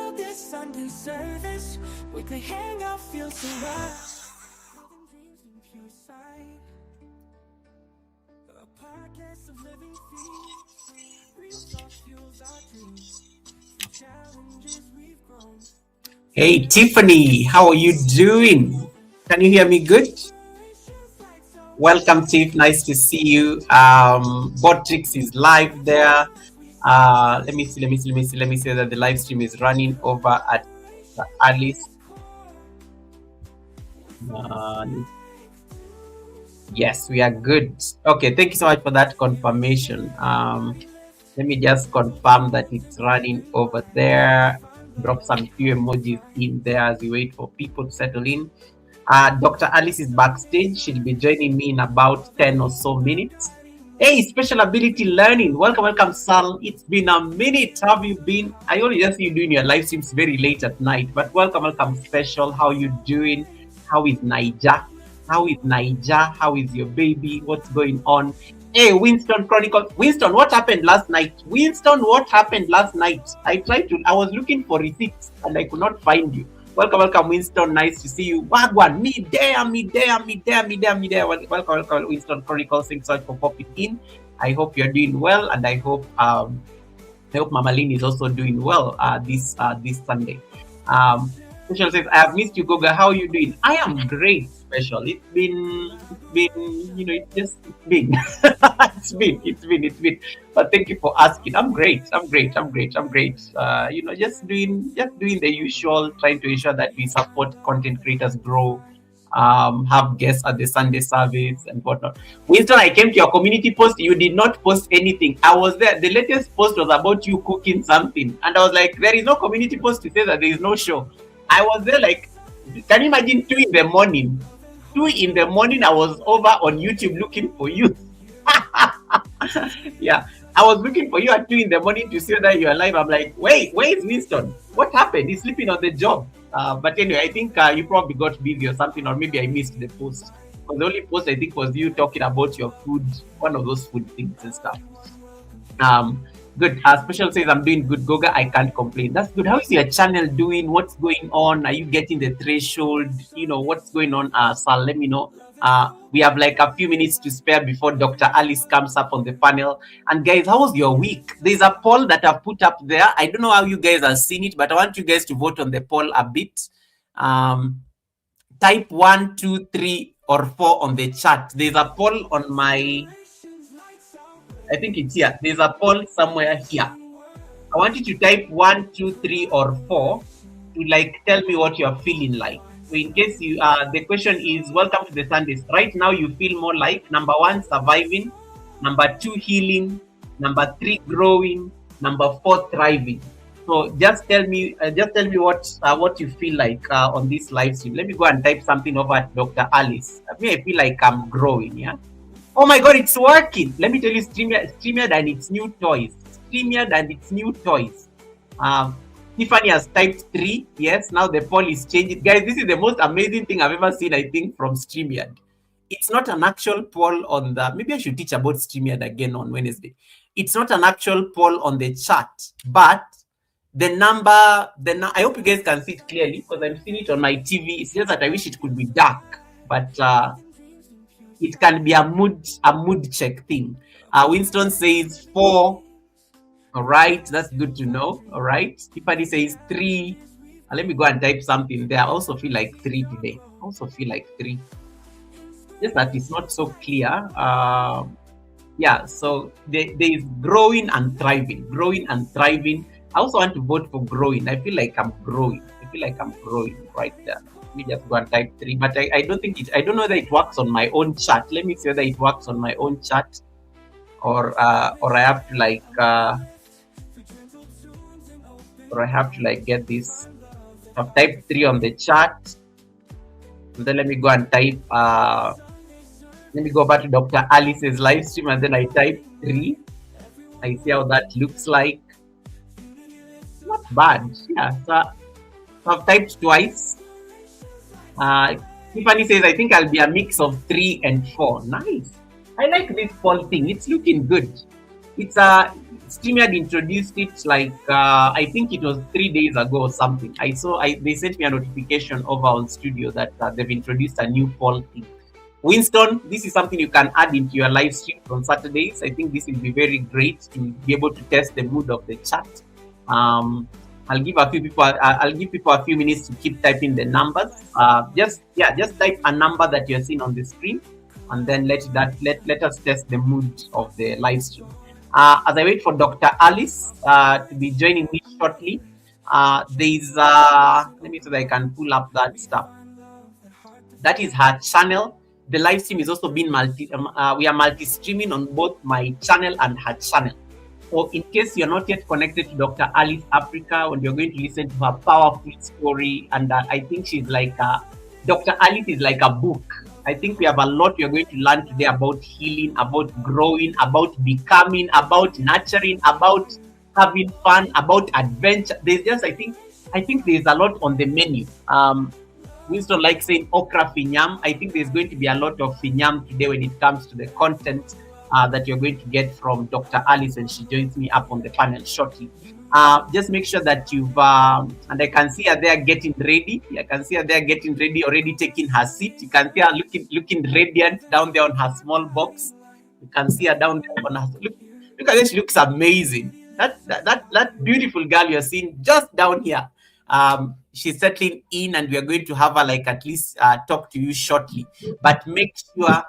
out this Sunday service. We could hang out, feel so right. Dreams in pure sight. A podcast of living things. Real talk fuels our dreams. Through challenges we've grown. Hey Tiffany, how are you doing? Can you hear me good? Welcome, Tiff. Nice to see you. Botrix is live there. Let me say that the live stream is running over at Alice. Yes, we are good. Okay, thank you so much for that confirmation. Let me just confirm that it's running over there. Drop some few emojis in there as we wait for people to settle in. Dr. Alice is backstage. She'll be joining me in about 10 or so minutes. Hey, Special Ability Learning. Welcome, Sal. It's been a minute. How have you been? I only just see you doing your live streams very late at night, but welcome, Special. How you doing? How is Niger? How is your baby? What's going on? Hey, Winston Chronicle. Winston, what happened last night? I was looking for receipts and I could not find you. Welcome, Winston. Nice to see you. Wagwan, me there. Welcome, Winston Chronicles. Thanks so much for popping in. I hope you're doing well, and I hope Mama Lynn is also doing well this Sunday. Special says, I have missed you, Goga. How are you doing? I am great, Special. It's been it's been. it's been. But thank you for asking. I'm great. Just doing the usual, trying to ensure that we support content creators grow, have guests at the Sunday service and whatnot. Winston, I came to your community post. You did not post anything. I was there. The latest post was about you cooking something, and I was like, there is no community post to say that there is no show. I was there like, can you imagine 2 in the morning? 2 in the morning, I was over on YouTube looking for you. Yeah, I was looking for you at 2 in the morning to see that you're alive. I'm like, wait, where is Winston? What happened? He's sleeping on the job. But anyway, I think you probably got busy or something, or maybe I missed the post. Because the only post I think was you talking about your food, one of those food things and stuff. Good. Special says, I'm doing good, Goga. I can't complain. That's good. How is your channel doing? What's going on? Are you getting the threshold? What's going on? Sal, let me know. We have like a few minutes to spare before Dr. Alice comes up on the panel. And guys, how was your week? There's a poll that I've put up there. I don't know how you guys have seen it, but I want you guys to vote on the poll a bit. Type 1, 2, 3, or 4 on the chat. There's a poll on my... I think it's here. There's a poll somewhere here. I want you to type 1, 2, 3, or 4 to tell me what you're feeling like. So in case you the question is, welcome to the Sundays. Right now you feel more like number 1, surviving, number 2, healing, number 3, growing, number 4, thriving. So just tell me what you feel like on this live stream. Let me go and type something over at Dr. Alice. I feel like I'm growing, yeah. Oh my God, it's working. Let me tell you, StreamYard and its new toys. Tiffany has typed 3. Yes, now the poll is changing. Guys, this is the most amazing thing I've ever seen, I think, from StreamYard. It's not an actual poll on the... Maybe I should teach about StreamYard again on Wednesday. It's not an actual poll on the chat, but the number... I hope you guys can see it clearly because I'm seeing it on my TV. It's just that I wish it could be dark, but... it can be a mood check thing. Winston says 4. All right, that's good to know. All right. Tiffany says 3. Let me go and type something there. I also feel like 3 today. Just that it's not so clear. Yeah, so there is growing and thriving. I also want to vote for growing. I feel like I'm growing. Right there. Let me just go and type 3, but I don't know that it works on my own chat. Let me see whether it works on my own chat, or I have to get this. I've typed 3 on the chat, and then let me go and type. Let me go back to Dr. Alice's live stream, and then I type 3. I see how that looks like. Not bad, yeah. So I've typed twice. Tiffany says, I think I'll be a mix of 3 and 4. Nice. I like this poll thing. It's looking good. It's StreamYard introduced it like I think it was 3 days ago or something. They sent me a notification over on Studio that they've introduced a new poll thing. Winston, this is something you can add into your live stream on Saturdays. I think this will be very great to be able to test the mood of the chat. I'll give people a few minutes to keep typing the numbers. Just type a number that you're seeing on the screen, and then let us test the mood of the live stream. As I wait for Dr. Alice to be joining me shortly, there's let me see if I can pull up that stuff. That is her channel. The live stream is also being we are multi-streaming on both my channel and her channel. So in case you're not yet connected to Dr. Alice Africa, when you're going to listen to her powerful story, and I think she's like Dr. Alice is like a book. I think we have a lot we are going to learn today about healing, about growing, about becoming, about nurturing, about having fun, about adventure. There's just I think there's a lot on the menu. Winston likes saying okra finyam. I think there's going to be a lot of finyam today when it comes to the content that you're going to get from Dr. Alice, and she joins me up on the panel shortly. Just make sure that you've and I can see her there getting ready. I can see her there getting ready, already taking her seat. You can see her looking radiant down there on her small box. You can see her down there on her look at this. She looks amazing. That beautiful girl you're seeing just down here. She's settling in, and we are going to have her like at least talk to you shortly. But make sure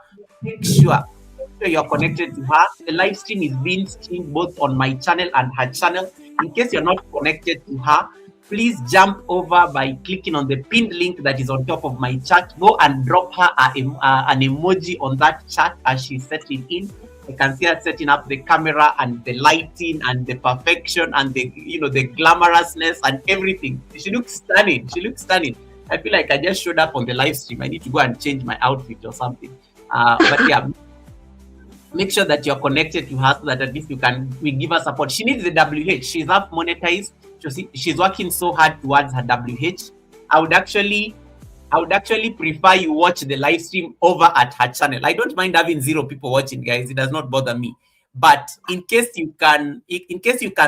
you're connected to her. The live stream is being streamed both on my channel and her channel. In case you're not connected to her, please jump over by clicking on the pinned link that is on top of my chat. Go and drop her an emoji on that chat as she's settling in. I can see her setting up the camera and the lighting and the perfection and the the glamorousness and everything. She looks stunning. I feel like I just showed up on the live stream. I need to go and change my outfit or something. But yeah, make sure that you're connected to her so that at least we give her support. She needs the WH. She's up monetized. She's working so hard towards her WH. I would actually prefer you watch the live stream over at her channel. I don't mind having 0 people watching, guys. It does not bother me. But in case you can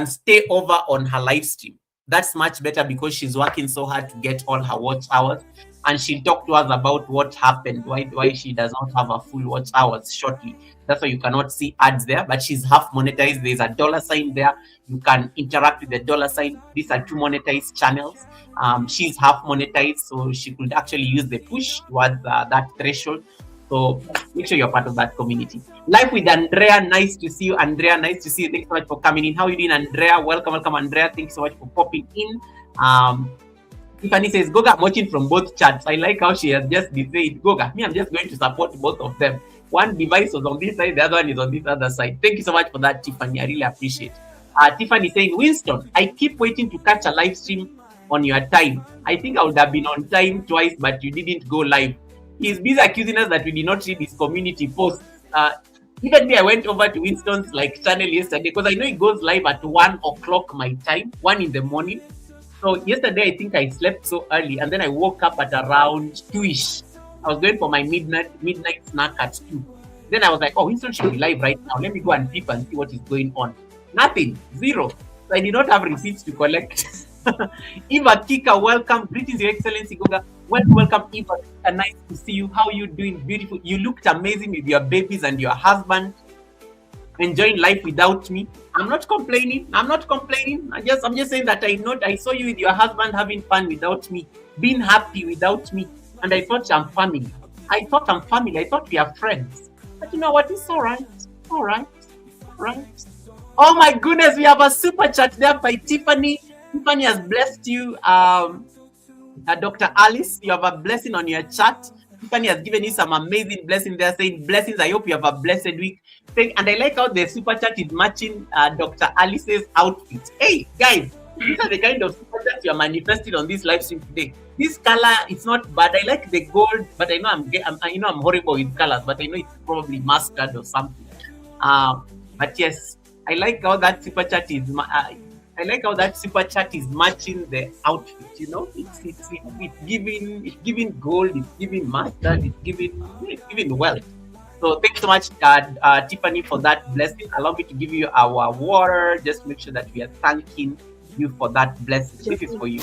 stay over on her live stream, that's much better because she's working so hard to get all her watch hours, and she'll talk to us about what happened, why she does not have a full watch hours shortly. That's why you cannot see ads there, but she's half monetized. There's a $sign there. You can interact with the $sign. These are 2 monetized channels. She's half monetized, so she could actually use the push towards that threshold. So make sure you're part of that community. Live with Andrea. Nice to see you, Andrea. Nice to see you. Thanks so much for coming in. How are you doing, Andrea? Welcome, Andrea. Thanks so much for popping in. Tiffany says, Goga, I'm watching from both chats. I like how she has just decided, Goga, me, I'm just going to support both of them. One device was on this side, the other one is on this other side. Thank you so much for that, Tiffany. I really appreciate it. Tiffany saying, Winston, I keep waiting to catch a live stream on your time. I think I would have been on time twice, but you didn't go live. He's busy accusing us that we did not read his community posts. Even me, I went over to Winston's channel yesterday because I know it goes live at 1 o'clock my time, 1 in the morning. So yesterday, I think I slept so early, and then I woke up at around 2ish. I was going for my midnight snack at 2. Then I was like, oh, Winston should be live right now. Let me go and peep and see what is going on. Nothing. 0. So I did not have receipts to collect. Eva Kika, welcome. Greetings, Your Excellency Goga. Welcome, Eva. Nice to see you. How are you doing? Beautiful. You looked amazing with your babies and your husband. Enjoying life without me. I'm not complaining. I'm just saying that I saw you with your husband having fun without me, being happy without me. And I thought I'm family. I thought we are friends. But you know what? It's all right. Oh my goodness, we have a super chat there by Tiffany. Tiffany has blessed you, Dr. Alice. You have a blessing on your chat. Tiffany has given you some amazing blessings there, saying blessings. I hope you have a blessed week. And I like how the super chat is matching Dr. Alice's outfit. Hey guys, these are the kind of super chats you are manifesting on this live stream today. This color, it's not bad. I like the gold, but I know I'm horrible with colors, but I know it's probably mustard or something. But yes, I like how that super chat is. Matching the outfit. You know, it's giving gold, it's giving mustard, it's giving wealth. So thanks so much, Tiffany, for that blessing. Allow me to give you our water. Just make sure that we are thanking you for that blessing. This is for you.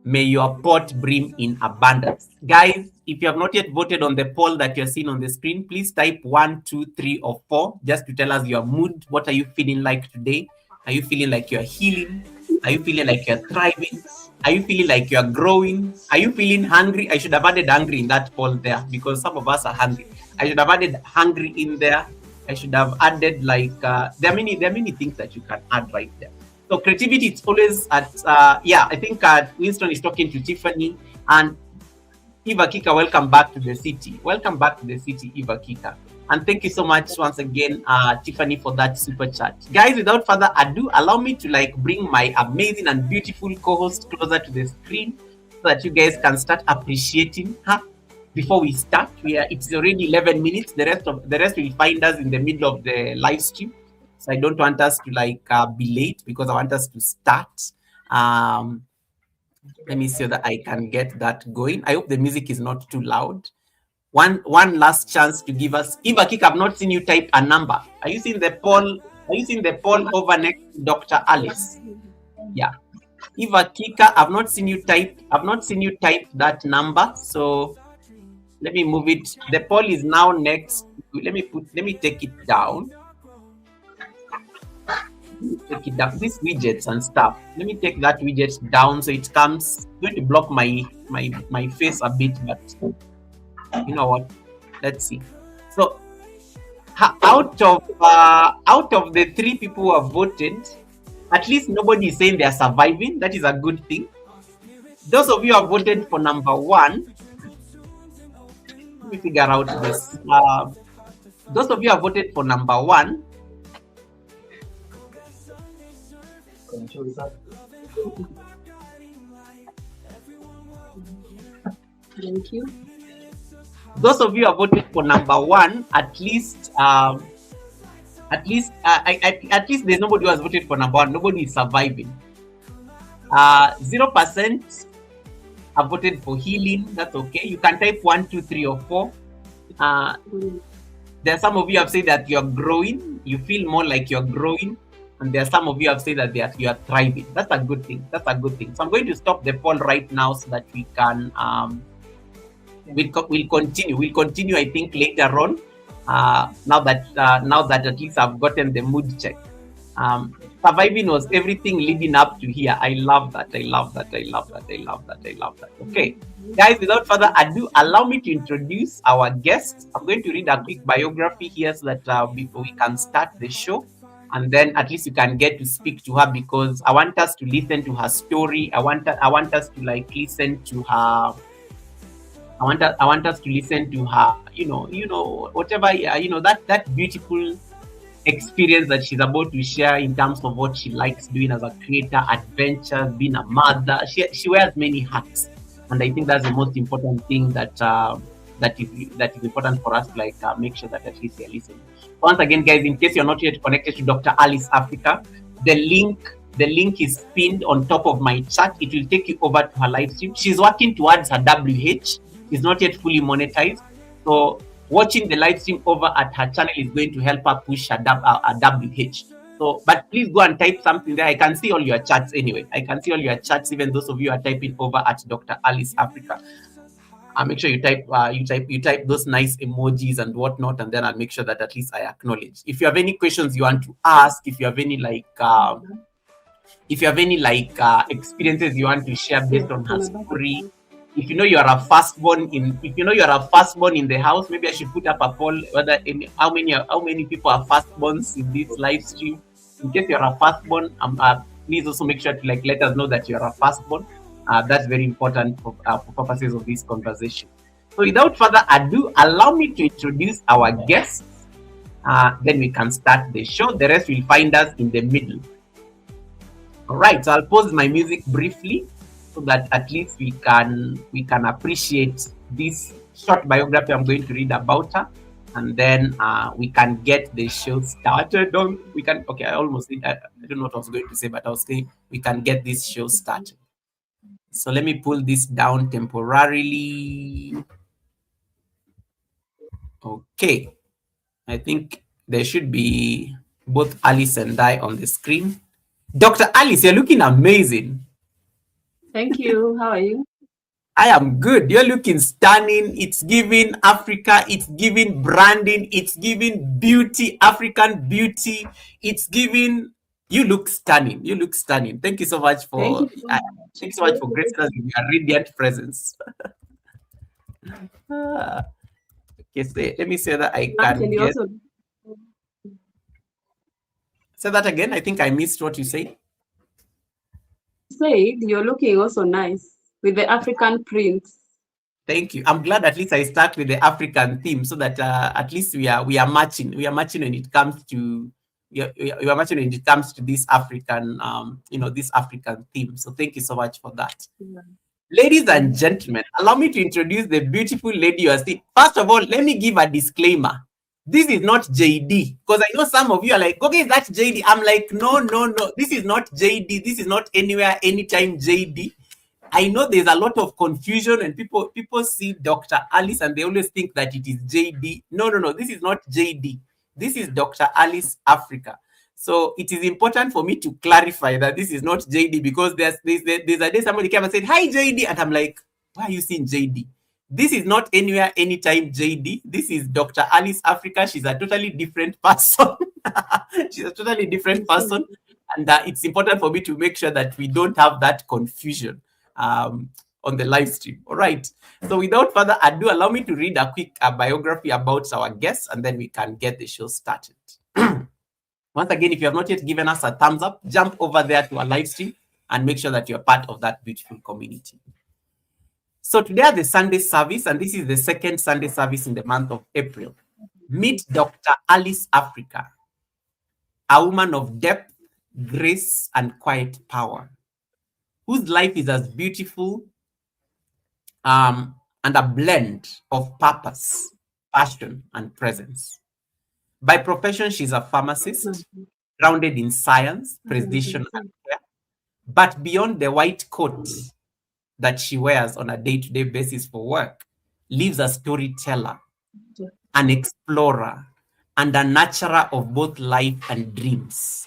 May your pot brim in abundance. Guys, if you have not yet voted on the poll that you're seeing on the screen, please type 1, 2, 3, or 4 just to tell us your mood. What are you feeling like today? Are you feeling like you're healing? Are you feeling like you're thriving? Are you feeling like you're growing? Are you feeling hungry? I should have added hungry in that poll there because some of us are hungry. I should have added hungry in there. I should have added there are many things that you can add right there. So creativity, it's always at, I think Winston is talking to Tiffany and Eva Kika, welcome back to the city. Welcome back to the city, Eva Kika. And thank you so much once again, Tiffany, for that super chat. Guys, without further ado, allow me to bring my amazing and beautiful co-host closer to the screen so that you guys can start appreciating her. Before we start, it's already 11 minutes. The rest will find us in the middle of the live stream. So I don't want us to be late because I want us to start. Let me see that I can get that going. I hope the music is not too loud. One last chance to give us. Eva Kik, I've not seen you type a number. Are you seeing the poll? Are you seeing the poll over next to Dr. Alice? Yeah. Eva Kika, I've not seen you type that number. So let me move it. The poll is now next. Let me take it down. Take it down. These widgets and stuff. Let me take that widget down so it comes. I'm going to block my face a bit, but you know what? Let's see. So out of the 3 people who have voted, at least nobody is saying they are surviving. That is a good thing. Those of you who have voted for number 1, let me figure out this. Those of you who have voted for number 1. Thank you. Those of you who have voted for number 1, at least there's nobody who has voted for number 1. Nobody is surviving. 0% have voted for healing. That's okay. You can type 1, 2, 3, or 4. There are some of you have said that you're growing. You feel more like you're growing. And there are some of you have said that you are thriving. That's a good thing. So I'm going to stop the poll right now so that we can we'll continue. I think later on. Now that at least I've gotten the mood check. Surviving was everything leading up to here. I love that. Okay, guys, without further ado, allow me to introduce our guest. I'm going to read a quick biography here so that before we can start the show. And then at least you can get to speak to her because I want us to listen to her story. I want us to listen to her. I want us to listen to her. Whatever. That beautiful experience that she's about to share in terms of what she likes doing as a creator, adventure, being a mother. She wears many hats, and I think that's the most important thing that is important for us to make sure that at least you're listening. Once again, guys, in case you're not yet connected to Dr. Alice Africa, the link is pinned on top of my chat. It will take you over to her live stream. She's working towards her WH. It's not yet fully monetized. So watching the live stream over at her channel is going to help her push her WH. So, but please go and type something there. I can see all your chats anyway. I can see all your chats, even those of you are typing over at Dr. Alice Africa. I'll make sure you type those nice emojis and whatnot, and then I'll make sure that at least I acknowledge. If you have any questions you want to ask, if you have any experiences you want to share based on her story, if you know you are a firstborn in the house, maybe I should put up a poll whether how many people are firstborns in this live stream. In case you're a firstborn, please also make sure to let us know that you're a firstborn. That's very important for purposes of this conversation. So without further ado, allow me to introduce our guests. Then we can start the show. The rest will find us in the middle. All right, so I'll pause my music briefly so that at least we can appreciate this short biography I'm going to read about her. and then we can get the show started. We can. Okay, I almost. I don't know what I was going to say, but I was saying we can get this show started. So let me pull this down temporarily. Okay, I think there should be both Alice and I on the screen. Dr. Alice, you're looking amazing. Thank you. How are you? I am good. You're looking stunning. It's giving Africa, it's giving branding, it's giving beauty, African beauty. It's giving, you look stunning. You look stunning. Thank you so much Thank for you so much. thank you so much for gracing us with your radiant presence. Ah, okay, so let me say that I Nice, can and you get also say that again. I think I missed what you said. said you're looking also nice with the African prints. Thank you. I'm glad at least I start with the African theme so that at least we are matching. We are matching when it comes to we are matching when it comes to this African this African theme. So thank you so much for that. Yeah. Ladies and gentlemen, allow me to introduce the beautiful lady you are seeing. First of all, let me give a disclaimer. This is not JD because I know some of you are like, okay, that's JD. I'm like, no, no, no. This is not JD. This is not anywhere, anytime JD. I know there's a lot of confusion and people see Dr. Alice and they always think that it is JD. No, no, no. This is not JD. This is Dr. Alice Africa. So it is important for me to clarify that this is not JD because there's a day somebody came and said, "Hi JD," and I'm like, "Why are you seeing JD?" This is not anywhere, anytime JD. This is Dr. Alice Africa. She's a totally different person. She's a totally different person. And it's important for me to make sure that we don't have that confusion on the live stream. All right. So without further ado, allow me to read a quick biography about our guests, and then we can get the show started. Once again, if you have not yet given us a thumbs up, jump over there to our live stream and make sure that you're part of that beautiful community. So today are the Sunday service, and this is the second Sunday service in the month of April. Meet Dr. Alice Africa, a woman of depth, grace, and quiet power, whose life is as beautiful and a blend of purpose, passion, and presence. By profession, she's a pharmacist, grounded in science, precision, and care. But beyond the white coat that she wears on a day-to-day basis for work, lives a storyteller, an explorer, and a nurturer of both life and dreams.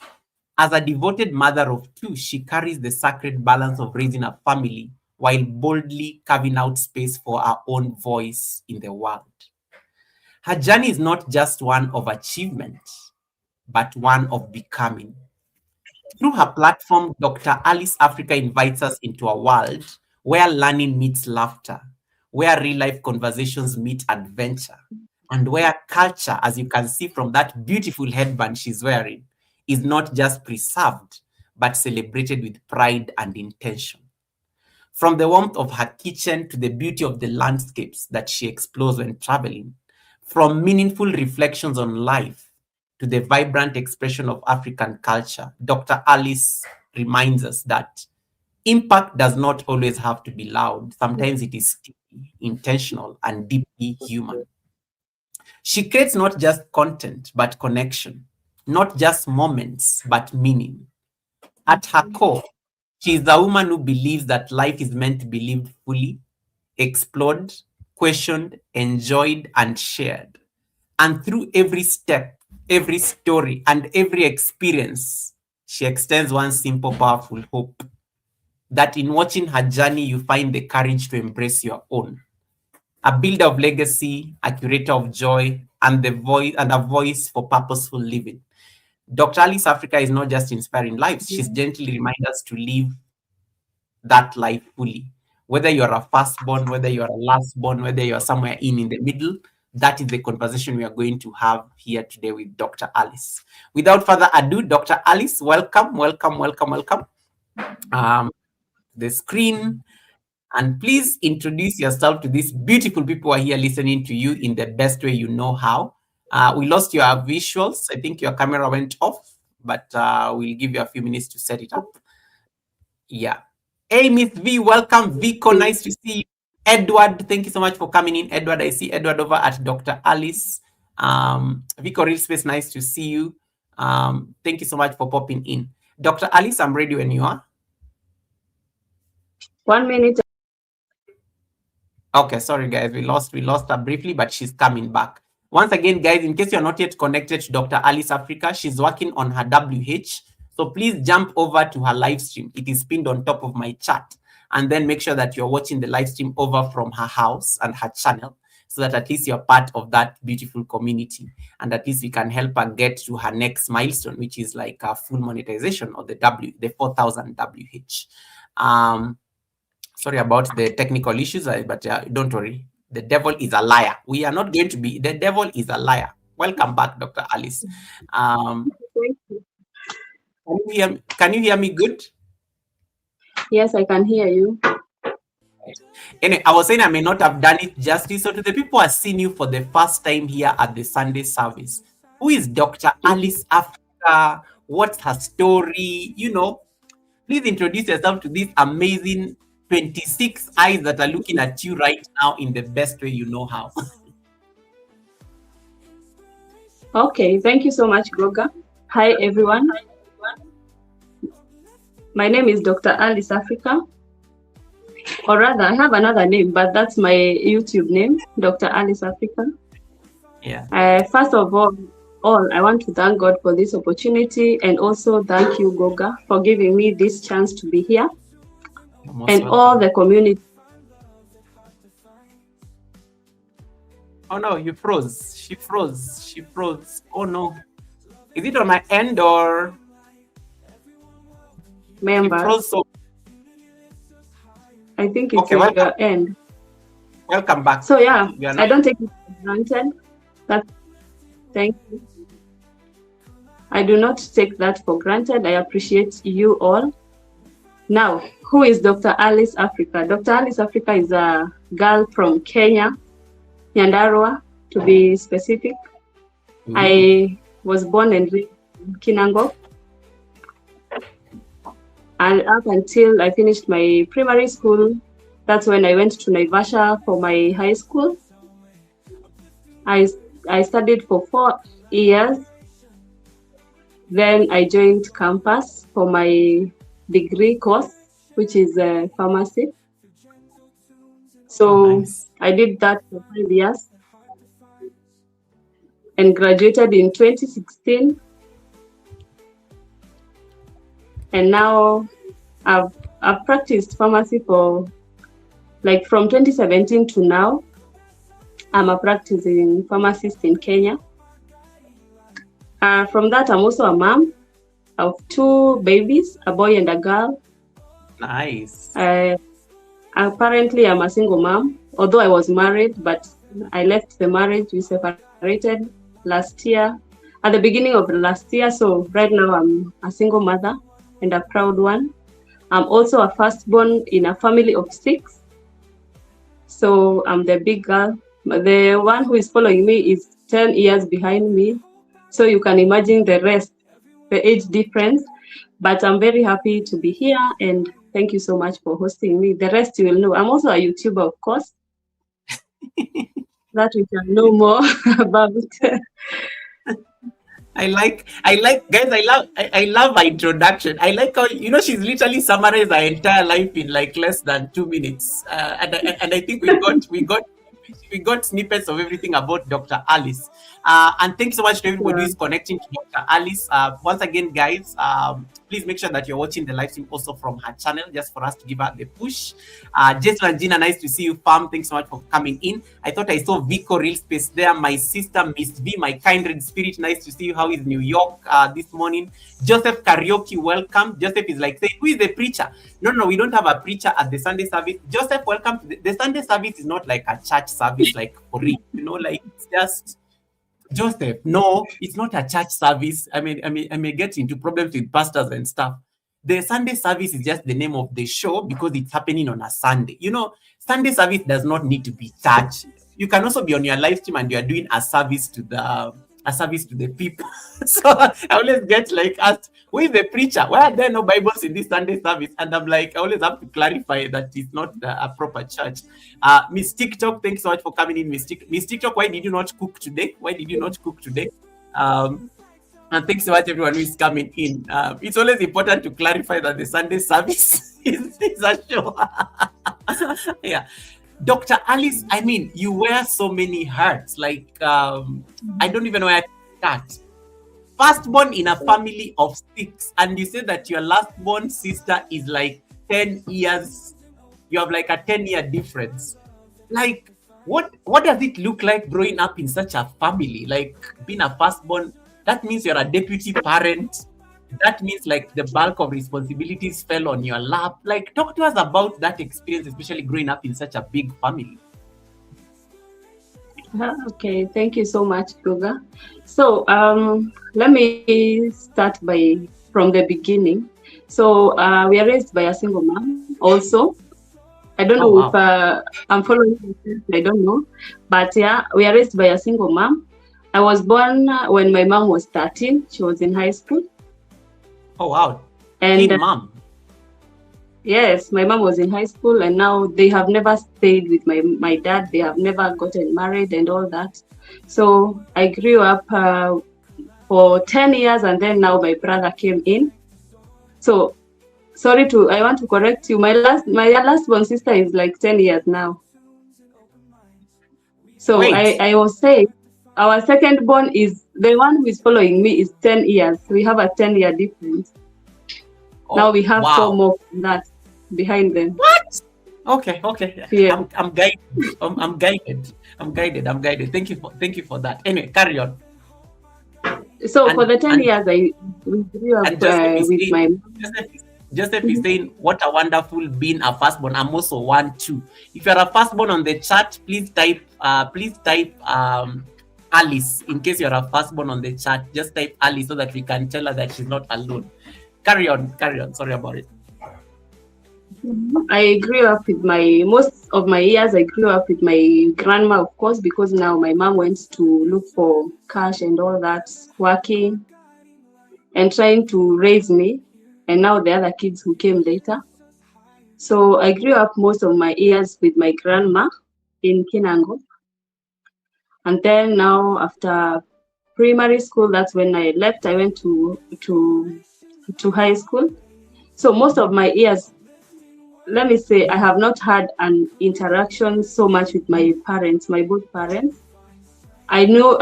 As a devoted mother of two, she carries the sacred balance of raising a family while boldly carving out space for her own voice in the world. Her journey is not just one of achievement, but one of becoming. Through her platform, Dr. Alice Africa invites us into a world where learning meets laughter, where real life conversations meet adventure, and where culture, as you can see from that beautiful headband she's wearing, is not just preserved, but celebrated with pride and intention. From the warmth of her kitchen to the beauty of the landscapes that she explores when traveling, from meaningful reflections on life to the vibrant expression of African culture, Dr. Alice reminds us that impact does not always have to be loud. Sometimes it is sticky, intentional, and deeply human. She creates not just content, but connection, not just moments, but meaning. At her core, she is a woman who believes that life is meant to be lived fully, explored, questioned, enjoyed, and shared. And through every step, every story, and every experience, she extends one simple, powerful hope that in watching her journey, you find the courage to embrace your own. A builder of legacy, a curator of joy, and a voice for purposeful living. Dr. Alice Africa is not just inspiring lives, she's gently reminding us to live that life fully. Whether you're a firstborn, whether you're a lastborn, whether you're somewhere in the middle, that is the conversation we are going to have here today with Dr. Alice. Without further ado, Dr. Alice, welcome, welcome, welcome, welcome. The screen, and please introduce yourself to these beautiful people who are here listening to you in the best way you know how. We lost your visuals. I think your camera went off, but we'll give you a few minutes to set it up. Yeah. Hey, Miss V, welcome. Vico, nice to see you. Edward, thank you so much for coming in. Edward, I see Edward over at Dr. Alice. Vico Real Space, nice to see you. Thank you so much for popping in. Dr. Alice, I'm ready when you are. 1 minute. Okay, sorry guys, we lost her briefly, but she's coming back. Once again, guys, in case you're not yet connected to Dr. Alice Africa, she's working on her WH. So please jump over to her live stream. It is pinned on top of my chat. And then make sure that you're watching the live stream over from her house and her channel, so that at least you're part of that beautiful community. And at least we can help her get to her next milestone, which is like a full monetization of the 4,000 WH. Sorry about the technical issues, but don't worry. The devil is a liar. We are not going to be. The devil is a liar. Welcome back, Dr. Alice. Can you hear me good? Yes, I can hear you. Anyway, I was saying I may not have done it justice. So to the people who are seeing you for the first time here at the Sunday service, who is Dr. Alice Africa? What's her story? Please introduce yourself to this amazing 26 eyes that are looking at you right now in the best way you know how. Okay, thank you so much, Goga. Hi, everyone. My name is Dr. AliceAfrica. Or rather, I have another name, but that's my YouTube name, Dr. AliceAfrica. Yeah. First of all, I want to thank God for this opportunity, and also thank you, Goga, for giving me this chance to be here. And all the community. Oh no, you froze. She froze. Oh no. Is it on my end or? Members. So... I think it's on your end. Welcome back. So yeah, I don't take it for granted. Thank you. I do not take that for granted. I appreciate you all. Now, who is Dr. Alice Africa? Dr. Alice Africa is a girl from Kenya, Nyandarua, to be specific. I was born and raised in Kinango. And up until I finished my primary school, that's when I went to Naivasha for my high school. I studied for 4 years. Then I joined campus for my degree course, which is pharmacy. So nice. I did that for 5 years and graduated in 2016. And now I've practiced pharmacy for from 2017 to now. I'm a practicing pharmacist in Kenya. From that, I'm also a mom of 2 babies, a boy and a girl. Nice. Apparently, I'm a single mom, although I was married, but I left the marriage. We separated last year, at the beginning of last year. So right now, I'm a single mother and a proud one. I'm also a firstborn in a family of 6. So I'm the big girl. The one who is following me is 10 years behind me. So you can imagine the rest, the age difference. But I'm very happy to be here, and thank you so much for hosting me. The rest you will know. I'm also a YouTuber, of course. That we can know more about. I like, guys. I love my introduction. I like how she's literally summarized her entire life in less than 2 minutes, and I think we got snippets of everything about Dr. Alice. And thanks so much to everybody who's connecting to Dr. Alice. Once again, guys, please make sure that you're watching the live stream also from her channel, just for us to give her the push. Jason and Gina, nice to see you, fam. Thanks so much for coming in. I thought I saw Vico Real Space there. My sister, Miss V, my kindred spirit. Nice to see you. How is New York this morning? Joseph Karaoke, welcome. Joseph is saying, who is the preacher? No, we don't have a preacher at the Sunday service. Joseph, welcome. The Sunday service is not like a church service, for real. It's just... Joseph, no, it's not a church service. I may get into problems with pastors and stuff. The Sunday service is just the name of the show because it's happening on a Sunday. Sunday service does not need to be church. You can also be on your live stream and you are doing a service to the a service to the people. So I always get like asked, who is the preacher? Why are there no Bibles in this Sunday service? And I'm like, I always have to clarify that it's not a proper church. Miss TikTok, thanks so much for coming in, Miss TikTok. Why did you not cook today? Why did you not cook today? And thanks so much everyone who is coming in. It's always important to clarify that the Sunday service is a show. Yeah. Dr. Alice, I mean, you wear so many hats. Like, I don't even know where to start. Firstborn in a family of 6, and you said that your lastborn sister is like 10 years. You have like a 10-year difference. Like, what does it look like growing up in such a family? Like, being a firstborn, that means you're a deputy parent. That means like the bulk of responsibilities fell on your lap. Like, talk to us about that experience, especially growing up in such a big family. Okay, thank you so much, Goga. So let me start from the beginning. So we are raised by a single mom also. I don't know if I'm following, I don't know. But yeah, we are raised by a single mom. I was born when my mom was 13. She was in high school. Oh, wow. And mom. Yes, my mom was in high school, and now they have never stayed with my dad. They have never gotten married and all that. So I grew up for 10 years, and then now my brother came in. So I want to correct you. My last born sister is like 10 years now. So I was saying our second born is the one who is following me is 10 years. We have a 10-year difference. Oh, now we have 4 more than that behind them. What? Okay. Yeah. I'm guided. I'm guided. Thank you for that. Anyway, carry on. So for the 10 years, we grew up with my Joseph is saying, what a wonderful being a firstborn. I'm also one too. If you're a firstborn on the chat, please type Alice. In case you're a firstborn on the chat, just type Alice so that we can tell her that she's not alone. Carry on. Sorry about it. I grew up with most of my years, I grew up with my grandma, of course, because now my mom went to look for cash and all that, working and trying to raise me, and now the other kids who came later. So I grew up most of my years with my grandma in Kinango. And then now after primary school, that's when I left. I went to high school. So most of my years, let me say, I have not had an interaction so much with my parents, my both parents. I knew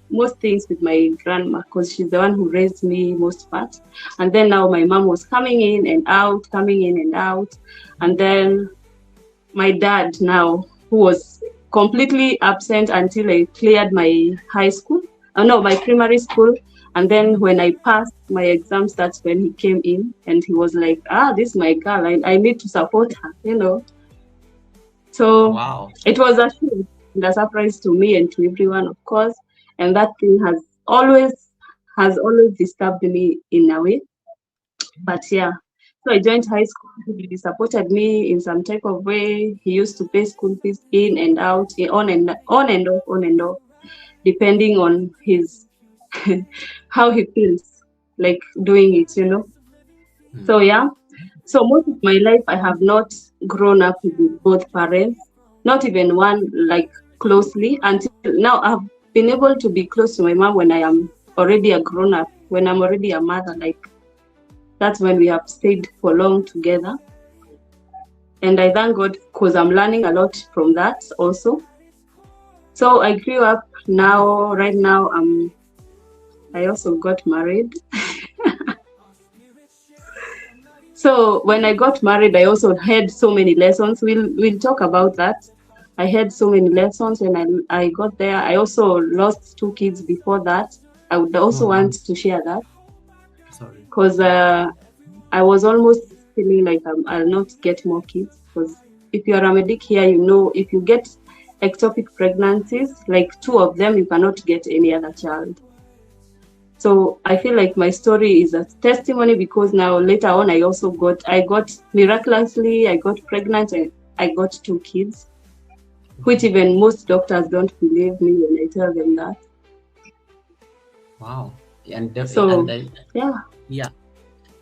most things with my grandma because she's the one who raised me most part. And then now my mom was coming in and out. And then my dad now, who was completely absent until I cleared my my primary school. And then when I passed my exams, that's when he came in and he was like, this is my girl. I need to support her, So wow. It was a surprise to me and to everyone, of course. And that thing has always disturbed me in a way. But yeah, so I joined high school. He supported me in some type of way. He used to pay school fees in and out, on and off, depending on his how he feels like doing it, So yeah, so most of my life I have not grown up with both parents, not even one like closely until now. I've been able to be close to my mom when I am already a grown up, when I'm already a mother. Like that's when we have stayed for long together, and I thank God because I'm learning a lot from that also. So I grew up now. Right now I also got married. So when I got married, I also had so many lessons. We'll talk about that. I had so many lessons when I got there. I also lost 2 kids before that. I would also want to share that. Sorry. Because I was almost feeling like I'll not get more kids. Because if you're a medic here, if you get ectopic pregnancies, like 2 of them, you cannot get any other child. So I feel like my story is a testimony because now later on I got miraculously, I got pregnant and I got 2 kids, which even most doctors don't believe me when I tell them that. Wow. So yeah. Yeah.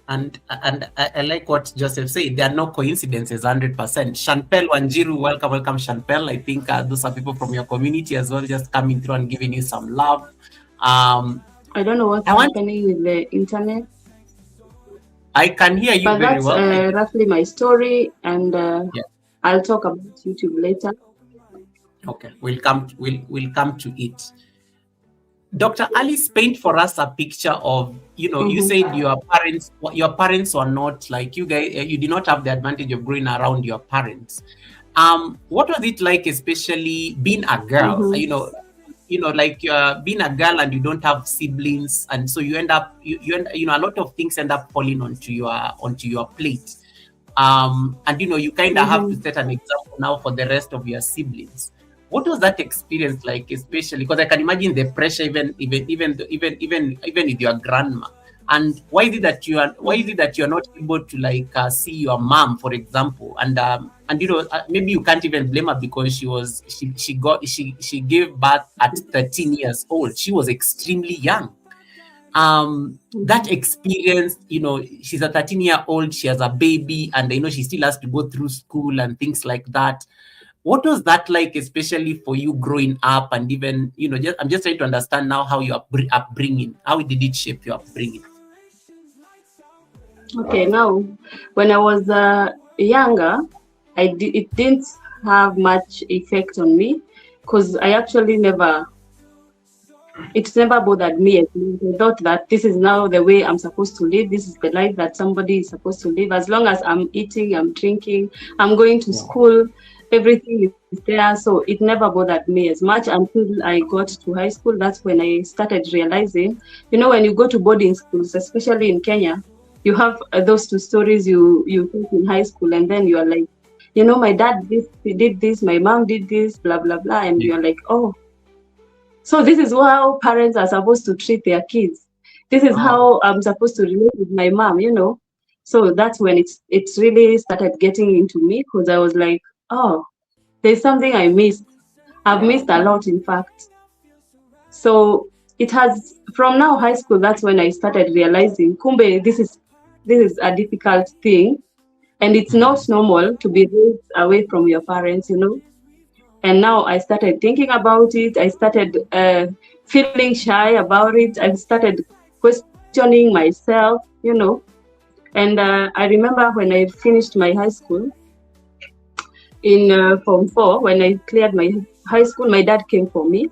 And I like what Joseph said. There are no coincidences, 100%. Chanpel Wanjiru, welcome, Chanpel. I think those are people from your community as well, just coming through and giving you some love. I don't know what's happening with the internet. I can hear you but very that's well. roughly my story, and Yeah. I'll talk about YouTube later. Okay, we'll come to it. Dr. Alice, paint for us a picture of, you said your parents were not like you guys, you did not have the advantage of growing around your parents. What was it like, especially being a girl? Like being a girl and you don't have siblings, and so you end up, a lot of things end up falling onto your plate. And you kind of have to set an example now for the rest of your siblings. What was that experience like, especially because I can imagine the pressure, even with your grandma? And why is it that you're not able to like see your mom, for example? And maybe you can't even blame her because she gave birth at 13 years old. She was extremely young. That experience, she's a 13-year-old, she has a baby, and she still has to go through school and things like that. What was that like, especially for you growing up? And even, I'm just trying to understand now how your upbringing, how did it shape your upbringing? Okay, now, when I was younger, it didn't have much effect on me, because I actually it never bothered me. I thought that this is now the way I'm supposed to live. This is the life that somebody is supposed to live. As long as I'm eating, I'm drinking, I'm going to school, everything is there. So it never bothered me as much until I got to high school. That's when I started realizing, when you go to boarding schools, especially in Kenya, you have those two stories you think in high school, and then you are like, my dad did this, my mom did this, blah, blah, blah. And you're like, oh, so this is how parents are supposed to treat their kids. This is how I'm supposed to relate with my mom, So that's when it really started getting into me, because I was like, oh, there's something I missed. I've missed a lot, in fact. So it has, from now high school, that's when I started realizing, kumbe, this is a difficult thing, and it's not normal to be raised away from your parents, And now I started thinking about it. I started feeling shy about it. I started questioning myself, And I remember when I finished my high school, in Form 4, when I cleared my high school, my dad came for me.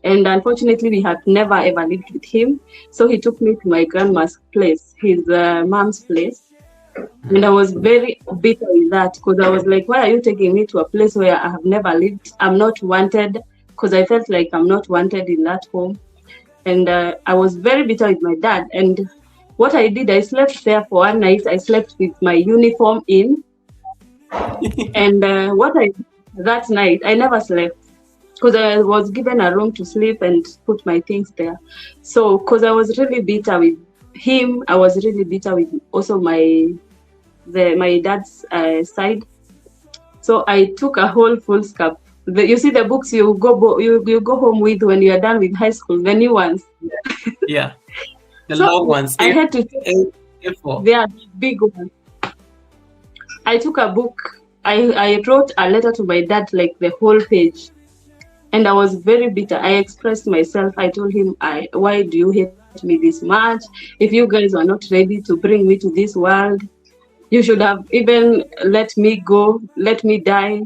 And unfortunately, we had never ever lived with him. So he took me to my grandma's place, his mom's place. And I was very bitter with that, because I was like, why are you taking me to a place where I have never lived? I'm not wanted, because I felt like I'm not wanted in that home. And I was very bitter with my dad. And what I did, I slept there for one night. I slept with my uniform in. And that night, I never slept, because I was given a room to sleep and put my things there. So, because I was really bitter with him, I was really bitter with also my dad's side. So I took a whole foolscap. You see the books you go home with when you are done with high school, the new ones. Yeah, the long ones. I had to they are big ones. I took a book. I wrote a letter to my dad, like the whole page, and I was very bitter. I expressed myself. I told him, why do you hate me this much? If you guys are not ready to bring me to this world, you should have even let me go, let me die.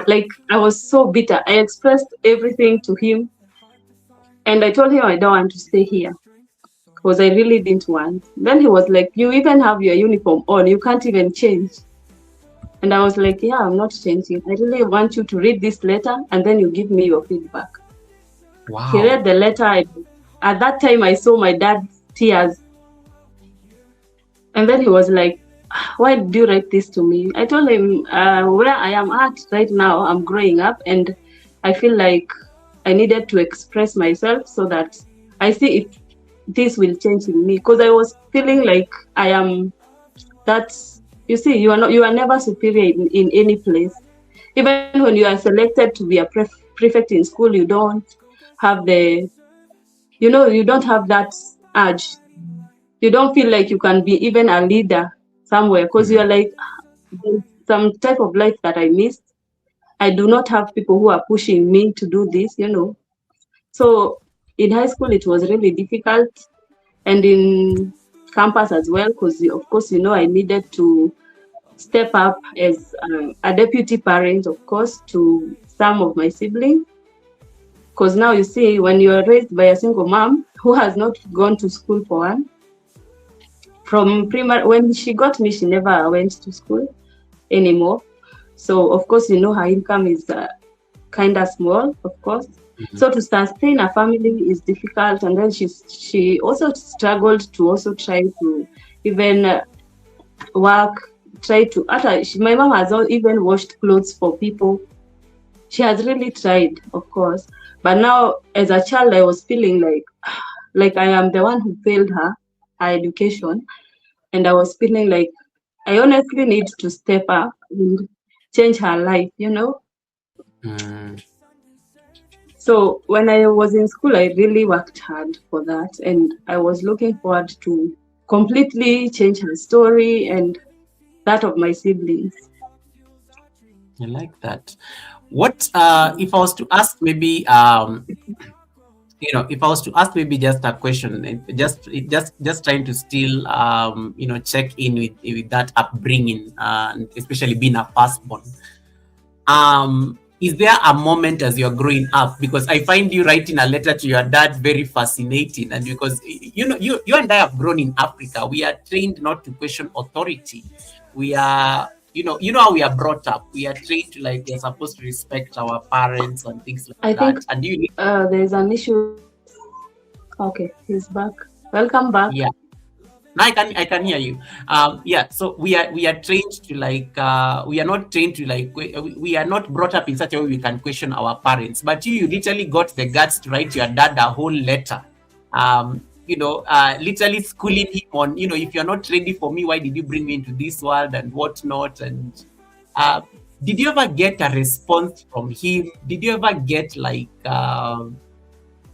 Like, I was so bitter. I expressed everything to him. And I told him I don't want to stay here, because I really didn't want. Then he was like, you even have your uniform on. You can't even change. And I was like, yeah, I'm not changing. I really want you to read this letter, and then you give me your feedback. Wow. He read the letter. At that time, I saw my dad's tears. And then he was like, why did you write this to me? I told him, where I am at right now, I'm growing up, and I feel like I needed to express myself so that I see if this will change in me. Because I was feeling like I am you see, you are never superior in any place. Even when you are selected to be a prefect in school, you don't have the you know, you don't have that urge. You don't feel like you can be even a leader somewhere because you're like, "There's some type of life that I missed. I do not have people who are pushing me to do this, you know." So in high school, it was really difficult, and in campus as well, because of course, you know, I needed to step up as a deputy parent, of course, to some of my siblings. Because now you see, when you are raised by a single mom who has not gone to school for one, from primary, when she got me, she never went to school anymore. So of course, you know, her income is kind of small, of course. So to sustain a family is difficult, and then she also struggled to also try to even work, try to. My mom has not even washed clothes for people. She has really tried, of course. But now, as a child, I was feeling like I am the one who failed her education, and I was feeling like I honestly need to step up and change her life, you know. Mm. So when I was in school, I really worked hard for that, and I was looking forward to completely change her story and that of my siblings. I like that. What if I was to ask maybe if I was to ask maybe just a question, just trying to still check in with that upbringing, and especially being a firstborn. Is there a moment as you're growing up, because I find you writing a letter to your dad very fascinating, and because you and I have grown in Africa, we are trained not to question authority. We are you know how we are brought up. We are trained to, like, we're supposed to respect our parents and things like I think that. And you there's an issue. Okay, he's back. Welcome back. yeah. No, I can hear you. Yeah. So we are trained to, like, we are not trained to, like, we are not brought up in such a way we can question our parents. But you literally got the guts to write your dad a whole letter. Literally schooling him on, if you're not ready for me, why did you bring me into this world and whatnot? And uh, did you ever get a response from him? Did you ever get, like,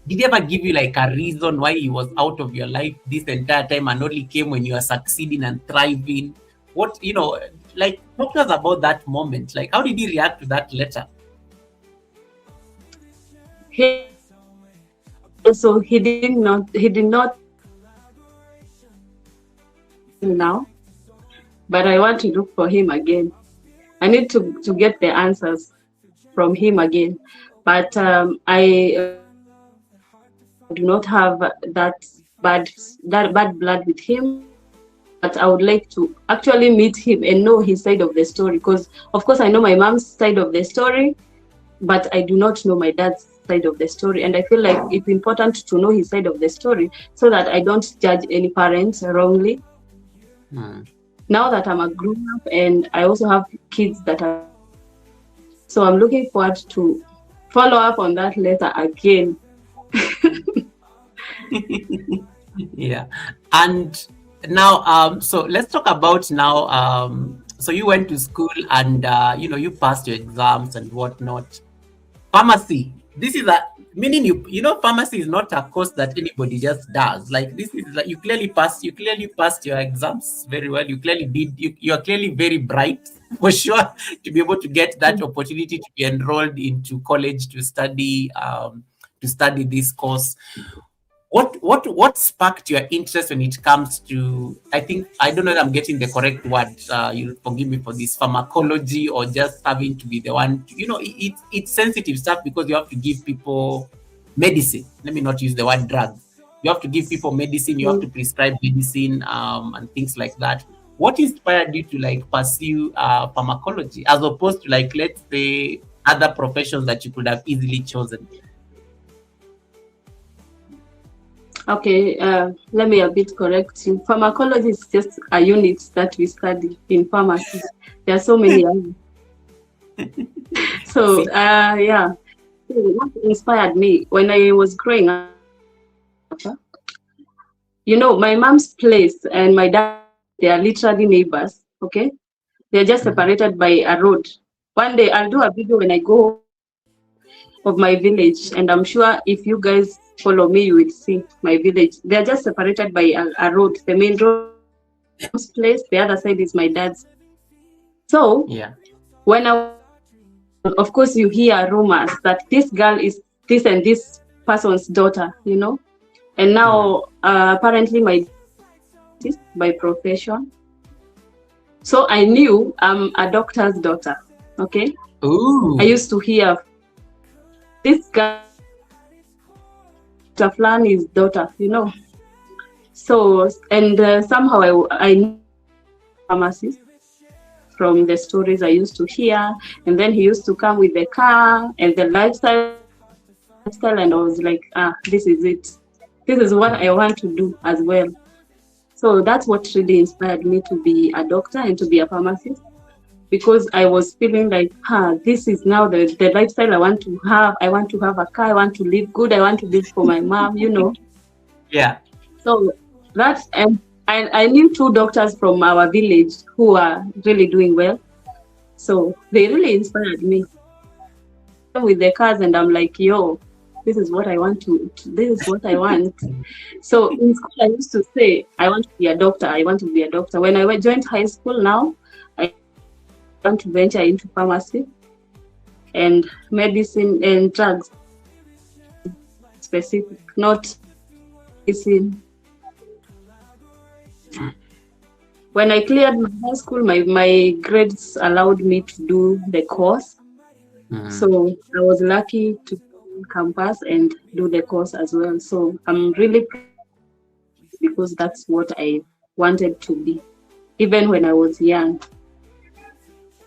did he ever give you, like, a reason why he was out of your life this entire time and only came when you are succeeding and thriving? What, like, talk to us about that moment. Like, how did he react to that letter? He so he did not now, but I want to look for him again. I need to get the answers from him again. But I do not have bad that bad blood with him. But I would like to actually meet him and know his side of the story, because of course I know my mom's side of the story, but I do not know my dad's side of the story. And I feel like it's important to know his side of the story so that I don't judge any parents wrongly. Now that I'm a grown up and I also have kids that are, so I'm looking forward to follow up on that letter again. Yeah. And now, so let's talk about now. So you went to school and you passed your exams and whatnot. Pharmacy. This is a meaning pharmacy is not a course that anybody just does. Like, this is like you clearly passed your exams very well. You clearly did. You are clearly very bright for sure to be able to get that opportunity to be enrolled into college to study this course. What sparked your interest when it comes to, I don't know if I'm getting the correct word, you'll forgive me for this, pharmacology, or just having to be the one it's sensitive stuff because you have to give people medicine. Let me not use the word drug. You have to give people medicine, you have to prescribe medicine, and things like that. What inspired you to, like, pursue pharmacology as opposed to, like, let's say, other professions that you could have easily chosen? Okay, let me a bit correct you. Pharmacology is just a unit that we study in pharmacy. There are so many others. So, yeah, what inspired me when I was growing up, my mom's place and my dad, they are literally neighbors, okay? They're just separated by a road. One day I'll do a video when I go of my village, and I'm sure if you guys follow me, you will see my village. They're just separated by a road. The main road place, the other side is my dad's. So Yeah. when of course you hear rumors that this girl is this and this person's daughter, and now apparently my is by profession. So I knew I'm a doctor's daughter. Okay. Ooh. I used to hear this guy, Dr. Flani's daughter, So, and somehow I knew pharmacist from the stories I used to hear. And then he used to come with the car and the lifestyle. And I was like, this is it. This is what I want to do as well. So that's what really inspired me to be a doctor and to be a pharmacist, because I was feeling like, this is now the lifestyle I want to have. I want to have a car. I want to live good. I want to live for my mom, Yeah. So that's, and I knew 2 doctors from our village who are really doing well. So they really inspired me with the cars, and I'm like, yo, this is what I want this is what I want. So in school, I used to say, I want to be a doctor. I want to be a doctor. When I joined high school now, I want to venture into pharmacy and medicine and drugs specific, not medicine. When I cleared my high school, my grades allowed me to do the course. So I was lucky to campus and do the course as well. So I'm really proud because that's what I wanted to be, even when I was young.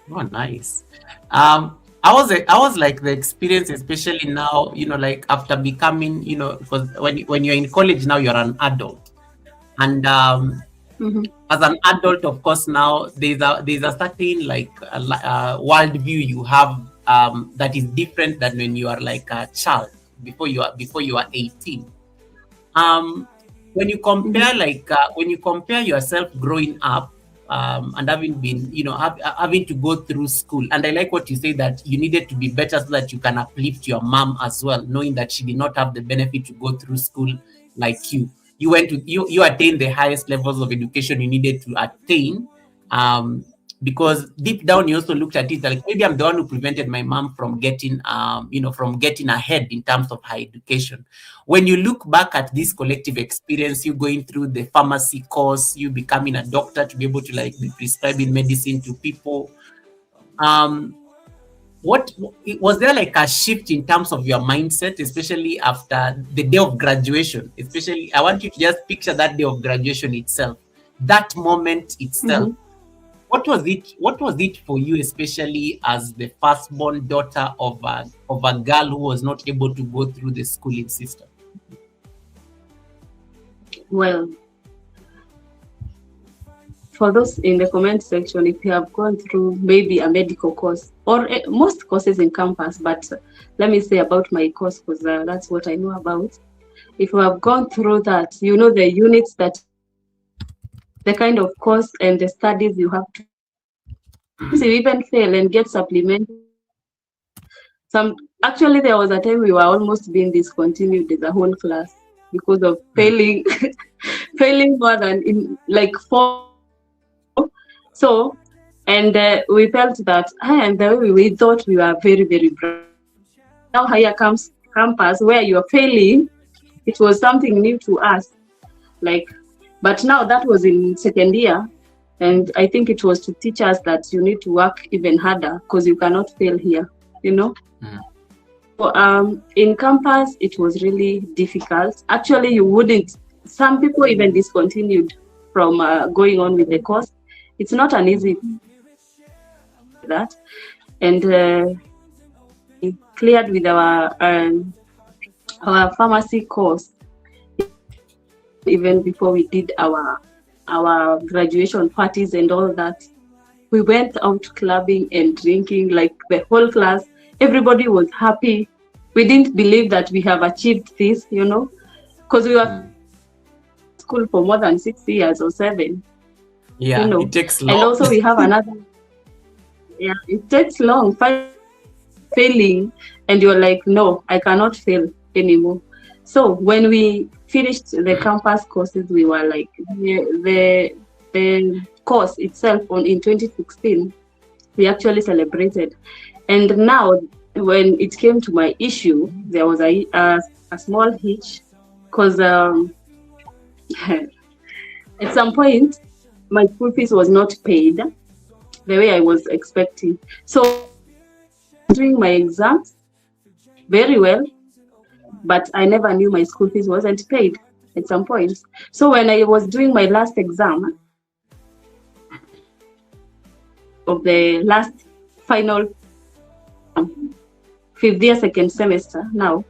Oh, nice. I was like the experience, especially now, like after becoming, because when you're in college now, you're an adult, and as an adult, of course, now there's a certain like worldview you have that is different than when you are like a child before you are 18. When you compare when you compare yourself growing up and having been having to go through school, and I like what you say, that you needed to be better so that you can uplift your mom as well, knowing that she did not have the benefit to go through school like you. You went to you attained the highest levels of education you needed to attain, because deep down you also looked at it like, maybe I'm the one who prevented my mom from getting from getting ahead in terms of her education. When you look back at this collective experience, you going through the pharmacy course, you becoming a doctor to be able to like be prescribing medicine to people, what was there like a shift in terms of your mindset, especially after the day of graduation? Especially, I want you to just picture that day of graduation itself, that moment itself. What was it for you, especially as the firstborn daughter of a girl who was not able to go through the schooling system? Well, for those in the comment section, if you have gone through maybe a medical course or most courses in campus, but let me say about my course, because that's what I know about. If you have gone through that, the units that the kind of course and the studies you have to even fail and get supplemented. Actually, there was a time we were almost being discontinued as a whole class because of failing more than in like 4. So, and we felt that, and we thought we were very, very bright. Now here comes campus where you are failing. It was something new to us, but now that was in second year. And I think it was to teach us that you need to work even harder because you cannot fail here, So in campus, it was really difficult. Actually, some people even discontinued from going on with the course. It's not an easy that. And we cleared with our pharmacy course even before we did our graduation parties and all that. We went out clubbing and drinking, like the whole class. Everybody was happy. We didn't believe that we have achieved this, because we were in school for more than 6 years or 7. Yeah, it takes long. And also we have another. Yeah, it takes long. Failing, and you're like, no, I cannot fail anymore. So when we finished the campus courses, we were like, the course itself in 2016, we actually celebrated. And now when it came to my issue, there was a small hitch, because at some point, my school fees was not paid the way I was expecting. So doing my exams very well, but I never knew my school fees wasn't paid at some point. So when I was doing my last exam of the last final 5th year second semester, now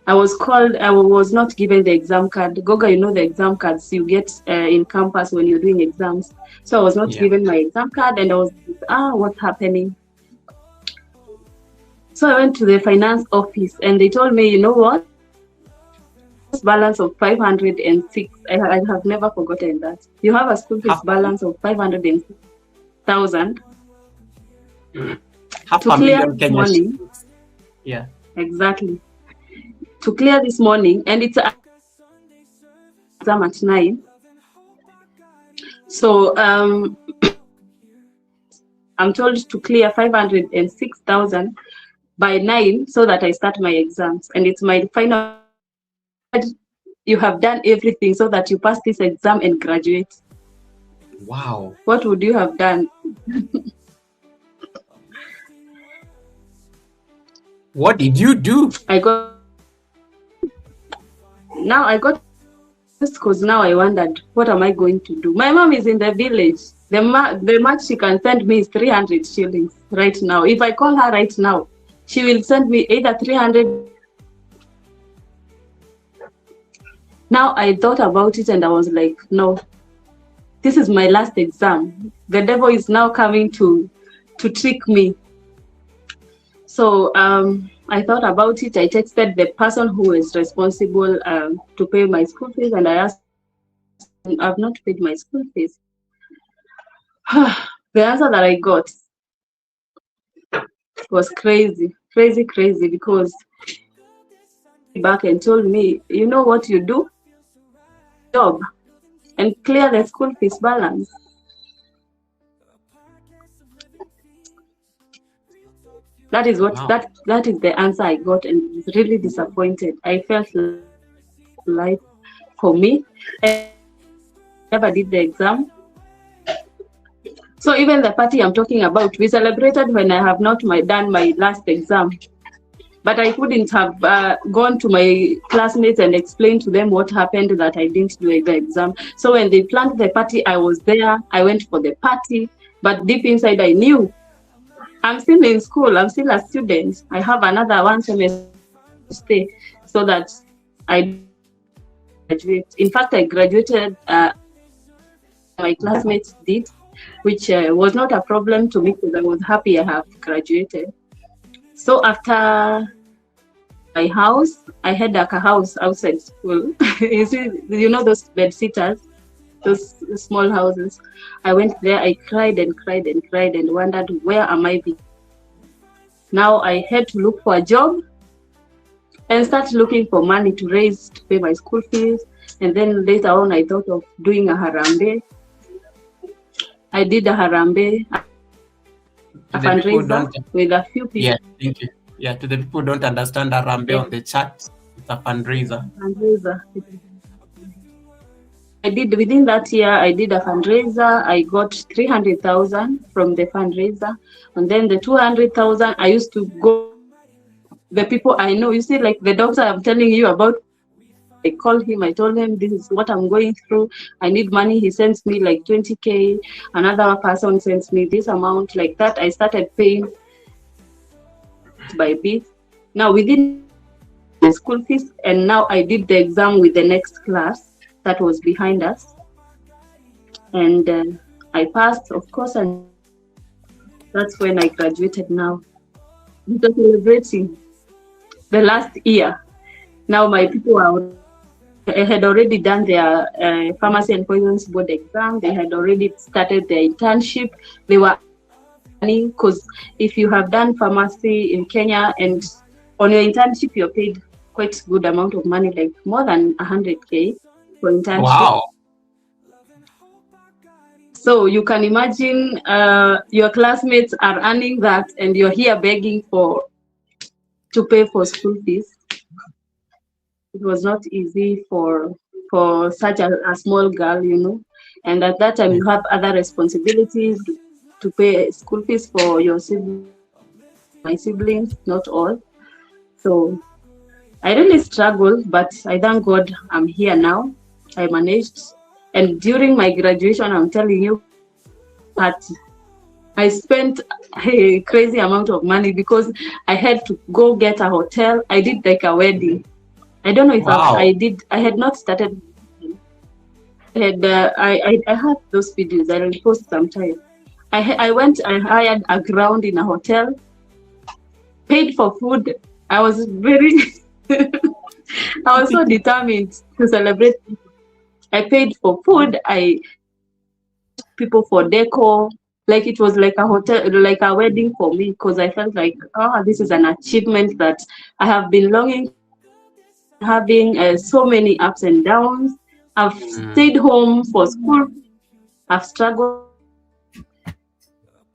I was called, I was not given the exam card. Goga, you know the exam cards you get in campus when you're doing exams. So I was not given my exam card, and I was, what's happening? So I went to the finance office, and they told me, you know what? Balance of 506. I have never forgotten that. You have a school fees balance of 506,000. Half to a clear million this Kenyan morning. shillings. Yeah. Exactly. To clear this morning, and it's an exam at 9. So I'm told to clear 506,000 by 9 so that I start my exams. And it's my final. You have done everything so that you pass this exam and graduate. Wow. What would you have done? What did you do? I got because now I wondered, what am I going to do? My mom is in the village. The much she can send me is 300 shillings right now. If I call her right now, she will send me either 300. Now I thought about it and I was like, no, this is my last exam. The devil is now coming to trick me. So I thought about it. I texted the person who is responsible to pay my school fees, and I asked him, I've not paid my school fees. The answer that I got was crazy, because he back and told me, you know what you do? Job and clear the school fees balance. That is what that is the answer I got, and I was really disappointed. I felt like for me, I never did the exam. So even the party I'm talking about, we celebrated when I have not done my last exam. But I couldn't have gone to my classmates and explained to them what happened, that I didn't do the exam. So when they planned the party, I was there. I went for the party. But deep inside, I knew I'm still in school. I'm still a student. I have another 1 semester to stay so that I graduate. In fact, I graduated, my classmates did, which was not a problem to me because I was happy I have graduated. So after my house, I had like a house outside school. You see, you know those bed sitters, those small houses. I went there, I cried and cried and cried and wondered, where am I being? Now I had to look for a job and start looking for money to raise to pay my school fees. And then later on, I thought of doing a harambe. I did a harambe, a fundraiser with a few people. Yeah, thank you. Yeah, to the people who don't understand harambe on the chat, it's a fundraiser. I did, within that year, I did a fundraiser. I got 300,000 from the fundraiser. And then the 200,000, I used to go, the people I know, you see, like the doctor I'm telling you about, I called him, I told him, this is what I'm going through. I need money. He sends me like 20K. Another person sends me this amount, like that. I started paying by bit. Now within the school fees, and now I did the exam with the next class that was behind us. And I passed, of course, and that's when I graduated now. I'm celebrating the last year. Now my people had already done their pharmacy and poisons board exam. They had already started their internship. They were earning, because if you have done pharmacy in Kenya and on your internship you're paid quite good amount of money, like more than 100K for internship. Wow. So you can imagine your classmates are earning that, and you're here begging to pay for school fees. It was not easy for such a small girl, you know. And at that time, you have other responsibilities to pay school fees for your siblings, my siblings, not all. So I really struggled, but I thank God I'm here now. I managed. And during my graduation, I'm telling you, that I spent a crazy amount of money because I had to go get a hotel. I did like a wedding. I don't know if Wow. I had not started. I have those videos. I will post sometime. I went. I hired a ground in a hotel. Paid for food. I was very. I was so determined to celebrate. I paid for food. I people for decor. Like it was like a hotel, like a wedding for me, because I felt like, oh, this is an achievement that I have been longing for, having so many ups and downs. I've stayed home for school. I've struggled.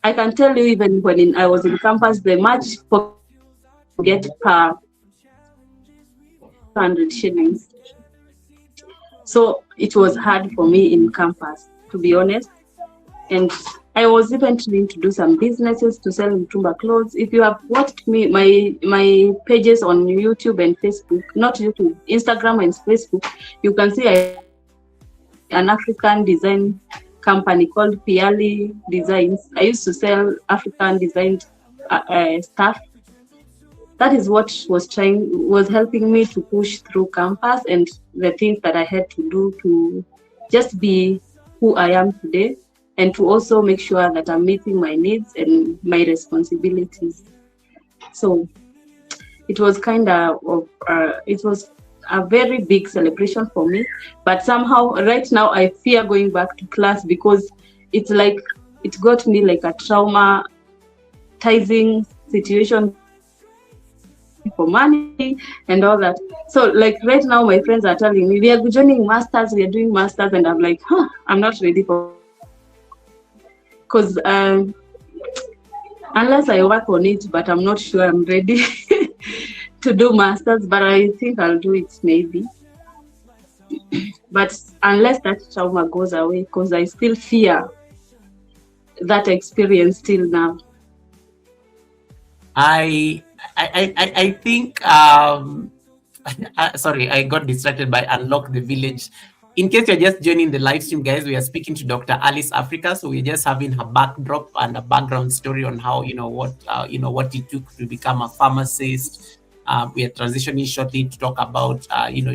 I can tell you, even when I was in campus, the much for get per 100 shillings. So it was hard for me in campus, to be honest. And I was even trying to do some businesses to sell Mtumba clothes. If you have watched me, my pages on YouTube and Facebook, not YouTube, Instagram and Facebook, you can see an African design company called Piali Designs. I used to sell African designed stuff. That is what was helping me to push through campus and the things that I had to do to just be who I am today, and to also make sure that I'm meeting my needs and my responsibilities. So it was it was a very big celebration for me. But somehow, right now, I fear going back to class because it's like it got me like a traumatizing situation for money and all that. So like right now, my friends are telling me we are joining masters, we are doing masters, and I'm like, I'm not ready for, because unless I work on it, but I'm not sure I'm ready to do masters, but I think I'll do it maybe. But unless that trauma goes away, because I still fear that experience till now. I think sorry, I got distracted by Unlock the Village. In case you're just joining the live stream, guys, we are speaking to Dr. Alice Africa. So we're just having her backdrop and a background story on how, what it took to become a pharmacist. We are transitioning shortly to talk about,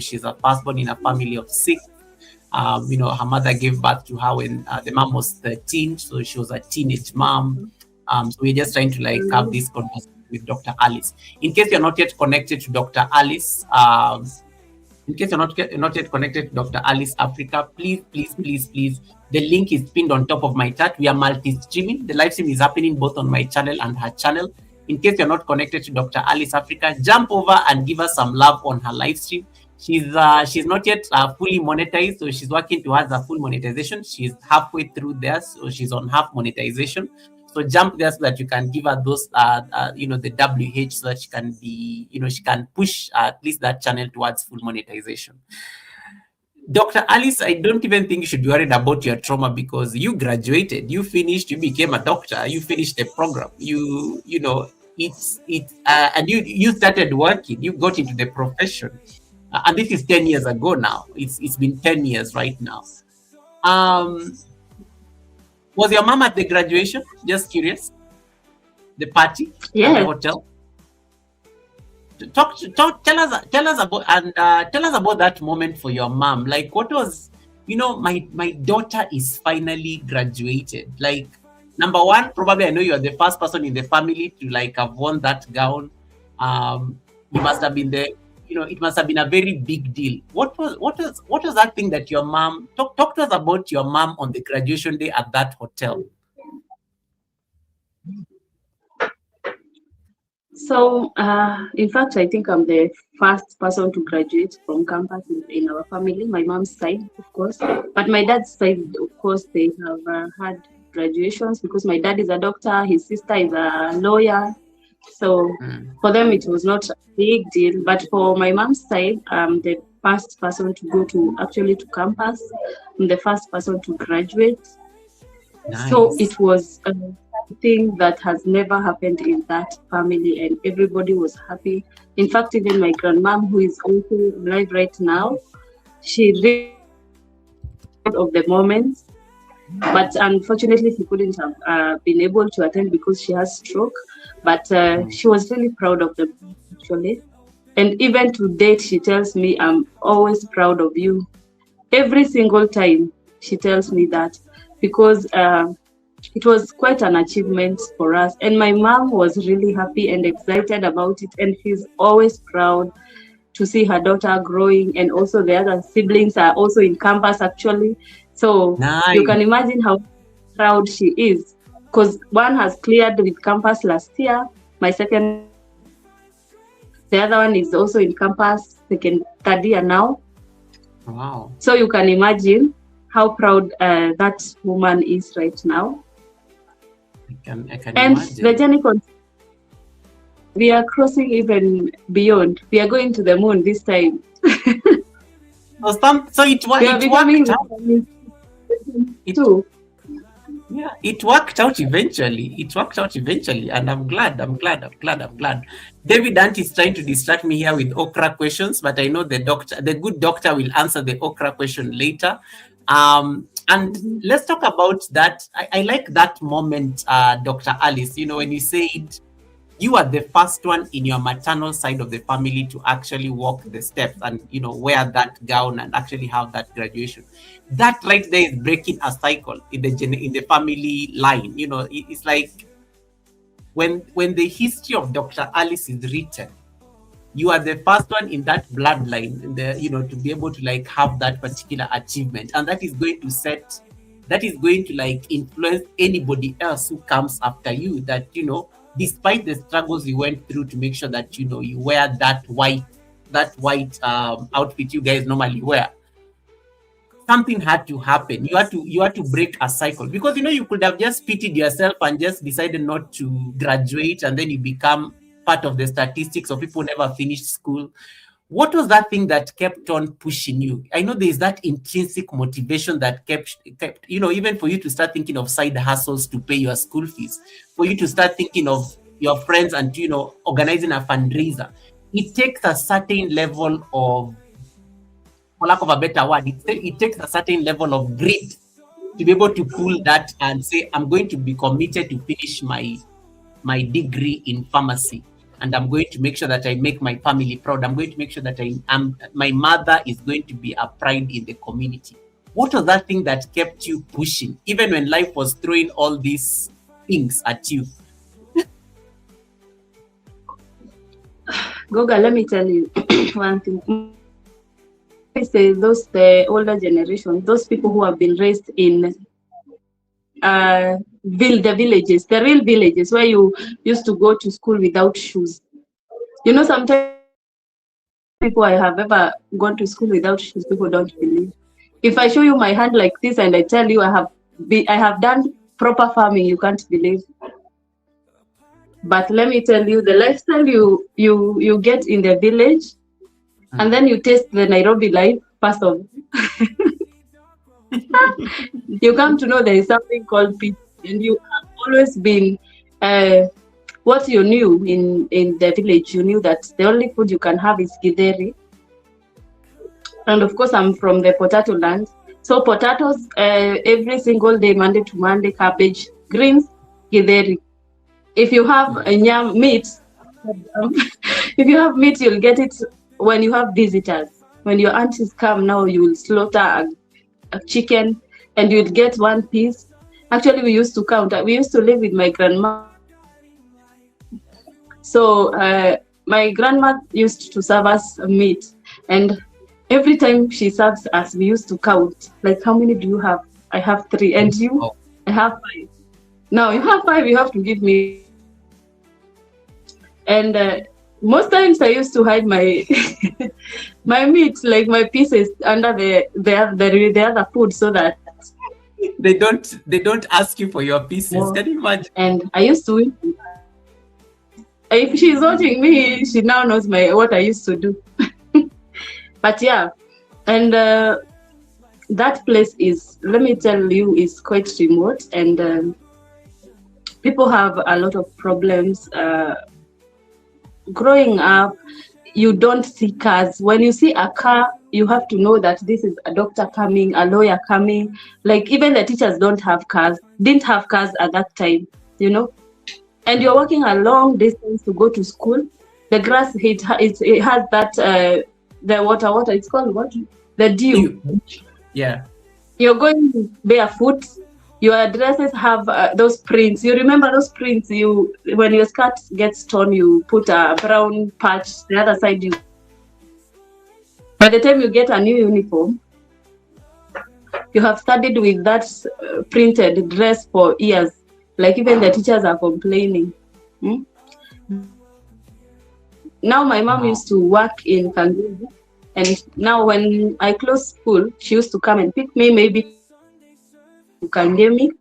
she's a firstborn in a family of 6. Her mother gave birth to her when the mom was 13. So she was a teenage mom. So we're just trying to have this conversation with Dr. Alice. In case you're not yet connected to Dr. Alice, in case you're not yet connected to Dr. Alice Africa, please, the link is pinned on top of my chat. We are multi-streaming. The live stream is happening both on my channel and her channel. In case you're not connected to Dr. Alice Africa, jump over and give us some love on her live stream. She's not yet fully monetized, so she's working towards a full monetization. She's halfway through there, so she's on half monetization. So jump there so that you can give her those, the WH, so that she can be, she can push at least that channel towards full monetization. Dr. Alice, I don't even think you should be worried about your trauma, because you graduated, you finished, you became a doctor, you finished the program, and you started working, you got into the profession, and this is 10 years ago now. It's been 10 years right now. Was your mom at the graduation? Just curious. The party at the hotel. Tell us about that moment for your mom. Like, what was, my daughter is finally graduated. Like, number one, probably I know you are the first person in the family to have worn that gown. You must have been it must have been a very big deal. What was that thing that your mom talk to us about your mom on the graduation day at that hotel? So, in fact, I think I'm the first person to graduate from campus in our family, my mom's side, of course. But my dad's side, of course, they have had graduations because my dad is a doctor, his sister is a lawyer. So, Mm. for them, it was not a big deal. But for my mom's side, I'm the first person to go to actually to campus. I'm the first person to graduate. So Nice. it was something that has never happened in that family, and everybody was happy. In fact, even my grandmom, who is also alive right now, she really proud of the moment. But unfortunately, she couldn't have been able to attend because she has stroke. But Mm. she was really proud of them actually. And even to date, she tells me, "I'm always proud of you." Every single time she tells me that because it was quite an achievement for us, and my mom was really happy and excited about it, and she's always proud to see her daughter growing, and also the other siblings are also in campus actually. So you Nice. can imagine how proud she is, because one has cleared with campus last year, my second, the other one is also in campus second third year now. Wow. So you can imagine how proud that woman is right now. I can And the imagine. journey continues. We are crossing even beyond. We are going to the moon this time. So We are it becoming worked the out. It too. Yeah, it worked out eventually. It worked out eventually, and I'm glad. I'm glad. David Ant is trying to distract me here with okra questions, but I know the good doctor, will answer the okra question later. And let's talk about that. I like that moment, Dr. Alice. When you said you are the first one in your maternal side of the family to actually walk the steps and wear that gown and actually have that graduation. That right there is breaking a cycle in the family line. It's like when the history of Dr. Alice is written, you are the first one in that bloodline to be able to like have that particular achievement, and that is going to like influence anybody else who comes after you, that despite the struggles you went through to make sure that you wear that white outfit you guys normally wear. Something had to happen. You had to break a cycle, because you could have just pitied yourself and just decided not to graduate, and then you become part of the statistics of people who never finished school. What was that thing that kept on pushing you? I know there's that intrinsic motivation that kept even for you to start thinking of side hustles to pay your school fees, for you to start thinking of your friends and organizing a fundraiser. It takes a certain level of, for lack of a better word, it takes a certain level of grit to be able to pull that and say, I'm going to be committed to finish my degree in pharmacy, and I'm going to make sure that I make my family proud. I'm going to make sure that my mother is going to be a pride in the community. What was that thing that kept you pushing, even when life was throwing all these things at you? Goga, let me tell you one thing. I say the older generation, those people who have been raised in the villages, the real villages where you used to go to school without shoes. Sometimes people I have ever gone to school without shoes, people don't believe. If I show you my hand like this and I tell you I have done proper farming, you can't believe. But let me tell you, the lifestyle you get in the village, and then you taste the Nairobi life, first of you come to know there is something called peace, and you have always been what you knew in the village. You knew that the only food you can have is githeri, and of course I'm from the potato land, so potatoes every single day, Monday to Monday, cabbage, greens, githeri. If you have meat, if you have meat, you'll get it when you have visitors. When your aunties come now, you will slaughter a chicken and you'll get one piece. Actually, we used to count. We used to live with my grandma. So my grandma used to serve us meat, and every time she serves us, we used to count. Like, how many do you have? I have 3. And you? Oh, I have 5. Now you have 5. You have to give me. And most times I used to hide my my meat, like my pieces, under the other food, so that They don't ask you for your pieces. more. Can you imagine? And I used to, if she's watching me, she now knows what I used to do. But yeah, and that place is, let me tell you, is quite remote, and people have a lot of problems. Growing up, you don't see cars. When you see a car, you have to know that this is a doctor coming, a lawyer coming. Like even the teachers didn't have cars at that time, you know. And you're walking a long distance to go to school. The grass, it has that the water. It's called what? The dew. Yeah. You're going barefoot. Your dresses have those prints. You remember those prints? When your skirt gets torn, you put a brown patch. The other side, by the time you get a new uniform, you have studied with that printed dress for years. Like even the teachers are complaining. Now my mom used to work in Kangemi, and now when I close school, she used to come and pick me, maybe to Kangemi.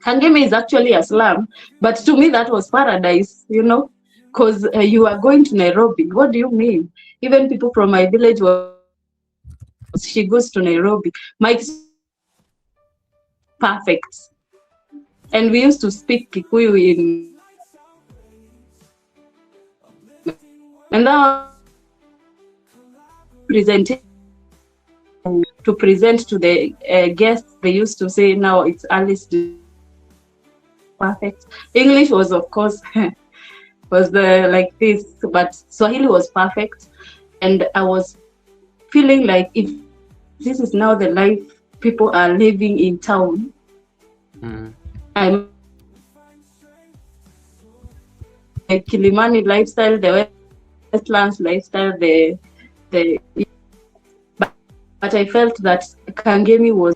Kangemi is actually a slum, but to me that was paradise, you know, because you are going to Nairobi. What do you mean? Even people from my village she goes to Nairobi. My perfect. And we used to speak Kikuyu in, and that presentation to present to the guests. They used to say, now it's Alice. Perfect. English was, of course, was like this, but Swahili was perfect. And I was feeling like, if this is now the life people are living in town, I'm the Kilimani lifestyle, the Westlands lifestyle, but I felt that Kangemi was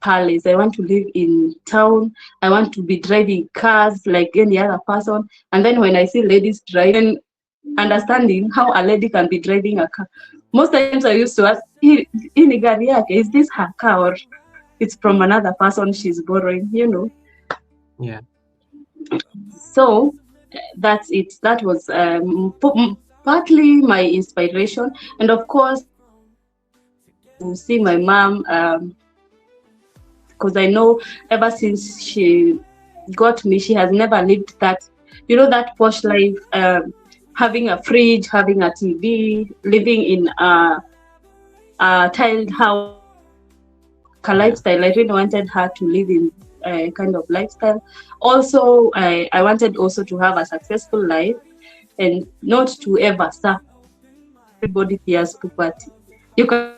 palace. I want to live in town. I want to be driving cars like any other person. And then when I see ladies driving, understanding how a lady can be driving a car, most times I used to ask, is this her car or it's from another person she's borrowing, you know? Yeah. So that's it. That was partly my inspiration. And of course, to see my mom, because I know ever since she got me, she has never lived that, you know, that posh life, having a fridge, having a TV, living in a tiled house, a lifestyle. I really wanted her to live in a kind of lifestyle. Also, I wanted also to have a successful life and not to ever suffer. Everybody fears poverty. You can,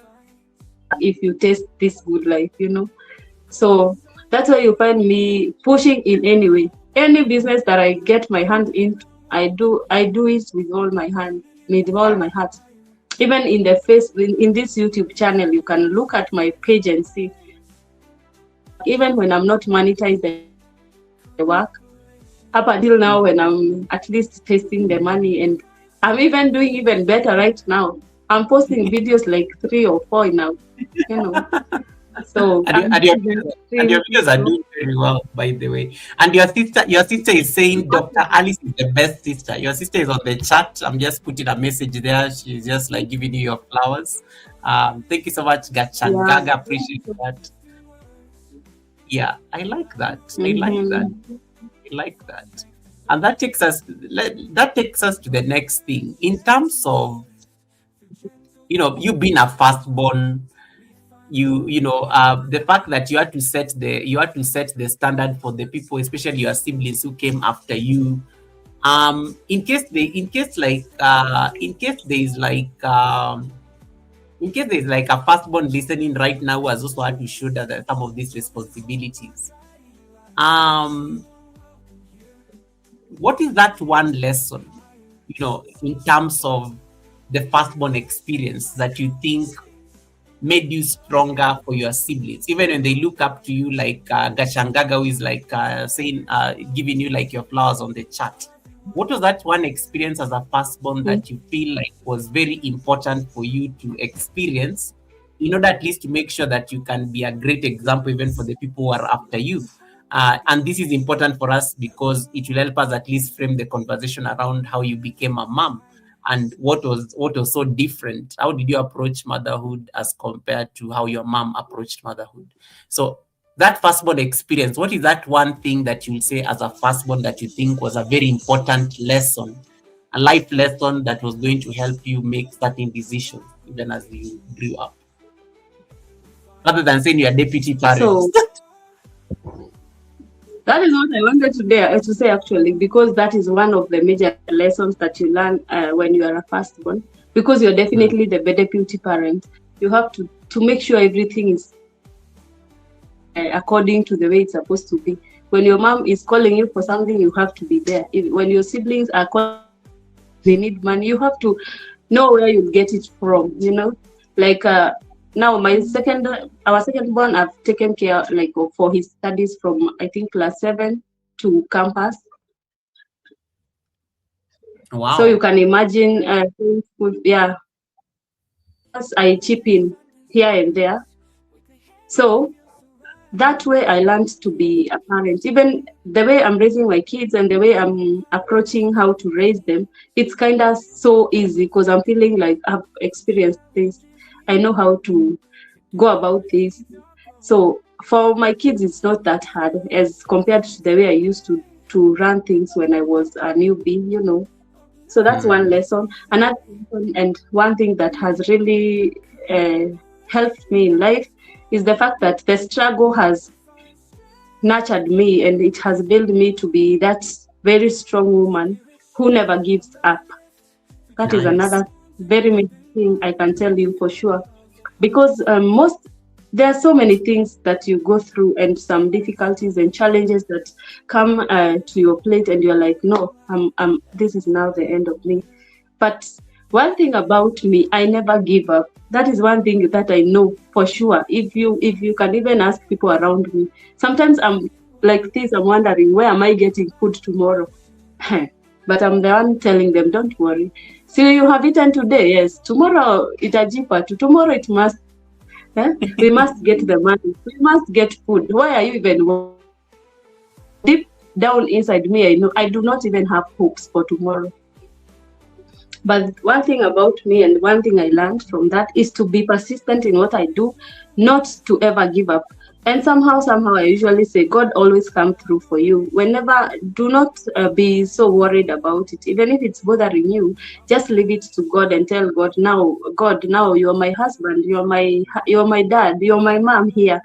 if you taste this good life, you know. So that's why you find me pushing in any way. Any business that I get my hand into, I do it with all my hand, with all my heart. Even in the in this YouTube channel, you can look at my page and see. Even when I'm not monetizing the work, up until now, when I'm at least tasting the money, and I'm even doing even better right now. I'm posting videos like 3 or 4 now, you know. So and your videos are doing very well, by the way. And your sister is saying Dr. Alice is the best sister. Your sister is on the chat. I'm just putting a message there. She's just like giving you your flowers. Thank you so much, Gaga. Appreciate that. Yeah, I like that. I like that. And that takes us to the next thing. In terms of, you know, you being a firstborn, the fact that you had to set the standard for the people, especially your siblings who came after you. In case there's like a firstborn listening right now who has also had to shoulder some of these responsibilities. What is that one lesson, you know, in terms of the firstborn experience that you think made you stronger for your siblings, even when they look up to you, like Gashangaga, who is like saying, giving you like your flowers on the chat? what was that one experience as a firstborn that you feel like was very important for you to experience in order at least to make sure that you can be a great example even for the people who are after you? And this is important for us because it will help us at least frame the conversation around how you became a mom and what was so different. How did you approach motherhood as compared to how your mom approached motherhood? So that firstborn experience, what is that one thing that you will say as a firstborn that you think was a very important lesson, a life lesson that was going to help you make certain decisions even as you grew up, rather than saying you're deputy parents? So that is what I wanted to say actually, because that is one of the major lessons that you learn when you are a firstborn, because you're definitely the deputy parent. You have to make sure everything is according to the way it's supposed to be. When your mom is calling you for something, you have to be there. When your siblings are calling, they need money, you have to know where you get it from, you know. Like now our second born, I've taken care like for his studies from I think class 7 to campus. Wow. So you can imagine yeah, I chip in here and there. So that way I learned to be a parent. Even the way I'm raising my kids and the way I'm approaching how to raise them, it's kind of so easy because I'm feeling like I've experienced this. I know how to go about this. So for my kids, it's not that hard as compared to the way I used to run things when I was a newbie, you know. So that's one lesson. Another lesson, and one thing that has really helped me in life is the fact that the struggle has nurtured me and it has built me to be that very strong woman who never gives up. That is another very major thing I can tell you for sure. Because there are so many things that you go through and some difficulties and challenges that come to your plate and you're like, no, this is now the end of me. But one thing about me, I never give up. That is one thing that I know for sure. If you can even ask people around me, sometimes I'm like this, I'm wondering, where am I getting food tomorrow? But I'm the one telling them, don't worry. See, you have eaten today, yes. Tomorrow itajipa. Tomorrow it must. We must get the money. We must get food. Why are you even? Deep down inside me, I know I do not even have hopes for tomorrow. But one thing about me and one thing I learned from that is to be persistent in what I do, not to ever give up. And somehow I usually say, God always come through for you. Do not be so worried about it. Even if it's bothering you, just leave it to God and tell God, now you're my husband, you're my dad, you're my mom here.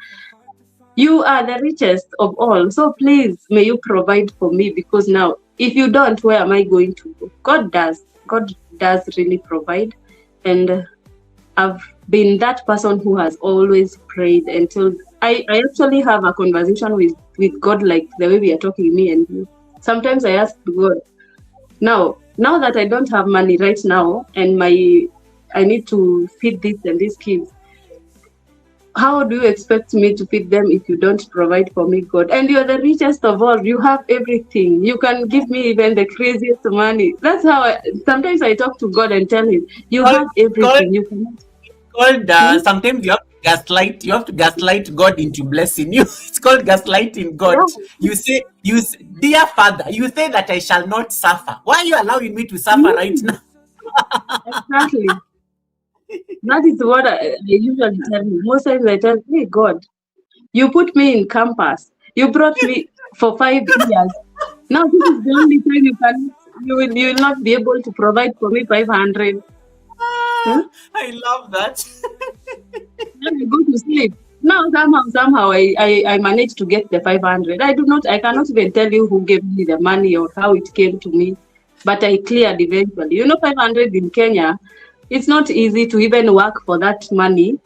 You are the richest of all. So please, may you provide for me, because now if you don't, where am I going to go? God does really provide. And I've been that person who has always prayed until I actually have a conversation with God, like the way we are talking, me and you. Sometimes I ask God, now that I don't have money right now and I need to feed this and these kids, how do you expect me to feed them if you don't provide for me, God? And you're the richest of all. You have everything. You can give me even the craziest money. That's how sometimes I talk to God and tell him, you have everything. Sometimes you have to gaslight God into blessing you. It's called gaslighting God. Yeah. You say, dear Father, you say that I shall not suffer. Why are you allowing me to suffer right now? Exactly. That is what I usually tell him. Most times I tell, hey, God, you put me in campus. You brought me for 5 years. Now this is the only time you will not be able to provide for me 500. Huh? I love that. Then I go to sleep. Now somehow I managed to get the 500. I cannot even tell you who gave me the money or how it came to me, but I cleared eventually. 500 in Kenya, it's not easy to even work for that money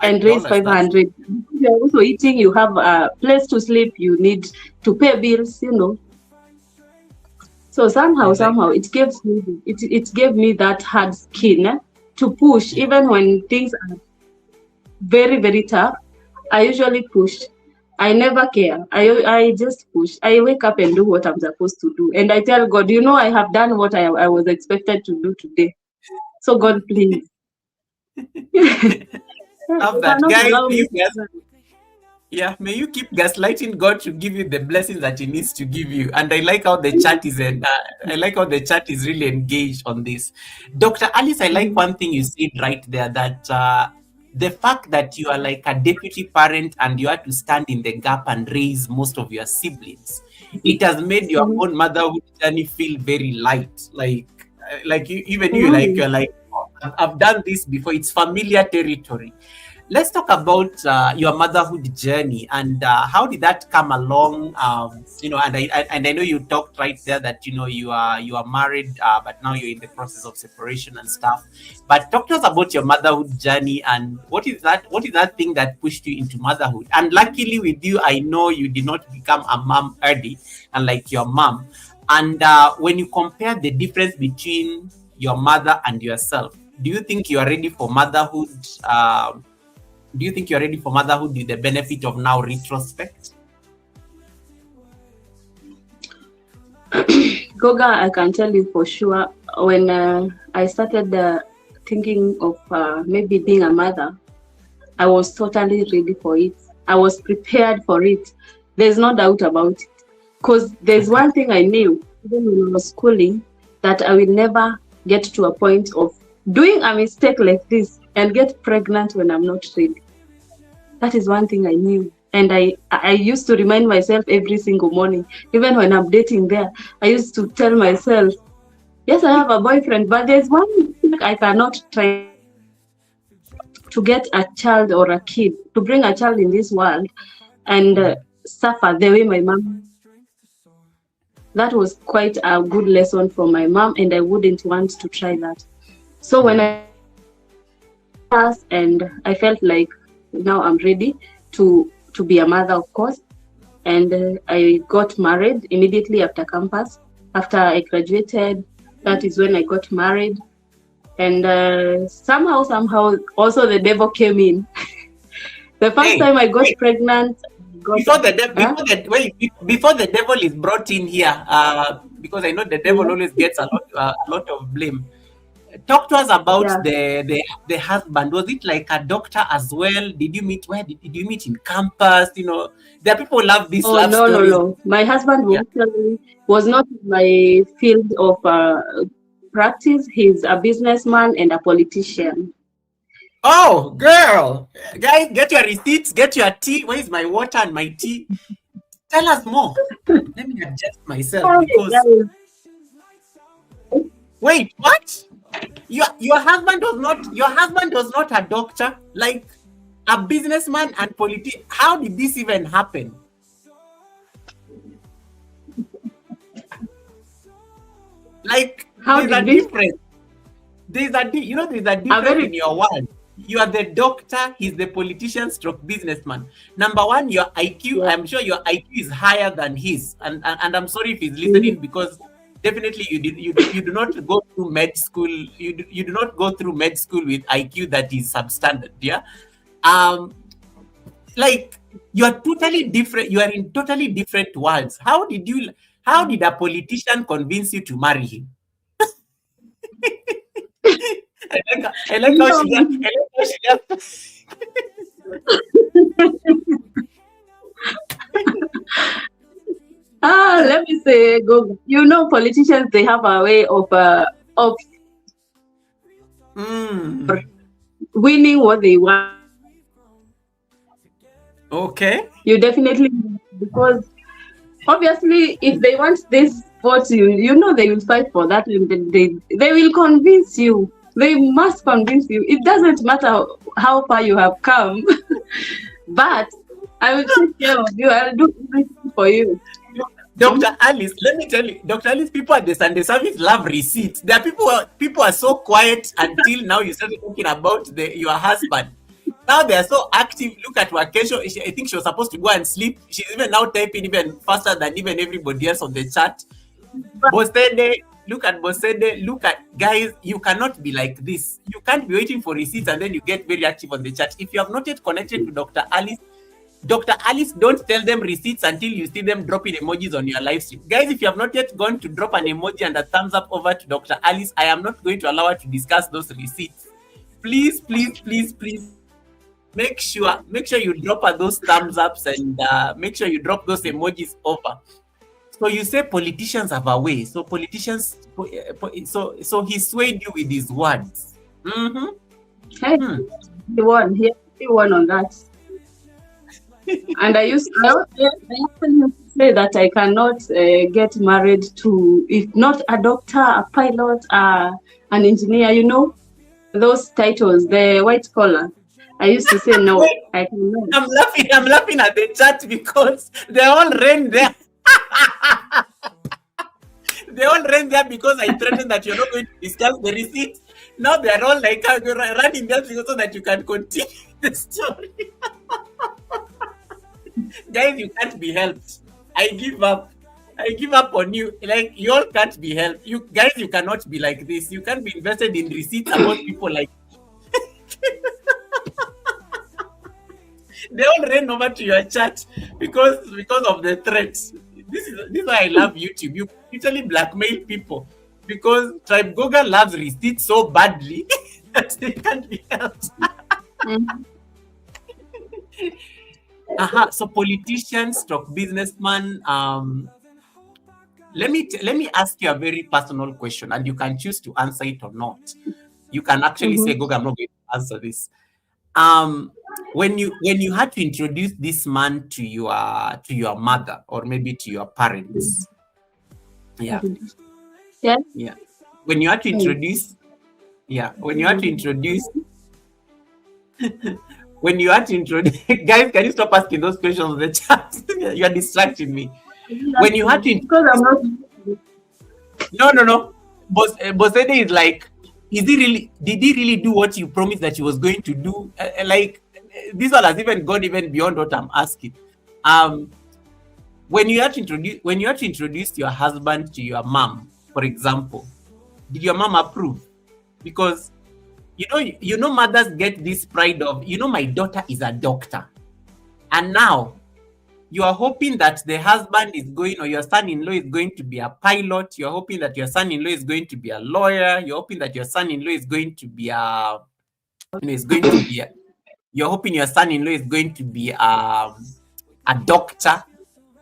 and raise 500. You're also eating, you have a place to sleep, you need to pay bills, So somehow it gave me that hard skin to push, even when things are very, very tough. I usually push. I never care. I just push. I wake up and do what I'm supposed to do. And I tell God, you know, I have done what I was expected to do today. So God, please. Love You that, cannot guys. allow May me you to guys, cry. yeah, may you keep gaslighting God to give you the blessings that He needs to give you. And I like how the chat is, I like how the chat is really engaged on this. Dr. Alice, I like one thing you said right there, that the fact that you are like a deputy parent and you have to stand in the gap and raise most of your siblings, it has made your Mhm. own motherhood journey feel very light. Like you, even you, like Mhm. you're like, "Oh, I've done this before. It's familiar territory." Let's talk about your motherhood journey and how did that come along? And I know you talked right there that you are married, but now you're in the process of separation and stuff. But talk to us about your motherhood journey and what is that thing that pushed you into motherhood? And luckily with you, I know you did not become a mom early, unlike your mom. And when you compare the difference between your mother and yourself, do you think you are ready for motherhood? Do you think you're ready for motherhood with the benefit of now retrospect? Goga, I can tell you for sure, when I started thinking of maybe being a mother, I was totally ready for it. I was prepared for it. There's no doubt about it. Because there's Okay. one thing I knew, even when I was schooling, that I will never get to a point of doing a mistake like this and get pregnant when I'm not ready. That is one thing I knew. And I used to remind myself every single morning, even when I'm dating there, I used to tell myself, yes, I have a boyfriend, but there's one thing I cannot try to get a child or a kid, to bring a child in this world and suffer the way my mom. That was quite a good lesson from my mom, and I wouldn't want to try that. So when I passed and I felt like now I'm ready to be a mother, of course, and I got married immediately after campus. After I graduated, that is when I got married. And somehow, also the devil came in. The first Hey, time I got wait. pregnant, I got, Before the de- huh? before the devil is brought in here, because I know the devil Yeah, always gets a lot of blame. Talk to us about yeah. the husband. Was it like a doctor as well? Did you meet did you meet in campus? There are people who love these Oh, love no, no, stories. no. My husband Yeah. was not in my field of practice. He's a businessman and a politician. Oh, girl, guys, get your receipts, get your tea. Where is my water and my tea? Tell us more. Let me adjust myself Hey, because guys. wait, what? Your husband was not a doctor, like a businessman and politician. How did this even happen? Like How there's a did this? difference. There's a A difference very in your world. You are the doctor, he's the politician stroke businessman. Number one, your IQ, yeah. I'm sure your IQ is higher than his. And I'm sorry if he's Mhm. listening because definitely you do not go through med school, you do not go through med school with IQ that is substandard, yeah? Um like you're totally different, you are in totally different worlds. How did a politician convince you to marry him? I like how No. she just I like how she just Let me say, go. You know, politicians they have a way of Mm, winning what they want. okay. You definitely, because obviously, if they want this vote, you know they will fight for that, and they will convince you. They must convince you. It doesn't matter how far you have come, but I will take care of you. I'll do everything for you. Dr. Alice, let me tell you, Dr. Alice, people at the Sunday service love receipts. There are people are so quiet until now you started talking about your husband. Now they are so active. Look at vacation. I think she was supposed to go and sleep. She's even now typing even faster than even everybody else on the chat. But Bosede, look at Bosede, look at guys, you cannot be like this. You can't be waiting for receipts and then you get very active on the chat. If you have not yet connected to Dr. Alice, Dr. Alice, don't tell them receipts until you see them dropping emojis on your live stream. Guys, if you have not yet gone to drop an emoji and a thumbs up over to Dr. Alice, I am not going to allow her to discuss those receipts. Please, please, please, please. Make sure you drop her those thumbs ups and make sure you drop those emojis over. So you say politicians have a way. So politicians, so he swayed you with his words. Hey, he won. He won on that. And I often used to say that I cannot get married to, if not a doctor, a pilot, an engineer, you know, those titles, the white collar. I used to say no, I cannot. I'm laughing at the chat because they all ran there. They all ran there because I threatened that you're not going to discuss the receipt. Now they're all like running there so that you can continue the story. Guys, you can't be helped. I give up. I give up on you. Like, you all can't be helped. You guys, you cannot be like this. You can't be invested in receipts about people like they all ran over to your chat because of the threats. This is why I love YouTube. You literally blackmail people because Tribe Goga loves receipts so badly that they can't be helped. So politicians, stroke businessman. Let me ask you a very personal question, and you can choose to answer it or not. You can actually say, Goga, I'm not going to answer this. When you had to introduce this man to your mother or maybe to your parents, when you had to introduce, guys, can you stop asking those questions in the chat? You are distracting me. When you had to, because I'm not. No. Bosede is like, did he really do what you promised that he was going to do? This one has even gone even beyond what I'm asking. When you had to introduce your husband to your mom, for example, did your mom approve? Because you know mothers get this pride of, my daughter is a doctor, and now you are hoping that the husband is going, or your son-in-law is going to be a pilot. You're hoping that your son-in-law is going to be a lawyer. You're hoping that your son-in-law is going to be you're hoping your son-in-law is going to be a doctor.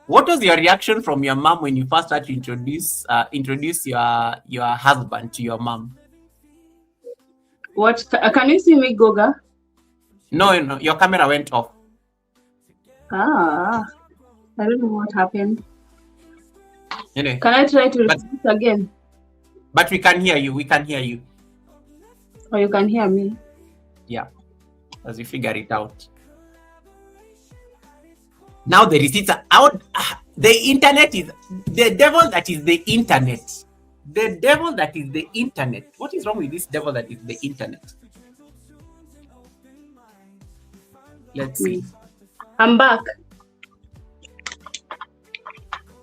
What was your reaction from your mom when you first had to introduce your husband to your mom? What? Can you see me, Goga? No, your camera went off. I don't know what happened. Anyway, can I try to repeat again? But we can hear you. We can hear you. Oh, you can hear me? Yeah, as we figure it out. Now the receipts are out. The internet is the devil that is the internet. The devil that is the internet. What is wrong with this devil that is the internet? Let's see. I'm back.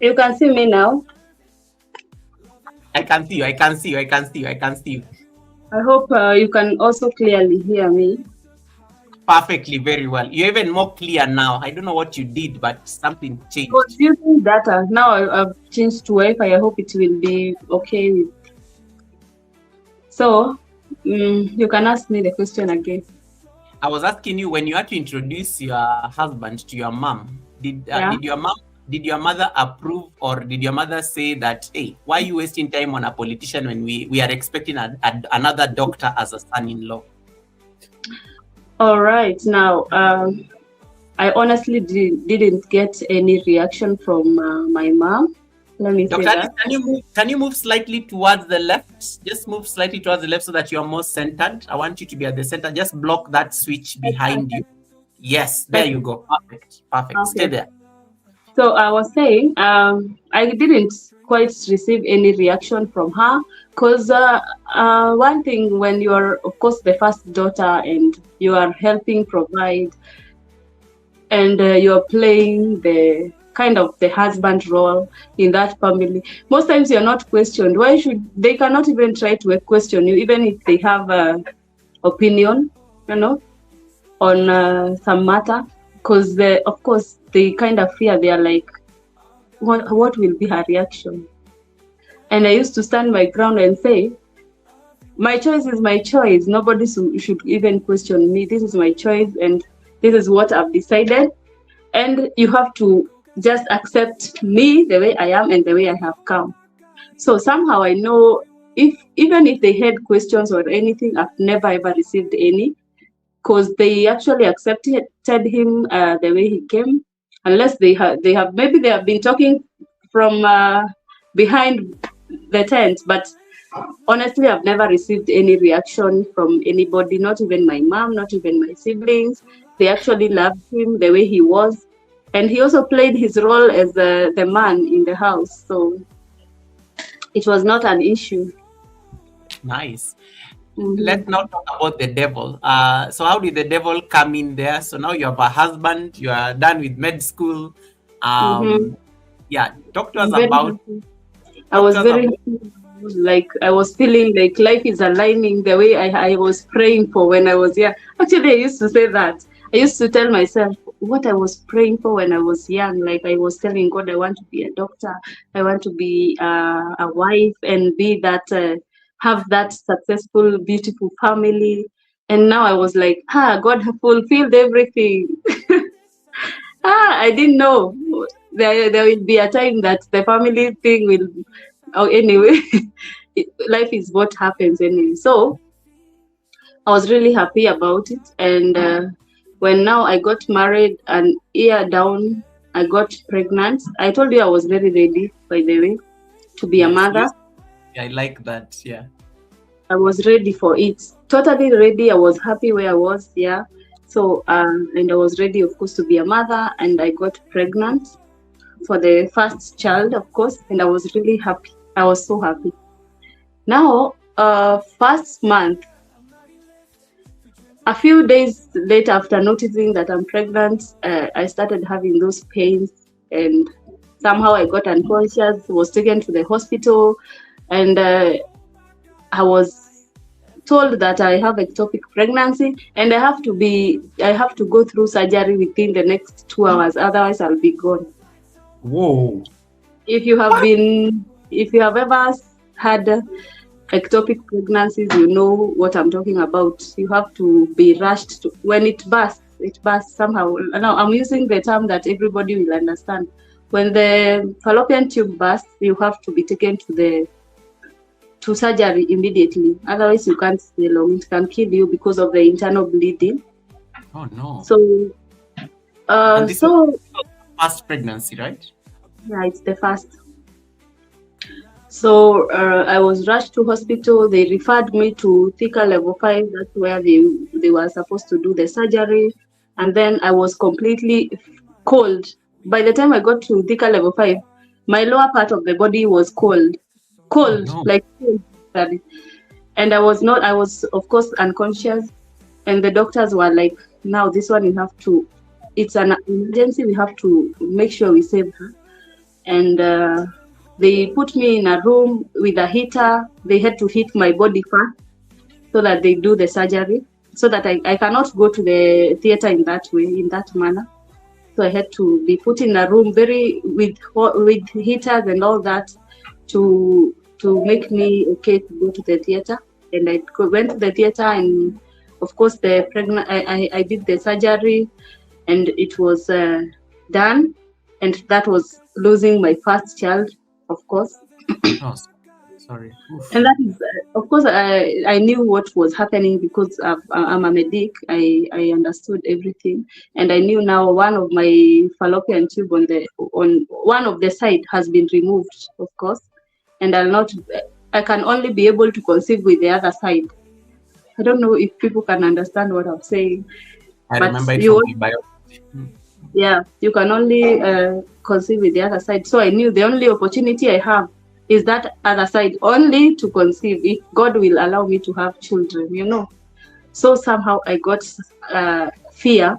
You can see me now. I can see you. I can see you. I can see you. I can see you. I hope you can also clearly hear me. Perfectly, very well. You're even more clear now. I don't know what you did, but something changed. I was using data. Now I've changed to Wi-Fi. I hope it will be okay. So, you can ask me the question again. I was asking you, when you had to introduce your husband to your mom, did your mother approve, or did your mother say that, hey, why are you wasting time on a politician when we are expecting another doctor as a son-in-law? All right. Now, I honestly didn't get any reaction from my mom. Let me Dr. say Alice, that. can you move slightly towards the left? Just move slightly towards the left so that you're more centered. I want you to be at the center. Just block that switch behind you. Yes, there you go. Perfect. Perfect. Okay. Stay there. So I was saying, I didn't quite receive any reaction from her because one thing, when you are, of course, the first daughter and you are helping provide and you're playing the kind of the husband role in that family, most times you're not questioned. Why should they cannot even try to question you, even if they have opinion, on some matter? because of course they kind of fear. They are like, what will be her reaction? And I used to stand my ground and say, my choice is my choice. Nobody should even question me. This is my choice, and this is what I've decided. And you have to just accept me the way I am and the way I have come. So somehow I know, even if they had questions or anything, I've never ever received any, because they actually accepted him the way he came, unless they have maybe they have been talking from behind the tent. But honestly, I've never received any reaction from anybody, not even my mom, not even my siblings. They actually loved him the way he was, and he also played his role as the man in the house, so it was not an issue. Nice. Mhm. Let's now talk about the devil. So how did the devil come in there? So now you have a husband, you are done with med school. Mhm. Yeah, talk to us I'm very about happy. I was very happy. Like I was feeling like life is aligning the way I was praying for when I was young. Actually, I used to say that. I used to tell myself what I was praying for when I was young. Like I was telling God, I want to be a doctor. I want to be a wife and be that, have that successful, beautiful family. And now I was like, God fulfilled everything. I didn't know there will be a time that the family thing will. Oh, anyway, life is what happens anyway. So I was really happy about it. And when now I got married, an year down, I got pregnant. I told you I was very ready, by the way, to be a mother. I like that. Yeah. I was ready for it. Totally ready. I was happy where I was. Yeah. So, and I was ready, of course, to be a mother. And I got pregnant for the first child, of course. And I was really happy. I was so happy. Now, first month, a few days later, after noticing that I'm pregnant, I started having those pains, and somehow I got unconscious, was taken to the hospital, and I was told that I have ectopic pregnancy, and I have to go through surgery within the next 2 hours, otherwise I'll be gone. Whoa. If you have ever had ectopic pregnancies, you know what I'm talking about. You have to be rushed when it bursts somehow. Now I'm using the term that everybody will understand. When the fallopian tube bursts, you have to be taken to surgery immediately. Otherwise, you can't stay long. It can kill you because of the internal bleeding. Oh no. So, and this was first pregnancy, right? Yeah, it's the first. So I was rushed to hospital. They referred me to Thika level 5. That's where they were supposed to do the surgery. And then I was completely cold. By the time I got to Thika level 5, my lower part of the body was cold. Cold, no. like cold. And I was of course unconscious. And the doctors were like, now this one it's an emergency. We have to make sure we save her. And they put me in a room with a heater. They had to heat my body first so that they do the surgery, so that I cannot go to the theater in that way, in that manner. So I had to be put in a room with heaters and all that to make me okay to go to the theater. And I went to the theater, and of course I did the surgery, and it was done. And that was losing my first child, of course. Oh, sorry. Oof. And that is, of course, I knew what was happening because I'm a medic. I understood everything, and I knew now one of my fallopian tube on one of the side has been removed, of course, and I can only be able to conceive with the other side. I don't know if people can understand what I'm saying. I But remember it from the biology. Yeah, you can only conceive with the other side. So I knew the only opportunity I have is that other side, only to conceive, if God will allow me to have children, So somehow I got fear,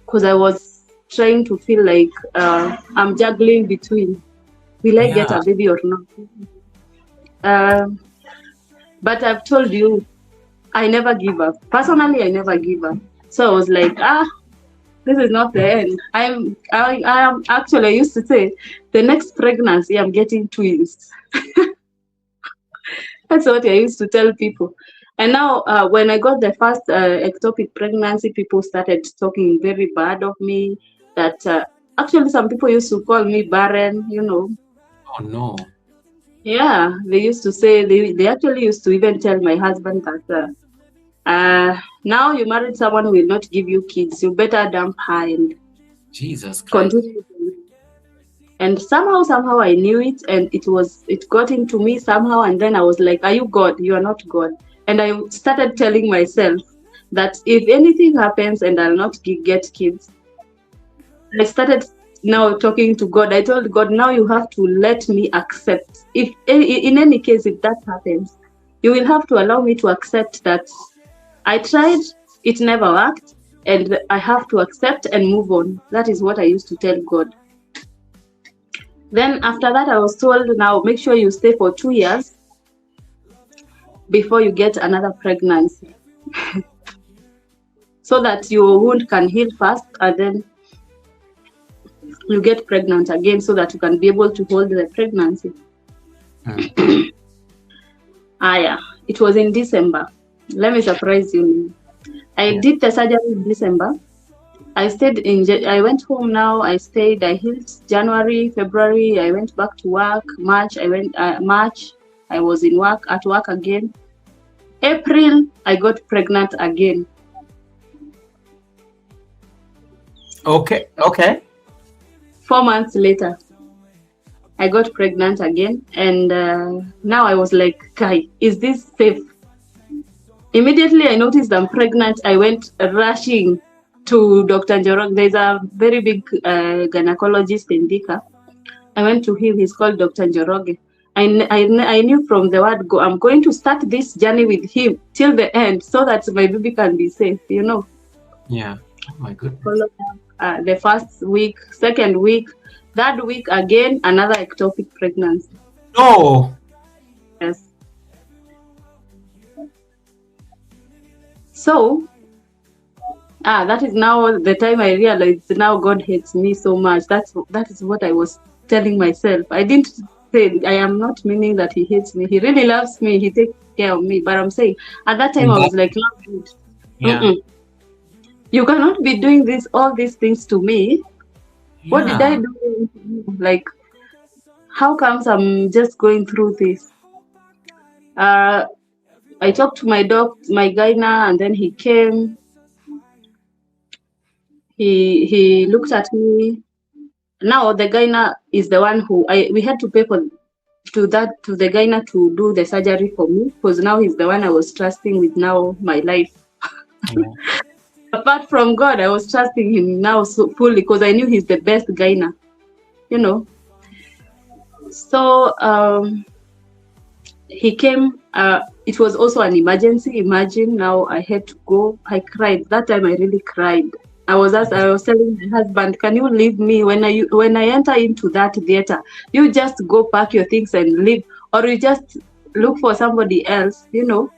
because I was trying to feel like I'm juggling between, will I get a baby or not? But I've told you, I never give up. Personally, I never give up. So I was like, This is not the end. I am actually, I used to say, the next pregnancy, I'm getting twins. That's what I used to tell people. And now, when I got the first ectopic pregnancy, people started talking very bad of me. That actually, some people used to call me barren, you know. Oh no. Yeah, they used to say, they actually used to even tell my husband that now you married someone who will not give you kids. You better dump her and Jesus Christ. continue. And somehow I knew it, and it got into me somehow. And then I was like, "Are you God? You are not God." And I started telling myself that if anything happens and I'll not get kids, I started now talking to God. I told God, now you have to let me accept. If in any case, if that happens, you will have to allow me to accept that I tried, it never worked, and I have to accept and move on. That is what I used to tell God. Then after that, I was told, now make sure you stay for 2 years before you get another pregnancy, so that your wound can heal fast, and then you get pregnant again, so that you can be able to hold the pregnancy. Yeah, it was in December. Let me surprise you. I did the surgery in December. I went home now. I stayed. I healed January, February. I went back to work. March, I was at work again. April, I got pregnant again. Okay. 4 months later, I got pregnant again. And now I was like, Kai, is this safe? Immediately I noticed I'm pregnant. I went rushing to Dr. Njoroge. There's a very big gynecologist in Thika. I went to him. He's called Dr. Njoroge. I knew from the word go, I'm going to start this journey with him till the end, so that my baby can be safe, you know. Yeah. Oh my goodness. The first week, second week, third week again, another ectopic pregnancy. No. Yes. So that is now the time I realized now God hates me so much. That is what I was telling myself. I didn't say, I am not meaning that he hates me. He really loves me. He takes care of me. But I'm saying at that time I was like, no, yeah. You cannot be doing all these things to me. Yeah. What did I do? Like, how comes I'm just going through this? I talked to my gyna, and then he came. He looked at me. Now the gyna is the one who we had to pay to the gyna to do the surgery for me, because now he's the one I was trusting with now my life. Yeah. Apart from God, I was trusting him now so fully, because I knew he's the best gyna, you know. So he came. It was also an emergency. Imagine, now I had to go. I cried. That time I really cried. I was telling my husband, can you leave me when I enter into that theater? You just go pack your things and leave, or you just look for somebody else, you know,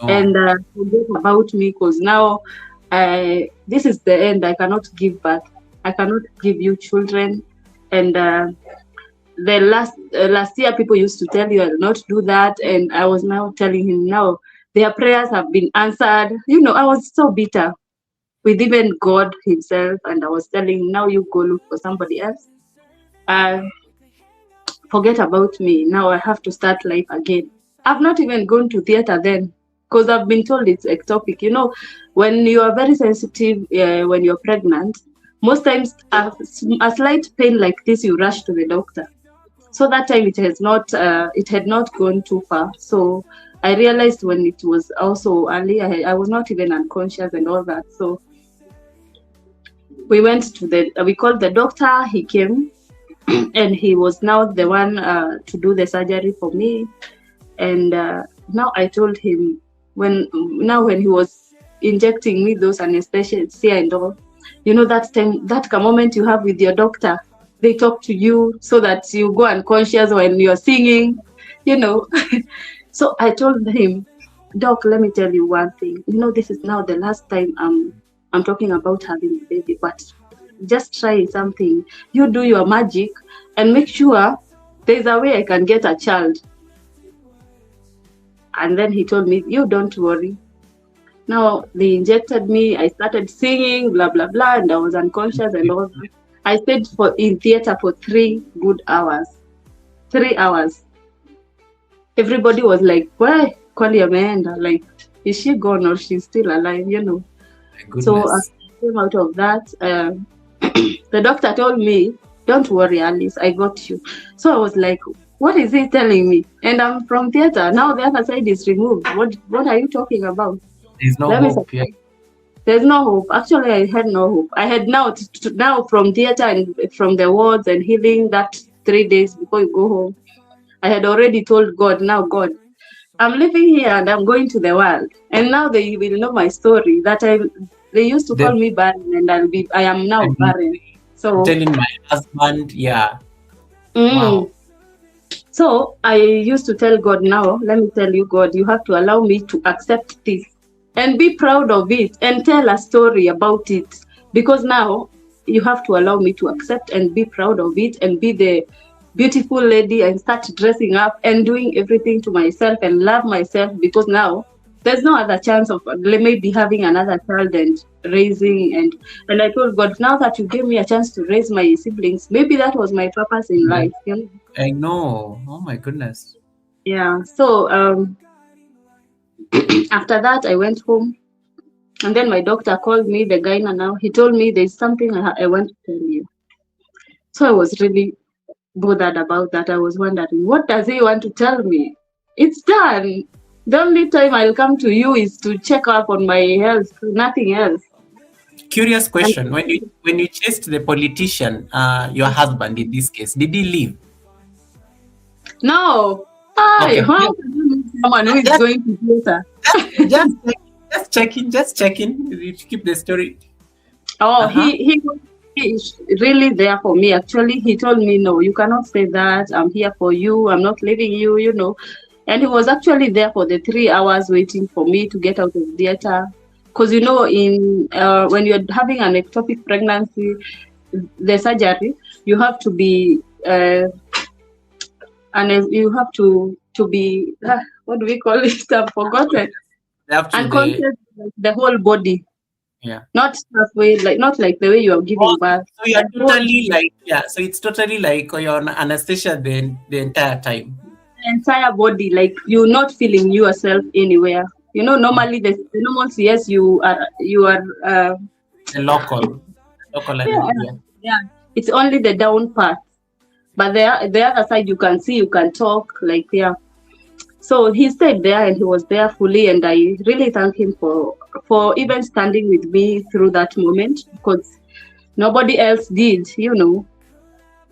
and forget about me, because now this is the end. I cannot give birth. I cannot give you children. And the last year, people used to tell you I'll not do that, and I was now telling him, now their prayers have been answered. You know, I was so bitter with even God himself, and I was telling him, now you go look for somebody else. Forget about me. Now I have to start life again. I've not even gone to theater then, because I've been told it's ectopic. You know, when you are very sensitive, when you're pregnant, most times a slight pain like this, you rush to the doctor. So that time it had not gone too far. So I realized when it was also early, I was not even unconscious and all that. So we went to we called the doctor. He came, and he was now the one to do the surgery for me. And now I told him, when he was injecting me those anesthesia and all, you know, that time, that moment you have with your doctor, they talk to you so that you go unconscious when you're singing, you know. So I told him, Doc, let me tell you one thing. You know, this is now the last time I'm I'm talking about having a baby, but just try something. You do your magic and make sure there's a way I can get a child. And then he told me, you don't worry. Now they injected me. I started singing, blah, blah, blah, and I was unconscious and all that. I stayed in theater for 3 good hours. 3 hours. Everybody was like, why? Kwani ameenda? Like, is she gone or she's still alive? You know. So I came out of that. The doctor told me, don't worry, Alice, I got you. So I was like, what is he telling me? And I'm from theater. Now the other side is removed. What are you talking about? There's no hope. Yeah. There's no hope. Actually, I had no hope. I had now from theater and from the wards and healing that 3 days before you go home. I had already told God, now God, I'm living here and I'm going to the world. And now they will know my story that they used to call me barren and I am now barren. So I'm telling my husband, yeah. Wow. So I used to tell God, now let me tell you, God, you have to allow me to accept this and be proud of it and tell a story about it, because now you have to allow me to accept and be proud of it and be the beautiful lady and start dressing up and doing everything to myself and love myself, because now there's no other chance of maybe having another child and raising. And I told God, now that you gave me a chance to raise my siblings, maybe that was my purpose in life. You know? I know. Oh my goodness. Yeah. So after that, I went home, and then my doctor called me, the gyna now. He told me there's something I want to tell you. So I was really bothered about that. I was wondering, what does he want to tell me? It's done. The only time I'll come to you is to check up on my health, nothing else. Curious question. When you chased the politician, your husband in this case, did he leave? No. Okay. Someone who is going to theater. Just checking. You keep the story. Oh, he is really there for me. Actually, he told me, no, you cannot say that. I'm here for you. I'm not leaving you, you know. And he was actually there for the 3 hours waiting for me to get out of theater. Because, you know, when you're having an ectopic pregnancy, the surgery, you have to be, and you have to be, what do we call it? I've forgotten. Unconscious, the whole body. Yeah. Not halfway, not like the way you are giving birth. So you're totally so it's totally like you're on anesthesia the entire time. The entire body, like you're not feeling yourself anywhere. You know, normally the normal CS you are the local. Yeah. It's only the down part. But the other side you can see, you can talk, like So he stayed there and he was there fully, and I really thank him for even standing with me through that moment, because nobody else did, you know.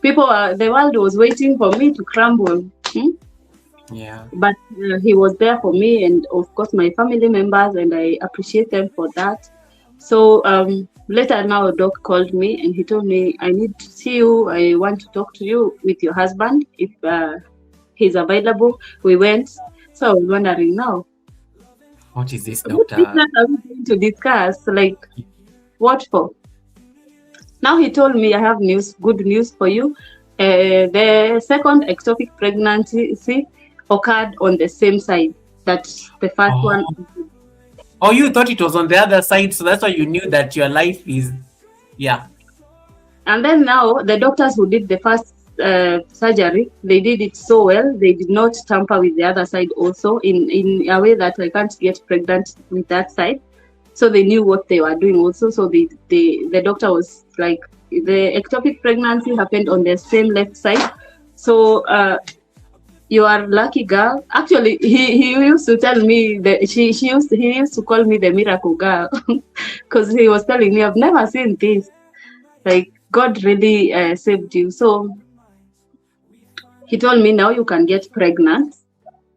The world was waiting for me to crumble. Yeah. But he was there for me, and of course my family members, and I appreciate them for that. So later now, Doc called me and he told me, I need to see you. I want to talk to you with your husband if he's available. We went. So I was wondering now, what is this, doctor? What are we going to discuss? Like, what for? Now he told me, I have good news for you. The second ectopic pregnancy occurred on the same side that the first one. Oh, you thought it was on the other side, so that's why you knew that your life is, And then now the doctors who did the first surgery, they did it so well. They did not tamper with the other side also in a way that I can't get pregnant with that side. So they knew what they were doing also. So the doctor was like, the ectopic pregnancy happened on the same left side. So you are lucky, girl. Actually, he used to tell me that he used to call me the miracle girl, because he was telling me, I've never seen this. Like, God really saved you. So he told me, now you can get pregnant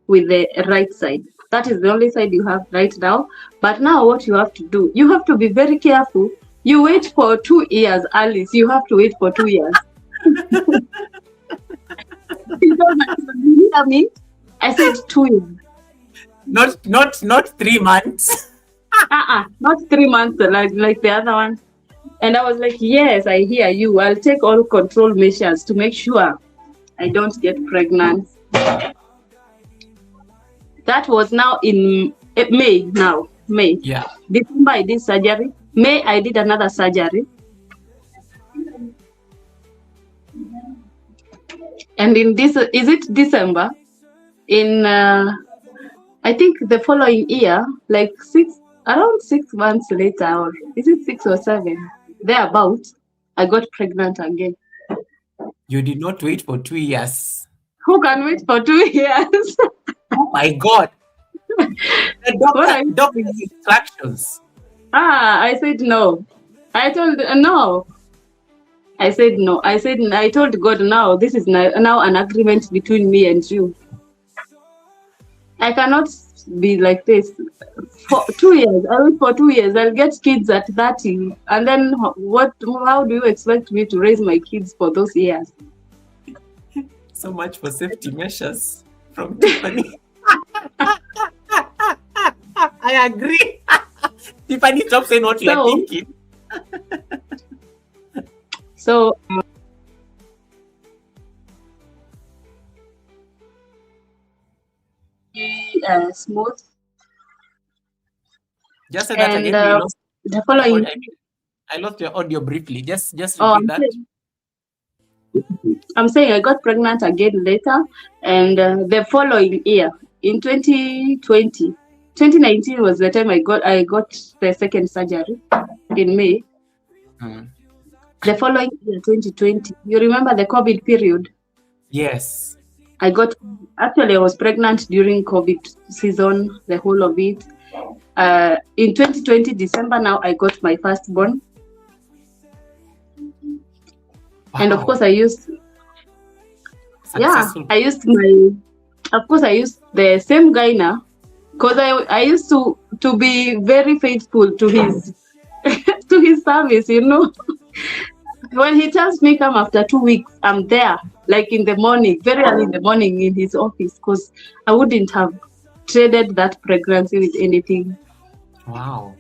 with the right side. That is the only side you have right now. But now what you have to do, you have to be very careful. You wait for 2 years, Alice. You have to wait for 2 years. He told me, you hear me? I said 2 years. Not 3 months. not 3 months like the other one. And I was like, yes, I hear you. I'll take all control measures to make sure I don't get pregnant. That was now in May now. May. Yeah. December I did surgery. May I did another surgery. And in this, is it December? In I think the following year, like around 6 months later, or is it 6 or 7? Thereabout, I got pregnant again. You did not wait for 2 years. Who can wait for 2 years? Oh my God. The doctor's instructions. I said no. I told no. I said no. I told God, now this is now an agreement between me and you. I cannot be like this. For 2 years, I wait for 2 years. I'll get kids at 30, and then what? How do you expect me to raise my kids for those years? So much for safety measures from Tiffany. I agree. Tiffany, stop saying what you're thinking. So smooth. Just say that and, again. The following. I lost your audio briefly. Just repeat that. I'm saying I got pregnant again later, and the following year in 2019 was the time I got the second surgery in May. The following year, 2020, you remember the COVID period? Yes. I was pregnant during COVID season, the whole of it. In 2020 December, now I got my firstborn. Wow. And of course I used the same guy now, because I used to be very faithful to his to his service, you know. When he tells me come after 2 weeks, I'm there, like in the morning, very early in the morning in his office, because I wouldn't have traded that pregnancy with anything. Wow.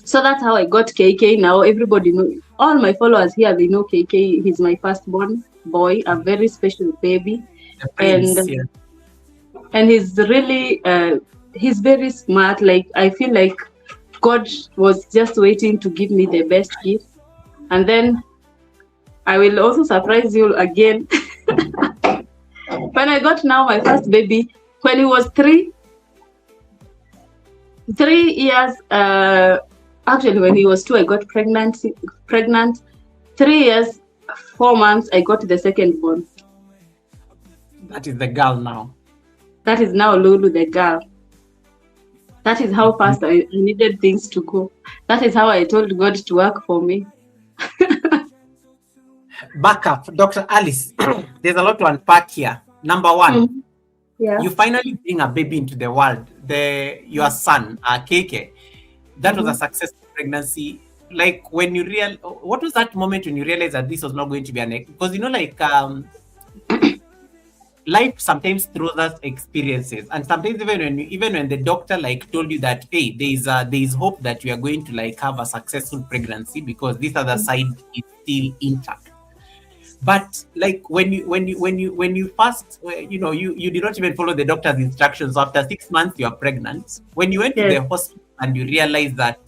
So that's how I got KK. Now everybody knows. All my followers here, they know KK. He's my firstborn boy, a very special baby. And he's really, he's very smart. Like, I feel like God was just waiting to give me the best gift. And then I will also surprise you again. When I got now my first baby, when he was 3 years, actually when he was 2, I got pregnant. 3 years, 4 months, I got the second born. That is the girl now. That is now Lulu, the girl. That is how fast I needed things to go. That is how I told God to work for me. Back up, Dr. Alice. There's a lot to unpack here. Number one, you finally bring a baby into the world. Your son, KK. That was a successful pregnancy. Like when you what was that moment when you realized that this was not going to be because life sometimes throws us experiences, and sometimes even when the doctor told you that, hey, there is hope that you are going to have a successful pregnancy because this other side is still intact. But when you first, you did not even follow the doctor's instructions. So after 6 months, you are pregnant. When you went to the hospital and you realized that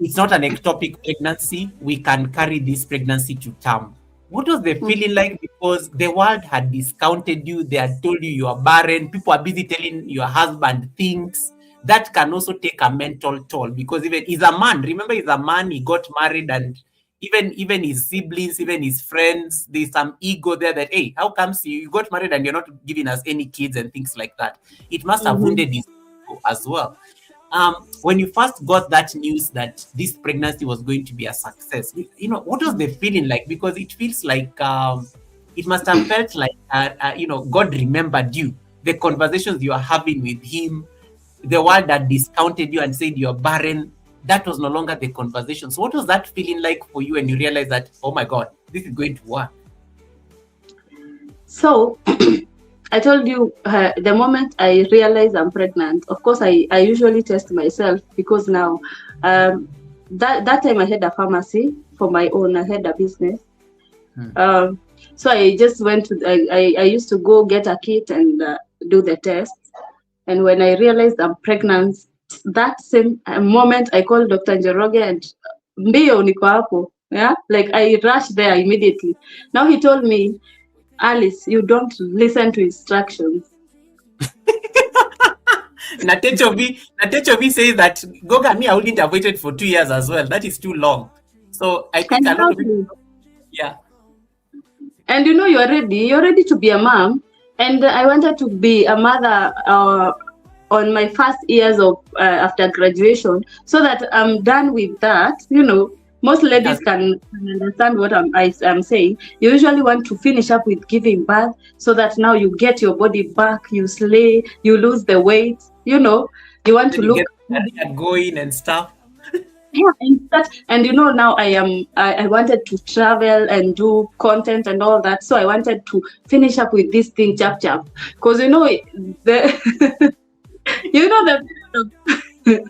it's not an ectopic pregnancy, we can carry this pregnancy to term. What was the feeling like? Because the world had discounted you. They had told you are barren. People are busy telling your husband things. That can also take a mental toll, because even he's a man. Remember, he's a man. He got married, and even his siblings, even his friends, there's some ego there that, hey, how comes you got married and you're not giving us any kids and things like that. It must have wounded his ego as well. When you first got that news that this pregnancy was going to be a success, what was the feeling like? Because it feels like it must have felt like God remembered you. The conversations you are having with him, the world that discounted you and said you're barren, that was no longer the conversation. So what was that feeling like for you when you realized that, oh my God, this is going to work? So I told you the moment I realize I'm pregnant, of course, I usually test myself because now, that time I had a pharmacy for my own, I had a business. So I just went to, I used to go get a kit and do the test. And when I realized I'm pregnant, that same moment I called Dr. Njoroge and mbio niko hapo. Yeah, like I rushed there immediately. Now he told me, Alice, you don't listen to instructions. Natechovi says that Goga, me, I wouldn't have waited for 2 years as well. That is too long. So I think a lot of people, yeah. And you know, you're ready to be a mom. And I wanted to be a mother on my first years of after graduation, so that I'm done with that. You know, most ladies can understand what I'm saying. You usually want to finish up with giving birth, so that now you get your body back, you slay, you lose the weight. You know, you want to look going and stuff. Yeah, and you know, now I wanted to travel and do content and all that, so I wanted to finish up with this thing chap because you know the you know the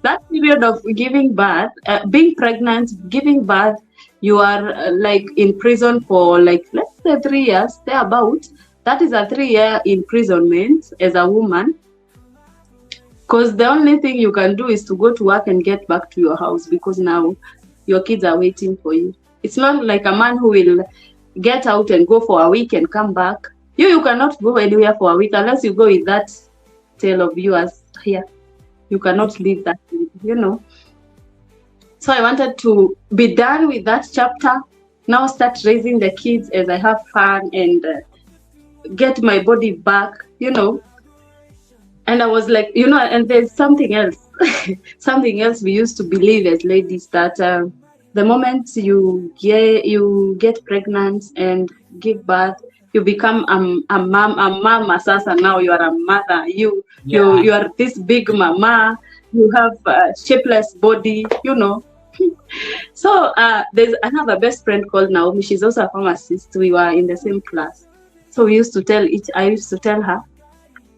that period of giving birth, being pregnant, giving birth, you are like in prison for like, let's say 3 years thereabout. That is a 3-year imprisonment as a woman. Because the only thing you can do is to go to work and get back to your house, because now your kids are waiting for you. It's not like a man who will get out and go for a week and come back. You cannot go anywhere for a week unless you go with that tail of yours here. You cannot leave that, you know. So I wanted to be done with that chapter. Now start raising the kids as I have fun and get my body back, you know. And I was like, you know, and there's something else, something else we used to believe as ladies, that the moment you get pregnant and give birth, you become a mama sasa. Now you are a mother. You are this big mama. You have a shapeless body, you know. So there's another best friend called Naomi. She's also a pharmacist. We were in the same class. So I used to tell her,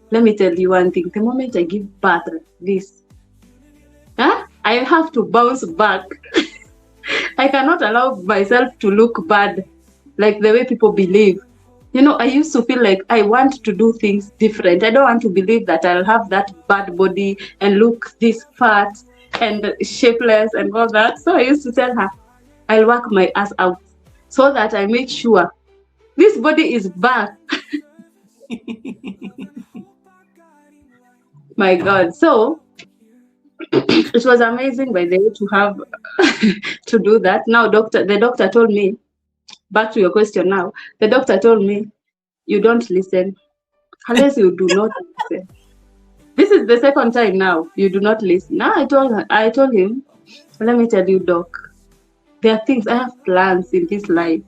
let me tell you one thing. The moment I give birth, I have to bounce back. I cannot allow myself to look bad like the way people believe. You know, I used to feel like I want to do things different. I don't want to believe that I'll have that bad body and look this fat and shapeless and all that. So I used to tell her, I'll work my ass out so that I make sure this body is back. My God. So it was amazing, by the way, to have to do that. Now, the doctor told me, back to your question now, the doctor told me, you don't listen unless you do not listen. This is the second time now you do not listen. Now I told him, let me tell you, doc, there are things, I have plans in this life.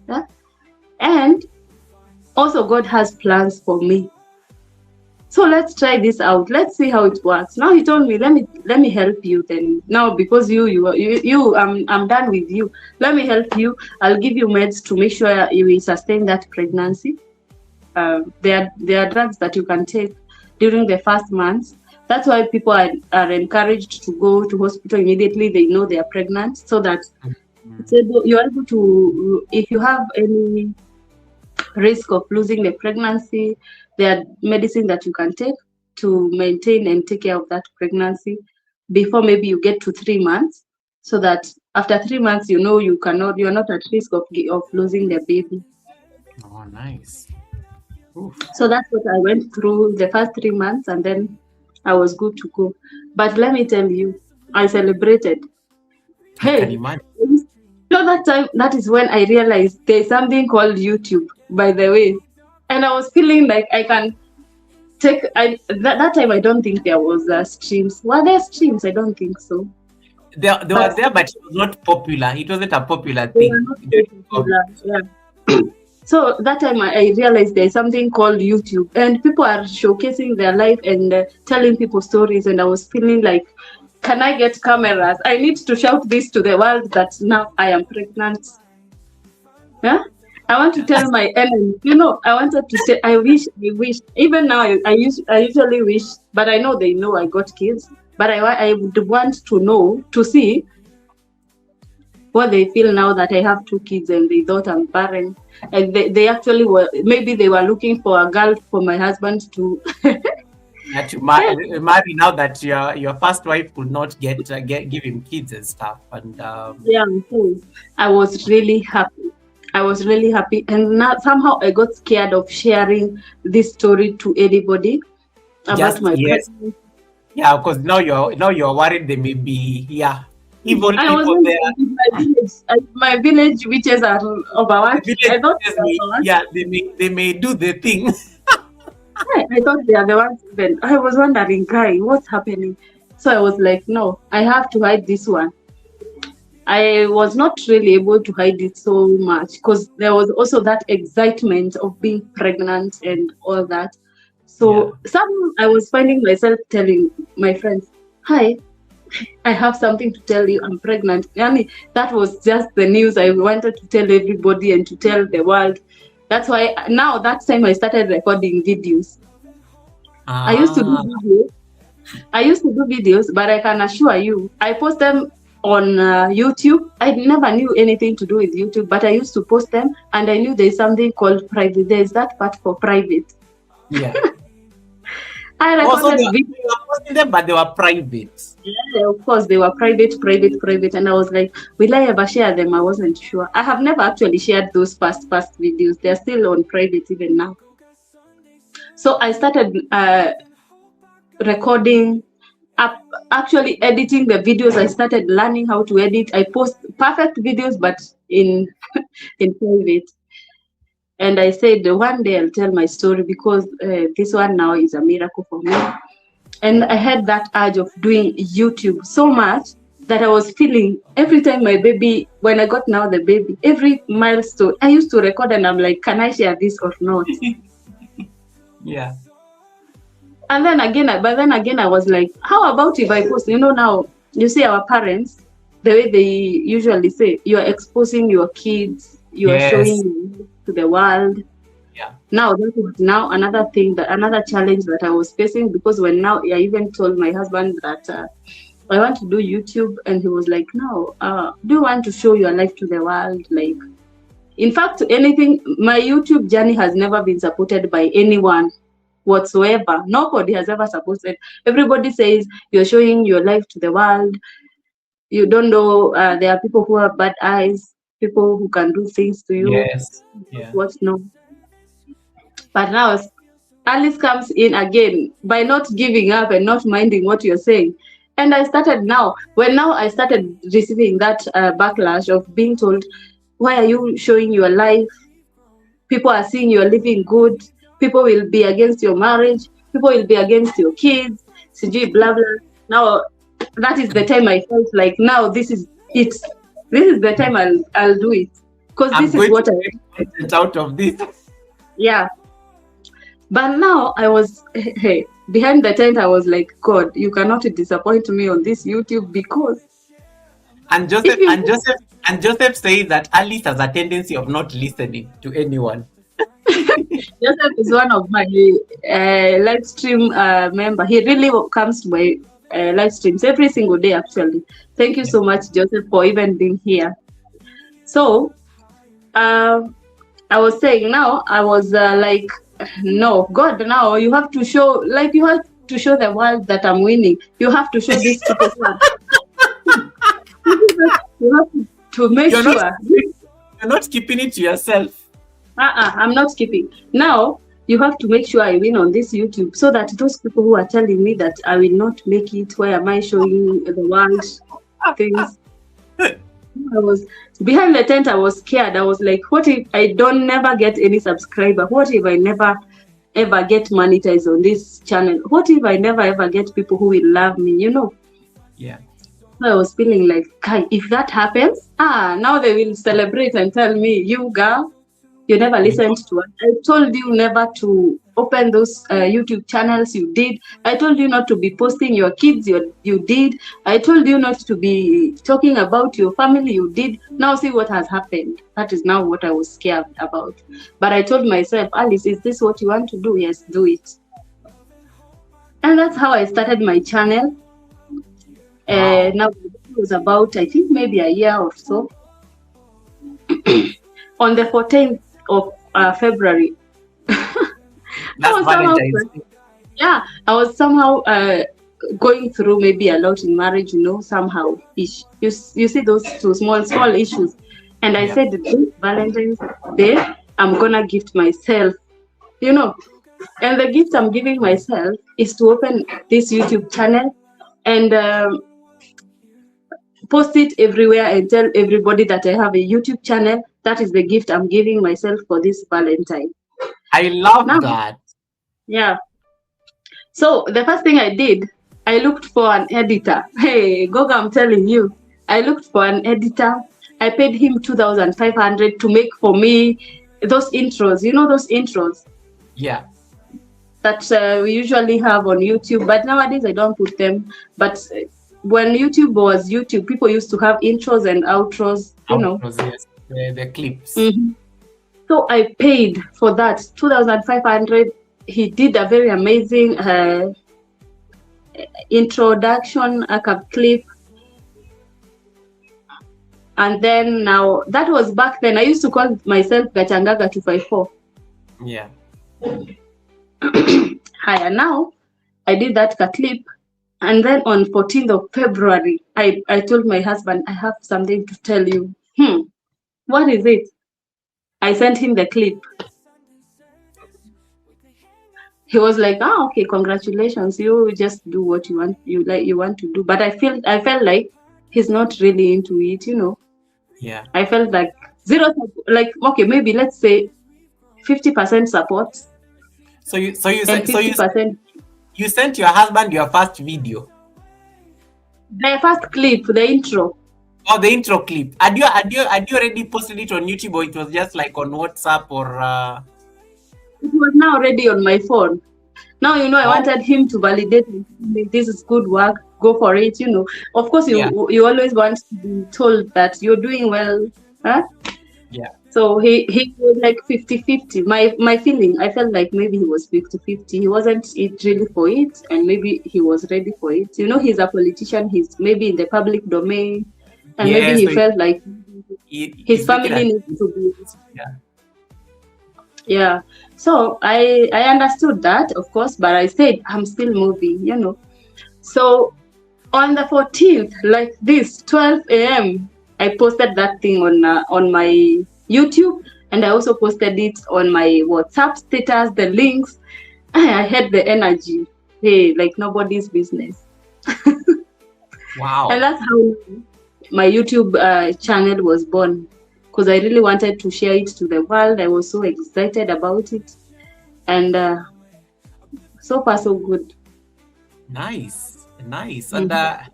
And also God has plans for me. So let's try this out. Let's see how it works. Now he told me, let me help you then. Now because I'm done with you. Let me help you. I'll give you meds to make sure you will sustain that pregnancy. There are drugs that you can take during the first months. That's why people are encouraged to go to hospital immediately they know they are pregnant, so that you're able to, if you have any risk of losing the pregnancy, there are medicine that you can take to maintain and take care of that pregnancy before maybe you get to 3 months, so that after 3 months, you know, you're not at risk of losing the baby. Oh, nice. Oof. So that's what I went through the first 3 months, and then I was good to go. But let me tell you, I celebrated. Hey, so that time, that is when I realized there's something called YouTube, by the way. And I was feeling like I can take, that time I don't think there was streams. Were there streams? I don't think so. They were there, but it was not popular. It wasn't a popular thing. They were not popular, yeah. So that time I realized there's something called YouTube, and people are showcasing their life and telling people stories. And I was feeling like, can I get cameras? I need to shout this to the world that now I am pregnant. Yeah? I want to tell my enemy. You know, I wanted to say, I wish. Even now, I usually wish, but I know they know I got kids. But I would want to know, to see what they feel now that I have 2 kids and they thought I'm barren. And they actually were, maybe they were looking for a girl for my husband to. That you marry now that your first wife could not give him kids and stuff, and Yeah, so I was really happy. I was really happy, and now somehow I got scared of sharing this story to anybody about just my yes, pregnancy. yeah, because now you're worried they may be evil I was people there. in my village. My village witches are The overworking. village I thought says they were me, overworking. yeah, they may do the thing. I thought they are the ones. Even I was wondering, guy, what's happening? So I was like, no, I have to hide this one. I was not really able to hide it so much because there was also that excitement of being pregnant and all that. Yeah. So I was finding myself telling my friends, "Hi, I have something to tell you. I'm pregnant." Yani, that was just the news I wanted to tell everybody and to tell the world. That's why now that time I started recording videos. I used to do Ah, videos. But I can assure you, I post them on YouTube. I never knew anything to do with YouTube, but I used to post them, and I knew there's something called private. There's that part for private. yeah. I Also, recorded they videos. were posting them, but they were private. Yeah, of course, they were private, and I was like, will I ever share them? I wasn't sure. I have never actually shared those past videos. They're still on private even now. So I started recording, actually editing the videos. I started learning how to edit. I post perfect videos, but in in private. And I said one day I'll tell my story because this one now is a miracle for me. And I had that urge of doing YouTube so much that I was feeling every time my baby, when I got now the baby, every milestone I used to record, and I'm like, can I share this or not? Yeah. And then again, I was like, how about if I post? You know, now you see our parents, the way they usually say, you're exposing your kids, you are Yes. showing to the world. Yeah. Now that is now another thing, another challenge that I was facing, because when now I even told my husband that I want to do YouTube, and he was like, no, do you want to show your life to the world? Like, in fact, anything, my YouTube journey has never been supported by anyone whatsoever. Nobody has ever supported. Everybody says you're showing your life to the world. You don't know, there are people who have bad eyes, people who can do things to you. Yes. Yeah. What no? But now Alice comes in again by not giving up and not minding what you're saying. And I started when I started receiving that backlash of being told, why are you showing your life? People are seeing you're living good. People will be against your marriage. People will be against your kids. CG, blah, blah. Now, that is the time I felt like, now this is it. This is the time I'll do it. Because I'm this is going what to make content out of this. yeah. But now I was, hey, behind the tent, I was like, God, you cannot disappoint me on this YouTube, because And if Joseph you and Joseph and Joseph says that Alice has a tendency of not listening to anyone. Joseph is one of my live stream member. He really comes to my live streams every single day, actually. Thank you so much, Joseph, for even being here. So, I was saying now, I was like, no, God, now you have to show, the world that I'm winning. You have to show these people. You have to make You're sure. You're not keeping it to yourself. I'm not skipping. Now, you have to make sure I win on this YouTube, so that those people who are telling me that I will not make it, why am I showing the world things? I was behind the tent. I was scared. I was like, what if I never get any subscriber? What if I never ever get monetized on this channel? What if I never ever get people who will love me? Yeah. So I was feeling like, if that happens, now they will celebrate and tell me, you girl, You never You listened to us. I told you never to open those YouTube channels. You did. I told you not to be posting your kids. You did. I told you not to be talking about your family. You did. Now see what has happened. That is now what I was scared about. But I told myself, Alice, is this what you want to do? Yes, do it. And that's how I started my channel. Wow. Now it was about, I think, maybe a year or so. On the 14th of February, I That's was somehow, Valentine's Day. yeah, I was somehow going through maybe a lot in marriage, somehow ish. You see those two small issues, and I Yeah. said, "This Valentine's Day, I'm gonna gift myself, you know, and the gift I'm giving myself is to open this YouTube channel and post it everywhere and tell everybody that I have a YouTube channel. That is the gift I'm giving myself for this Valentine." I love Now, that. yeah. So the first thing I did, I looked for an editor. Hey, Goga, I'm telling you, I looked for an editor. I paid him 2,500 to make for me those intros. You know those intros Yeah. that we usually have on YouTube, but nowadays I don't put them. But when YouTube was YouTube, people used to have intros and outros. Outros, yes. The clips. Mhm. So I paid for that 2,500. He did a very amazing introduction, a clip, and then now that was back then. I used to call myself Gachangaga 254. Yeah. Higher now, I did that clip, and then on 14th of February, I told my husband, I have something to tell you. What is it? I sent him the clip. He was like, okay, congratulations, you just do what you want to do. But I felt like he's not really into it. Yeah. I felt like zero, like, okay, maybe let's say 50% support So you and 50% you sent your husband your first video. the first clip, the intro. Oh, the intro clip. Had you already posted it on YouTube, or it was just like on WhatsApp or It was now already on my phone. Now, I oh, wanted him to validate this is good work, go for it. Of course, yeah. you always want to be told that you're doing well. Huh? Yeah. So he was like 50-50. My feeling, I felt like maybe he was 50-50. He wasn't really for it, and maybe he was ready for it. He's a politician. He's maybe in the public domain, and maybe Yeah, he so felt like his he's looking family at needs to be. yeah. Yeah. So I understood that, of course, but I said I'm still moving. So on the 14th, like this, 12 a.m., I posted that thing on my YouTube, and I also posted it on my WhatsApp status, the links. I had the energy. Hey, like nobody's business. And Wow. that's how my YouTube channel was born, because I really wanted to share it to the world. I was so excited about it, and so far so good. Nice. Mhm.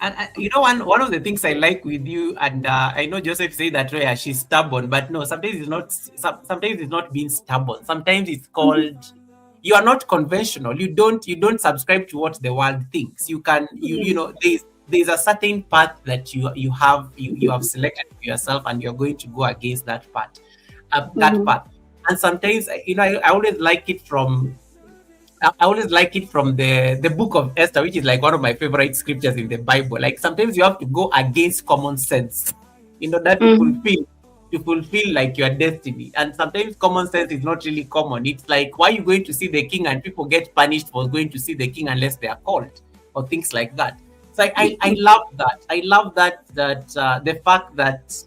And one of the things I like with you, and I know Joseph said that she's stubborn, but no, sometimes it's not. Sometimes it's not being stubborn. Sometimes it's called you are not conventional. You don't subscribe to what the world thinks. You can you know there's a certain path that you have selected for yourself, and you're going to go against that path. That Mhm. path. And sometimes I always like it from I always like it from the book of Esther, which is like one of my favorite scriptures in the Bible. Like sometimes you have to go against common sense in order Mhm. to fulfill like your destiny. And sometimes common sense is not really common. It's like, why are you going to see the king and people get punished for going to see the king unless they are called or things like that. So I love that. I love that the fact that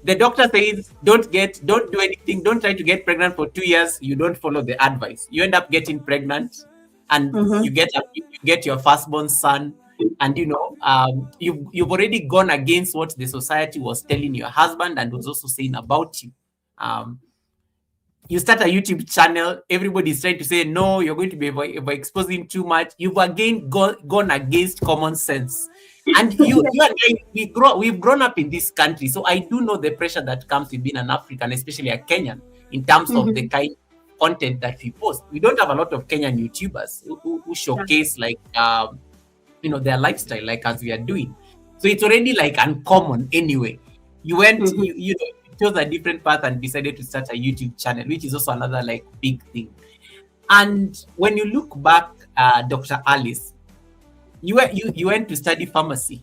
the doctor says don't do anything, don't try to get pregnant for 2 years. You don't follow the advice, you end up getting pregnant, and Mhm. you get your firstborn son, and you've already gone against what the society was telling your husband and was also saying about you. um you start a YouTube channel, everybody's trying to say, no, you're going to be exposing too much. You've again gone against common sense. And you and I, we've grown up in this country. So I do know the pressure that comes with being an African, especially a Kenyan, in terms of the kind of content that we post. We don't have a lot of Kenyan YouTubers who showcase like, their lifestyle, like as we are doing. So it's already like uncommon anyway. You went, you chose a different path and decided to start a YouTube channel, which is also another like big thing. And when you look back, Dr. Alice, you went to study pharmacy.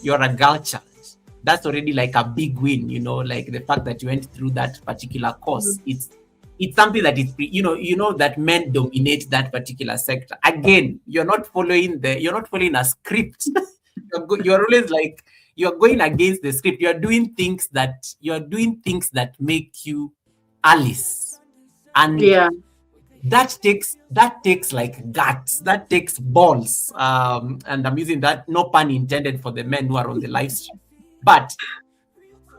You're a girl child. That's already like a big win, like the fact that you went through that particular course. It's something that is, that men dominate that particular sector. Again, you're not following a script. You're always like, you're going against the script. You're doing things that make you Alice. And that takes like guts, that takes balls. And I'm using that, no pun intended, for the men who are on the live stream. But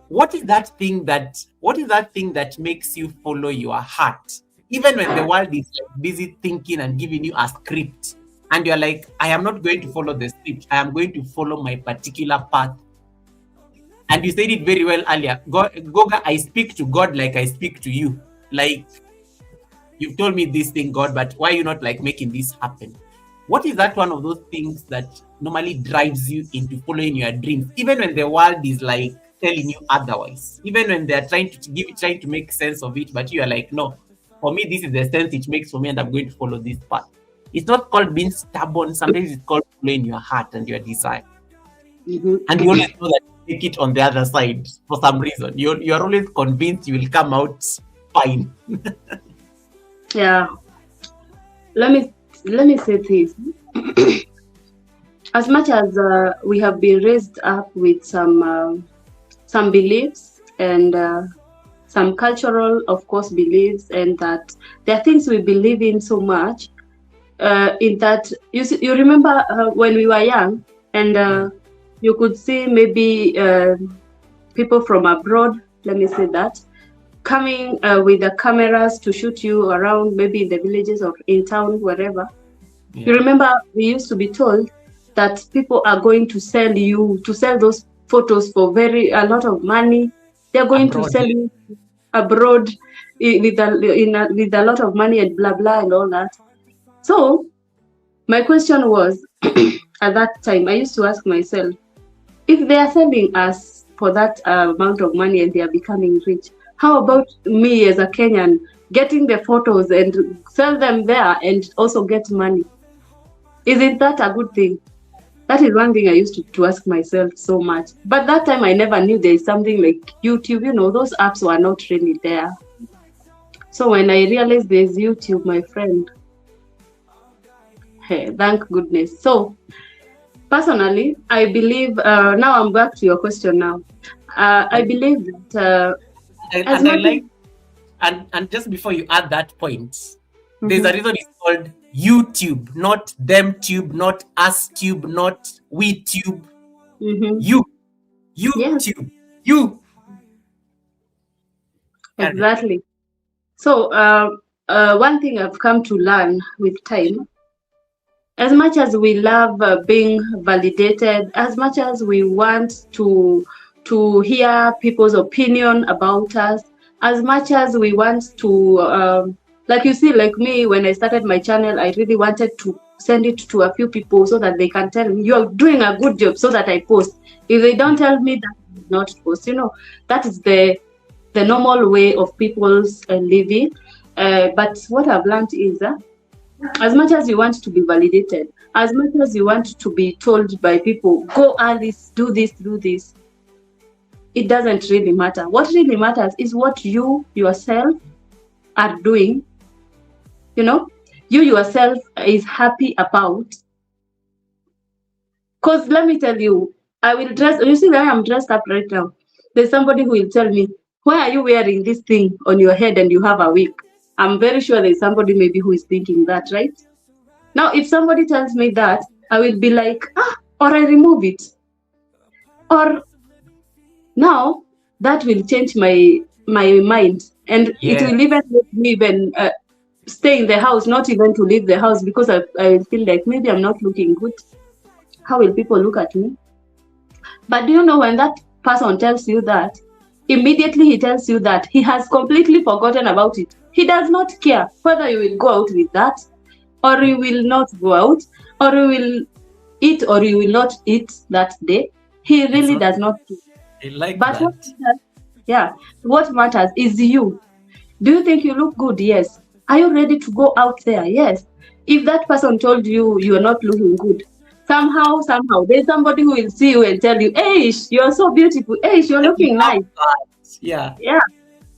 what is that thing that makes you follow your heart, even when the world is busy thinking and giving you a script, and you're like, I am not going to follow the script, I am going to follow my particular path? And you said it very well earlier, Goga, I speak to God like I speak to you. Like, you've told me this thing, God, but why are you not like making this happen? What is that one of those things that normally drives you into following your dreams, even when the world is like telling you otherwise, even when they're trying to make sense of it, but you are like, no, for me, this is the sense it makes for me, and I'm going to follow this path. It's not called being stubborn. Sometimes it's called following your heart and your desire. And you always know that you take it on the other side for some reason. You're always convinced you will come out fine. Yeah. Let me say this. As much as we have been raised up with some beliefs and some cultural, of course, beliefs, and that there are things we believe in so much. In that, you remember when we were young, and you could see maybe people from abroad, let me say that, coming with the cameras to shoot you around, maybe in the villages or in town, wherever. You remember we used to be told that people are going to sell those photos for a lot of money. They're going to sell you abroad with a lot of money and blah blah and all that. So my question was, at that time, I used to ask myself, if they are selling us for that amount of money and they are becoming rich, how about me as a Kenyan getting the photos and sell them there and also get money? Isn't that a good thing? That is one thing I used to ask myself so much. But that time I never knew there is something like YouTube. Those apps were not really there. So when I realized there's YouTube, my friend, hey, thank goodness. So personally, I believe, now I'm back to your question now. I believe that... And just before you add that point, there's a reason it's called YouTube, not them tube, not us tube, not we tube. YouTube. You. Exactly. So one thing I've come to learn with time, as much as we love being validated, as much as we want to hear people's opinion about us, as much as we want to, like you see, like me, when I started my channel, I really wanted to send it to a few people so that they can tell me, you're doing a good job, so that I post. If they don't tell me, that I will not post. That is the normal way of people's living. But what I've learned is that as much as you want to be validated, as much as you want to be told by people, go Alice, do this, it doesn't really matter. What really matters is what you yourself are doing. You yourself is happy about. Because let me tell you, I will dress, you see that I'm dressed up right now. There's somebody who will tell me, why are you wearing this thing on your head and you have a wig? I'm very sure there's somebody maybe who is thinking that, right? Now, if somebody tells me that, I will be like, or I remove it. Or now that will change my mind And it will even make me even stay in the house, not even to leave the house, because I feel like maybe I'm not looking good. How will people look at me? But do you know, when that person tells you that, immediately he tells you that he has completely forgotten about it. He does not care whether you will go out with that, or you will not go out, or you will eat or you will not eat that day. He really does not care. I like But that. what matters is you. Do you think you look good? Yes. Are you ready to go out there? Yes. If that person told you you are not looking good, somehow, there's somebody who will see you and tell you, hey, you're so beautiful. Hey, you're looking nice. Yeah.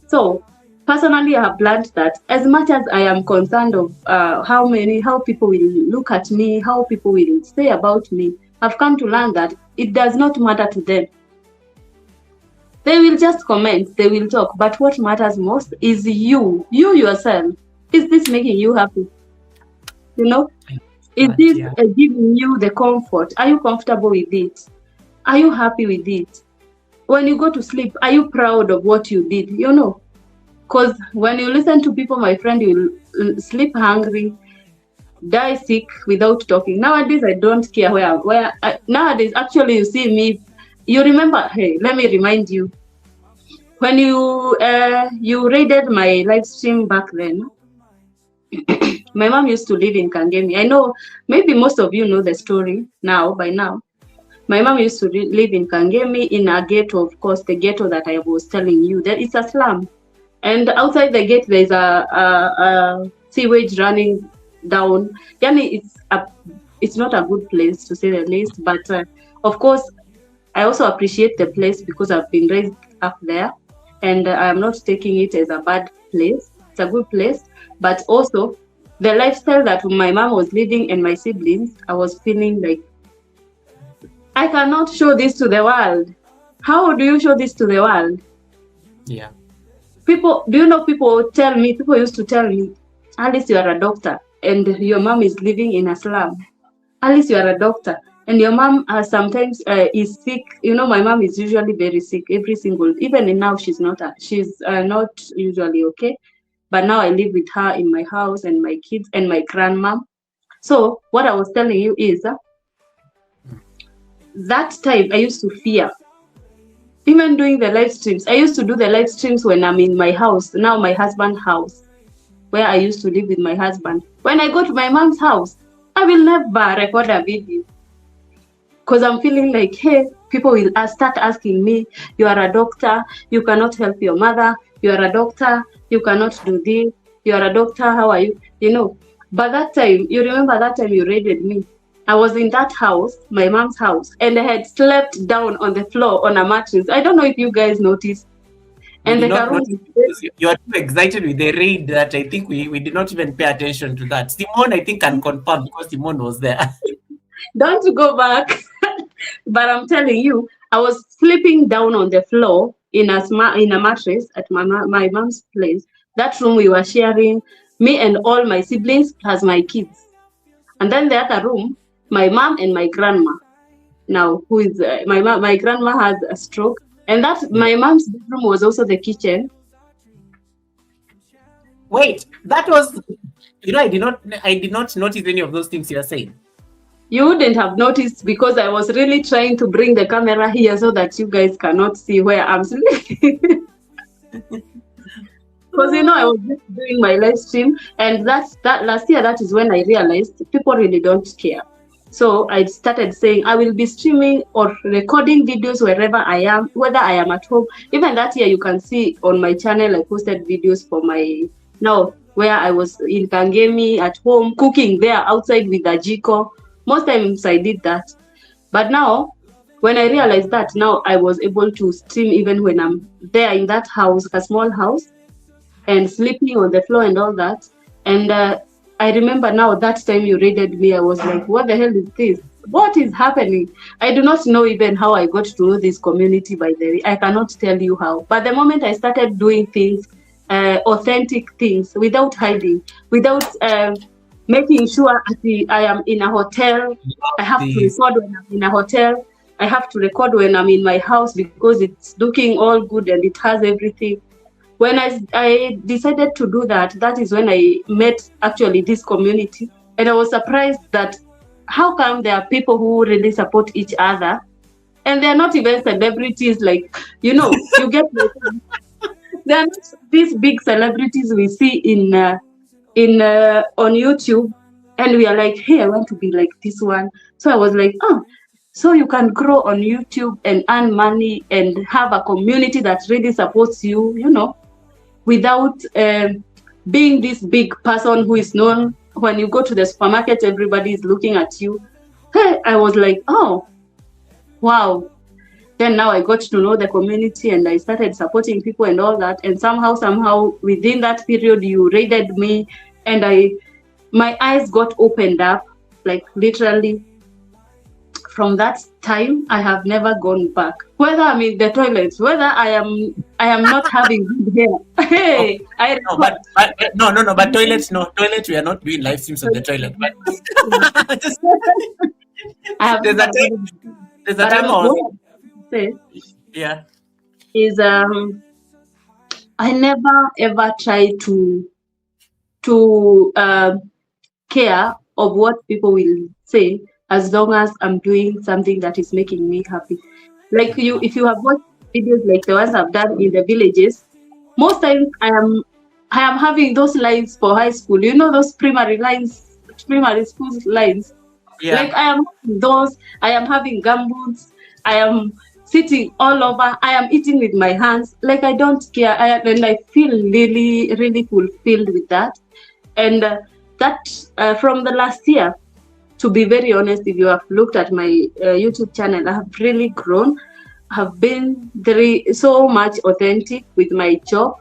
So personally, I have learned that as much as I am concerned of how people will look at me, how people will say about me, I've come to learn that it does not matter to them. They will just comment, they will talk, but what matters most is you yourself. Is this making you happy? You know, is this giving you the comfort? Are you comfortable with it? Are you happy with it? When you go to sleep, are you proud of what you did? You know, because when you listen to people, my friend, you'll sleep hungry, die sick without talking. Nowadays, I don't care nowadays, actually, you see me. You remember? Hey, let me remind you. When you raided my live stream back then, my mom used to live in Kangemi. I know maybe most of you know the story by now. My mom used to live in Kangemi, in a ghetto, of course, the ghetto that I was telling you. That it's a slum. And outside the gate, there's a sewage running down. Yani, it's not a good place, to say the least. But of course, I also appreciate the place because I've been raised up there, and I'm not taking it as a bad place. It's a good place. But also, the lifestyle that my mom was living and my siblings, I was feeling like, I cannot show this to the world. How do you show this to the world? Yeah. People used to tell me, Alice, you are a doctor and your mom is living in a slum. Alice, you are a doctor and your mom sometimes is sick. You know, my mom is usually very sick even now she's not usually okay. But now I live with her in my house and my kids and my grandma. So what I was telling you is that time I used to fear. Even doing the live streams, I used to do the live streams when I'm in my house, now my husband's house, where I used to live with my husband. When I go to my mom's house, I will never record a video. Because I'm feeling like, hey, people will start asking me, you are a doctor, you cannot help your mother, you are a doctor, you cannot do this, you are a doctor, how are you? You know, but that time, you remember that time you raided me. I was in that house, my mom's house, and I had slept down on the floor on a mattress. I don't know if you guys noticed. And you are too excited with the raid that I think we did not even pay attention to that. Simone, I think, can confirm because Simone was there. Don't go back. But I'm telling you, I was sleeping down on the floor in a mattress at my mom's place. That room we were sharing, me and all my siblings plus my kids. And then the other room, my mom and my grandma. Now, who is my grandma has a stroke, and that my mom's bedroom was also the kitchen. Wait, that was, I did not notice any of those things you are saying. You wouldn't have noticed because I was really trying to bring the camera here so that you guys cannot see where I'm sleeping. Because I was just doing my live stream, and that last year, that is when I realized people really don't care. So I started saying I will be streaming or recording videos wherever I am, whether I am at home. Even that year, you can see on my channel, I posted videos for where I was in Kangemi at home, cooking there outside with the jiko. Most times I did that. But now, when I realized that, now I was able to stream even when I'm there in that house, a small house, and sleeping on the floor and all that. And I remember now that time you raided me, I was like, what the hell is this? What is happening? I do not know even how I got to know this community, by the way. I cannot tell you how. But the moment I started doing things, authentic things, without hiding, without making sure I am in a hotel, I have to record when I'm in a hotel. I have to record when I'm in my house because it's looking all good and it has everything. when I decided to do that, that is when I met actually this community, and I was surprised that how come there are people who really support each other, and they're not even celebrities, like, you get they're not these big celebrities we see in on YouTube, and we are like, hey, I want to be like this one. So I was like, oh, so you can grow on YouTube and earn money and have a community that really supports you, without being this big person who is known. When you go to the supermarket, everybody is looking at you. Hey, I was like, oh, wow. Then now I got to know the community and I started supporting people and all that. And somehow within that period, you raided me, and my eyes got opened up, like literally. From that time, I have never gone back. Whether I'm in the toilets, whether I am not having good hair. Hey, But toilets, no, toilet. We are not doing live streams on the toilet. But I have there's a never time. There's a but time I what was. I say Yeah. is I never ever try to care of what people will say, as long as I'm doing something that is making me happy. Like if you have watched videos like the ones I've done in the villages, most times I am having those lines for high school. Those primary school lines. Yeah. Like I am having those, I am having gumboots, I am sitting all over, I am eating with my hands. Like I don't care, and I feel really, really fulfilled with that. And that from the last year, to be very honest, if you have looked at my YouTube channel, I have really grown. I have been so much authentic with my job.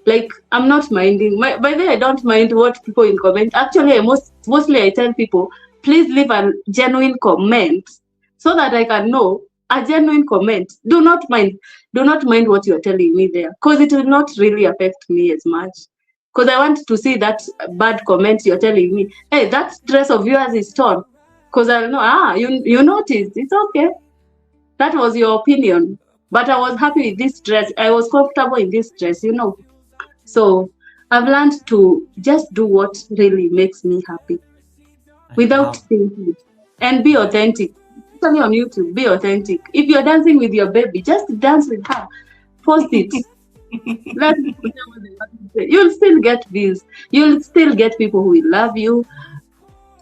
Like I'm not minding. By the way, I don't mind what people in comment. Actually, mostly I tell people, please leave a genuine comment so that I can know a genuine comment. Do not mind what you're telling me there, because it will not really affect me as much. Because I want to see that bad comment you're telling me, hey, that dress of yours is torn. Because I'll know, you noticed. It's okay. That was your opinion. But I was happy with this dress. I was comfortable in this dress, So I've learned to just do what really makes me happy without thinking, and be authentic. Especially on YouTube, be authentic. If you're dancing with your baby, just dance with her. Post it. You'll still get views. You'll still get people who will love you,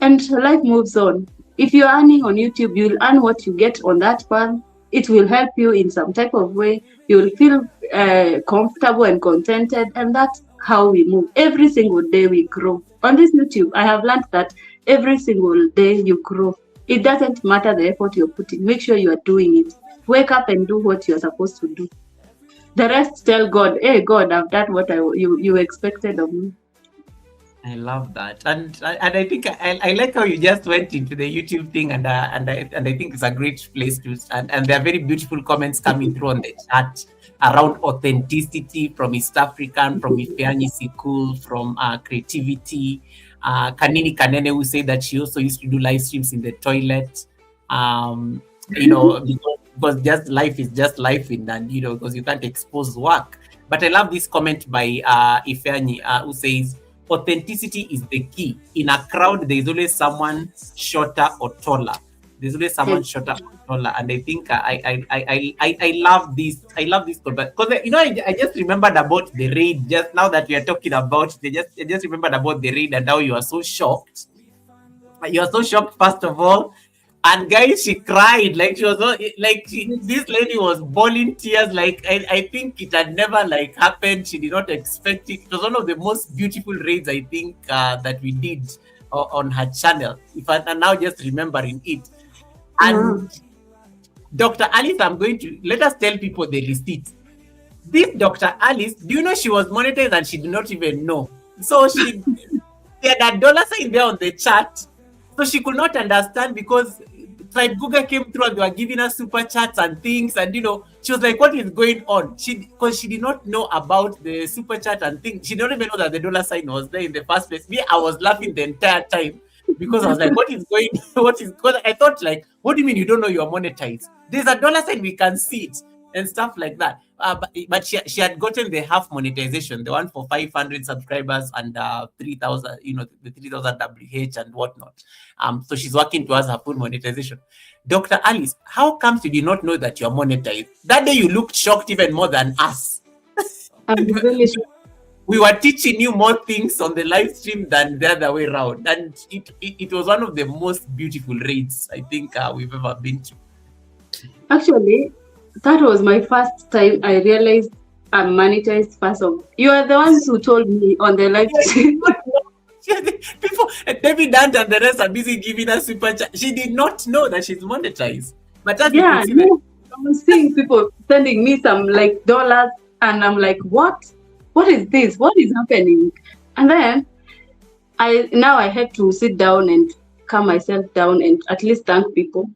and life moves on. If you're earning on YouTube, you'll earn what you get on that one. It will help you in some type of way. You'll feel comfortable and contented, and that's how we move. Every single day we grow. On this YouTube, I have learned that every single day you grow. It doesn't matter the effort you're putting. Make sure you are doing it. Wake up and do what you're supposed to do. The rest, tell God, hey God, I've done what you expected of me. I love that, and I think I like how you just went into the YouTube thing, and I think it's a great place to, and there are very beautiful comments coming through on the chat around authenticity from East African, from Ifeanyi Sikul, from creativity. Kanini Kanene, who said that she also used to do live streams in the toilet. Because just life is just life, and because you can't expose work. But I love this comment by Ifeanyi, who says, authenticity is the key. In a crowd, there is always someone shorter or taller. There's always someone shorter or taller, and I think I love this. I love this because I just remembered about the raid. Just now that we are talking about it, I just remembered about the raid and how you are so shocked. You are so shocked, first of all. And guys, she cried, like she was this lady was bawling tears. Like I think it had never happened. She did not expect it. It was one of the most beautiful raids I think that we did on her channel. If I'm now just remembering it. And Dr. Alice, I'm going to let us tell people the receipt. This Dr. Alice, do you know she was monetized and she did not even know? So she had a dollar sign there on the chat. So she could not understand because Tribe Goga came through and they were giving us super chats and things, and she was like, what is going on? Because she did not know about the super chat and things. She didn't even know that the dollar sign was there in the first place. Me, I was laughing the entire time because I was like, because I thought what do you mean you don't know you're monetized? There's a dollar sign, we can see it. and stuff like that. But she had gotten the half monetization, the one for 500 subscribers and 3,000, the 3,000 WH and whatnot. So she's working towards her full monetization. Dr. Alice, how comes you did not know that you're monetized? That day you looked shocked even more than us. I'm really sure. We were teaching you more things on the live stream than the other way around. And it was one of the most beautiful raids I think we've ever been to. Actually, that was my first time I realized I'm monetized person. You are the ones who told me on the live stream. People, David Dant and the rest are busy giving us super chat. She did not know that she's monetized. But as Yeah, you can see, I was seeing people sending me some like dollars, and I'm like, what? What is this? What is happening? And then I had to sit down and calm myself down and at least thank people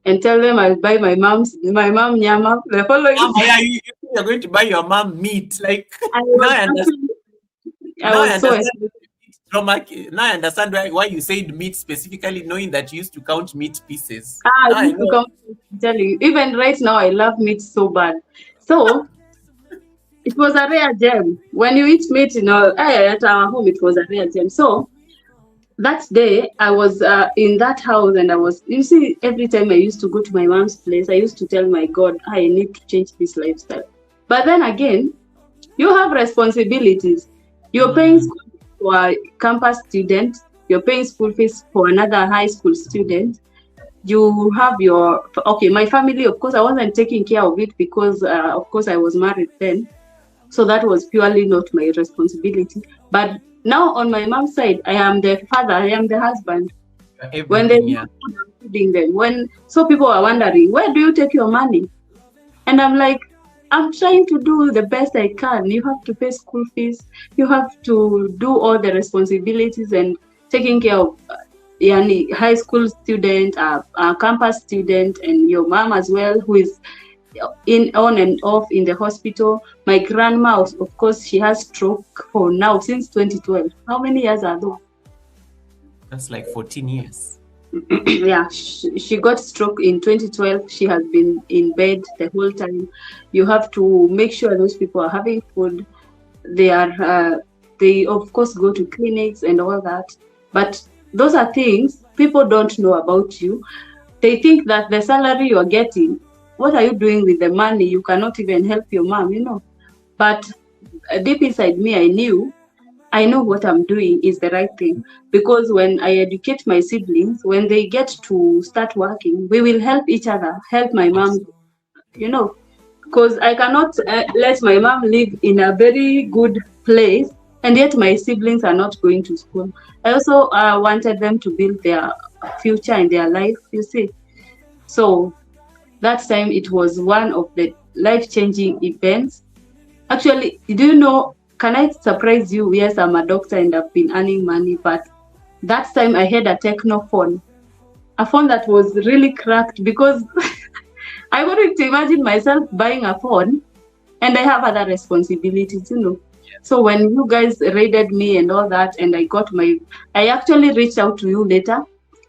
and tell them I'll buy my mom nyama the following. yeah, you're going to buy your mom meat. Like I was so excited. Now I understand why you said meat specifically, knowing that you used to count meat pieces. I used to count, tell you, even right now I love meat so bad. So it was a rare gem. When you eat meat, at our home, it was a rare gem. So that day, I was in that house, and you see, every time I used to go to my mom's place, I used to tell my God, I need to change this lifestyle. But then again, you have responsibilities. You're paying school for a campus student, you're paying school fees for another high school student. You have my family, of course, I wasn't taking care of it because, of course, I was married then. So that was purely not my responsibility. But now on my mom's side, I am the father, I am the husband. When they feeding them, so people are wondering, where do you take your money? And I'm like, I'm trying to do the best I can. You have to pay school fees. You have to do all the responsibilities and taking care of high school student, campus student, and your mom as well, who is on and off in the hospital. My grandma, of course, she has stroke for now since 2012. How many years are those? That's like 14 years. Yeah, she got stroke in 2012. She has been in bed the whole time. You have to make sure those people are having food. They of course go to clinics and all that. But those are things people don't know about you. They think that the salary you're getting, what are you doing with the money? You cannot even help your mom, But deep inside me, I know what I'm doing is the right thing, because when I educate my siblings, when they get to start working, we will help each other, help my mom, because I cannot let my mom live in a very good place and yet my siblings are not going to school. I also wanted them to build their future in their life, you see. So that time it was one of the life-changing events. Actually, do you know, can I surprise you? Yes, I'm a doctor and I've been earning money, but that time I had a techno phone, a phone that was really cracked, because I wanted to imagine myself buying a phone and I have other responsibilities, Yeah. So when you guys raided me and all that, and I actually reached out to you later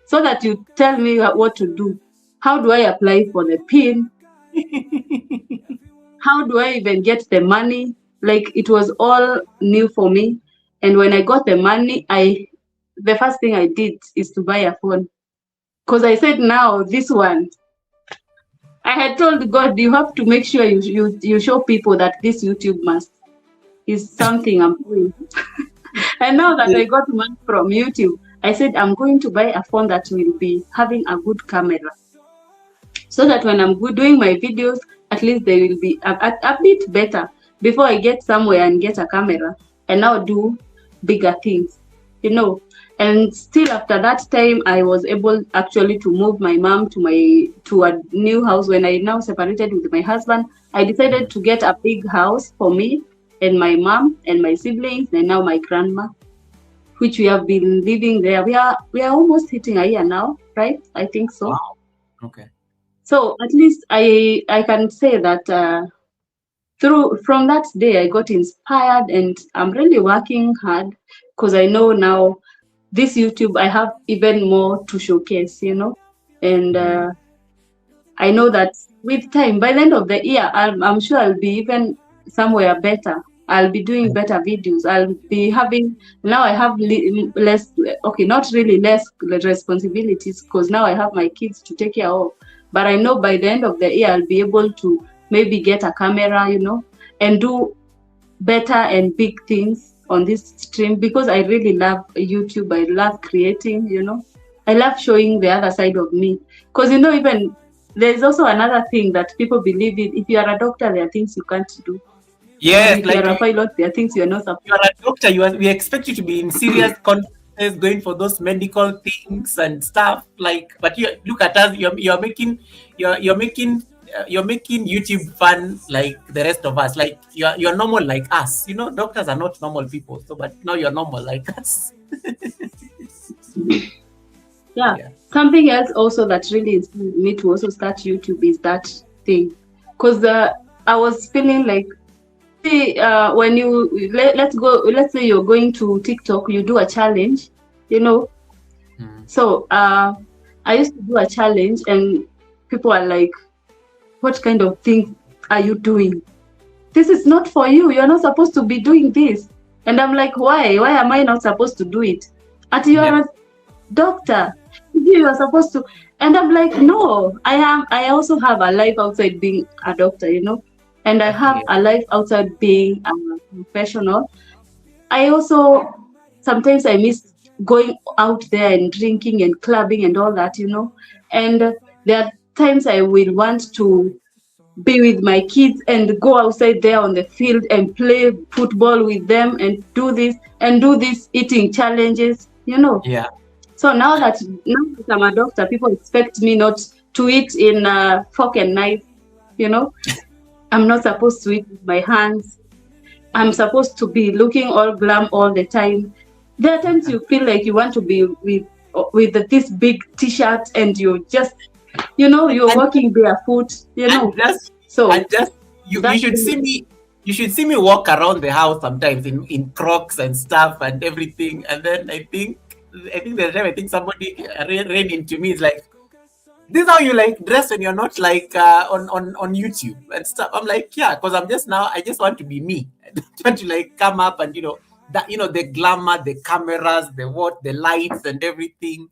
so that you tell me what to do. How do I apply for the PIN? How do I even get the money? Like, it was all new for me. And when I got the money, the first thing I did is to buy a phone. Because I said, now this one, I had told God, you have to make sure you show people that this YouTube is something I'm doing. And now that I got money from YouTube, I said, I'm going to buy a phone that will be having a good camera, so that when I'm doing my videos, at least they will be a bit better before I get somewhere and get a camera and now do bigger things, And still after that time, I was able actually to move my mom to a new house. When I now separated with my husband, I decided to get a big house for me and my mom and my siblings, and now my grandma, which we have been living there. We are almost hitting a year now, right? I think so. Wow. Okay. So at least I can say that from that day I got inspired, and I'm really working hard, because I know now this YouTube I have even more to showcase, And I know that with time, by the end of the year, I'm sure I'll be even somewhere better. I'll be doing better videos. I'll be having, now I have less, okay, not really less responsibilities, because now I have my kids to take care of. But I know by the end of the year, I'll be able to maybe get a camera, and do better and big things on this stream, because I really love YouTube. I love creating, I love showing the other side of me. Because, even there's also another thing that people believe in. If you are a doctor, there are things you can't do. Yes, If like you're a pilot, there are things you're not supposed you are a doctor, we expect you to be in serious conferences, going for those medical things and stuff. Like, but you look at us. You're making YouTube fun like the rest of us. Like you're normal like us. Doctors are not normal people. So, but now you're normal like us. Yeah. Yeah. Something else also that really inspired me to also start YouTube is that thing. Because I was feeling like, when let's say you're going to TikTok, you do a challenge, So I used to do a challenge, and people are like, what kind of thing are you doing? This is not for you. You're not supposed to be doing this. And I'm like, why? Why am I not supposed to do it? You are a doctor. You are supposed to. And I'm like, no, I also have a life outside being a doctor, and I have a life outside being a professional. I also, sometimes I miss going out there and drinking and clubbing and all that, and there are times I will want to be with my kids and go outside there on the field and play football with them and do this eating challenges, Yeah. So now that I'm a doctor, people expect me not to eat in a fork and knife, I'm not supposed to eat with my hands. I'm supposed to be looking all glam all the time. There are times you feel like you want to be with this big T-shirt, and you're just, you're walking barefoot, You should see me. You should see me walk around the house sometimes in Crocs and stuff and everything. And then I think the time somebody ran into me, is like, this is how you like dress when you're not like on YouTube and stuff. I'm like, yeah, because I just want to be me. I don't want to like come up and the glamour, the cameras, the lights and everything.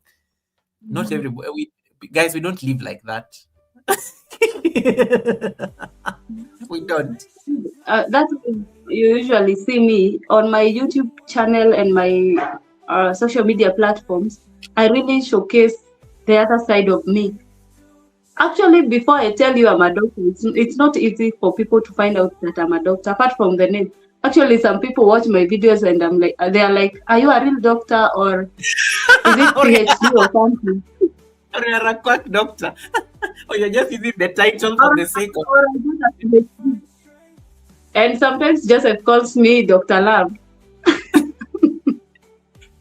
Not everybody, guys, we don't live like that. We don't. That's you usually see me on my YouTube channel and my social media platforms. I really showcase the other side of me. Actually, before I tell you I'm a doctor, it's not easy for people to find out that I'm a doctor, apart from the name. Actually, some people watch my videos and they're like, are you a real doctor, or is it PhD or something? Or you're a quack doctor. Or you're just using the title for the sake of... And sometimes Joseph calls me Dr. Love.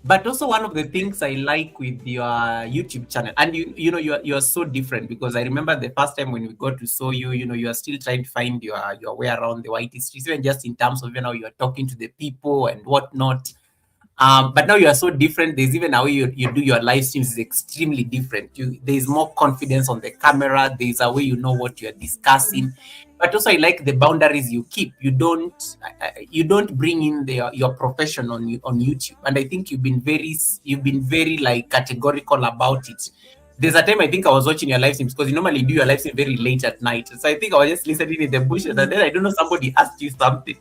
But also one of the things I like with your YouTube channel, and you're so different, because I remember the first time when we got to saw you, you are still trying to find your way around the white streets, even just in terms of you're talking to the people and whatnot. But now you are so different. There's even a way you do your live streams is extremely different. There's more confidence on the camera. There's a way you know what you're discussing. But also I like the boundaries you keep. You don't bring in your profession on YouTube. And I think you've been very like categorical about it. There's a time I think I was watching your live streams, because you normally do your live stream very late at night. So I think I was just listening in the bushes, and then I don't know, somebody asked you something.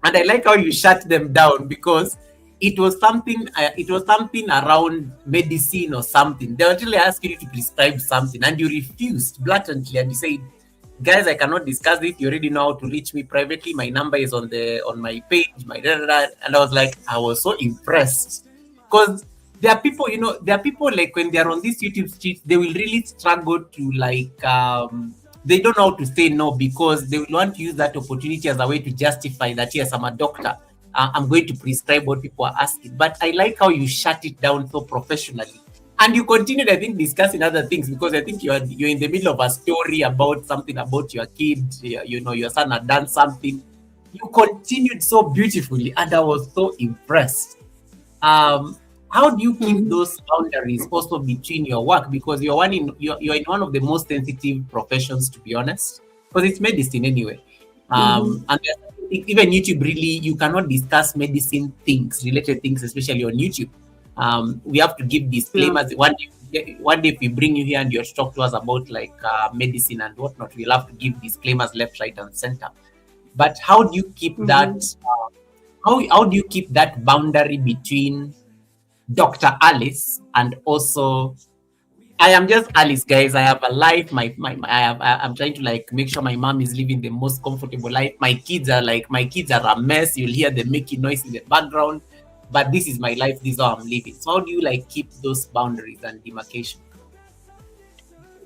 And I like how you shut them down, because it was something around medicine or something. They were actually asking you to prescribe something, and you refused blatantly, and you said, guys, I cannot discuss this. You already know how to reach me privately. My number is on my page, and I was like, I was so impressed, because there are people like, when they are on these YouTube streets, they will really struggle to like they don't know how to say no, because they will want to use that opportunity as a way to justify that, yes, I'm a doctor. I'm going to prescribe what people are asking. But I like how you shut it down so professionally. And you continued, I think, discussing other things, because I think you're in the middle of a story about something about your kid. Your son had done something. You continued so beautifully, and I was so impressed. how do you keep those boundaries also between your work? Because you're in one of the most sensitive professions, to be honest, because it's medicine anyway. And there's even YouTube, really, you cannot discuss medicine things, related things, especially on YouTube. We have to give Yeah. disclaimers. One day if we bring you here and you're to talk to us about like medicine and whatnot, we'll have to give disclaimers left, right, and center. But how do you keep that? How do you keep that boundary between Dr. Alice and also I am just Alice, guys. I have a life. I'm trying to like make sure my mom is living the most comfortable life. My kids are a mess. You'll hear them making noise in the background, but this is my life. This is how I'm living. So how do you like keep those boundaries and demarcation?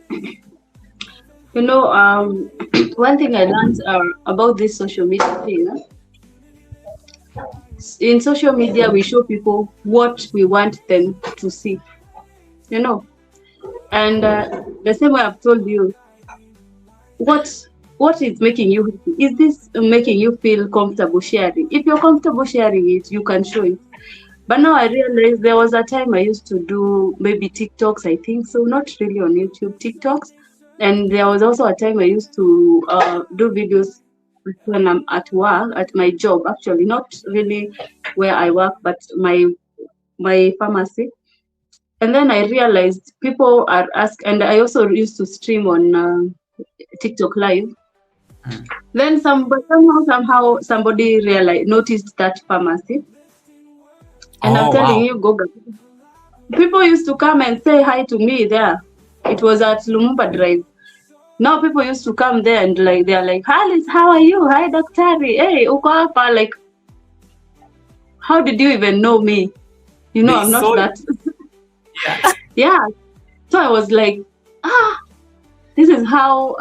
You know, one thing I learned about this social media thing. In social media, we show people what we want them to see. You know, and the same way I've told you, what is making you happy? Is this making you feel comfortable sharing? If you're comfortable sharing it, you can show it. But now I realize there was a time I used to do maybe TikToks, I think so, not really on YouTube, TikToks. And there was also a time I used to do videos when I'm at work, at my job, actually, not really where I work, but my pharmacy. And then I realized people are asking, and I also used to stream on TikTok live. Then somehow somebody noticed that pharmacy. And I'm telling you, Goga, people used to come and say hi to me there. It was at Lumumba Drive. Now people used to come there and like they're like, Alice, how are you? Hi, Dr. Hey, uko hapa? Like, how did you even know me? You know, I'm not that. Yeah. Yeah. So I was like, this is how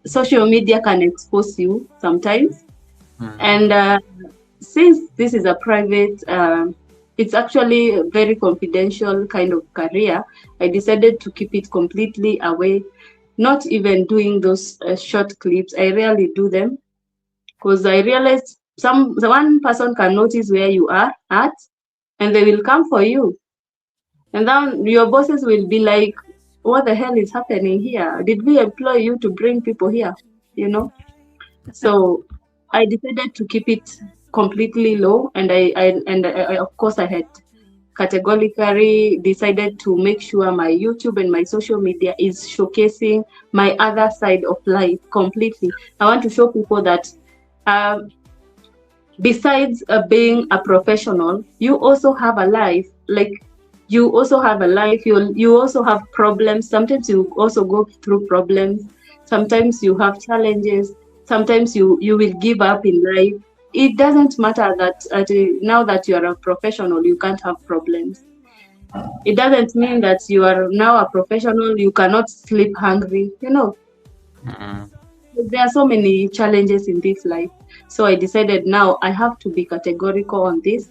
social media can expose you sometimes. And since this is a private, it's actually a very confidential kind of career, I decided to keep it completely away, not even doing those short clips. I rarely do them because I realized one person can notice where you are at and they will come for you. And then your bosses will be like, what the hell is happening here? Did we employ you to bring people here? You know? So I decided to keep it completely low. And I of course, I had categorically decided to make sure my YouTube and my social media is showcasing my other side of life completely. I want to show people that besides being a professional, you also have a life. Like, you also have a life. You also have problems. Sometimes you also go through problems. Sometimes you have challenges. Sometimes you will give up in life. It doesn't matter that now that you are a professional, you can't have problems. It doesn't mean that you are now a professional, you cannot sleep hungry. You know, there are so many challenges in this life. So I decided now I have to be categorical on this.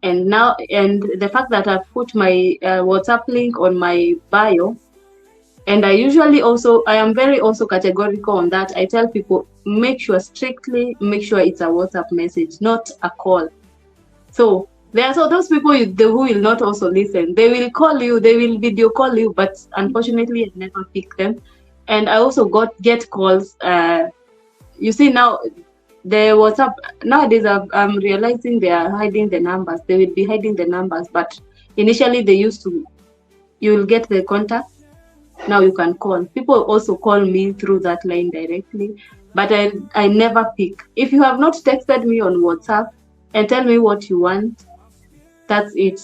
And the fact that I've put my WhatsApp link on my bio, and I am very also categorical on that. I tell people, make sure it's a WhatsApp message, not a call. So there are those people who will not also listen. They will call you, they will video call you, but unfortunately I never pick them. And I also get calls. You see now, the WhatsApp nowadays, I'm realizing they are hiding the numbers. They will be hiding the numbers, but initially you will get the contact. Now you can call. People also call me through that line directly, but I never pick. If you have not texted me on WhatsApp and tell me what you want, that's it.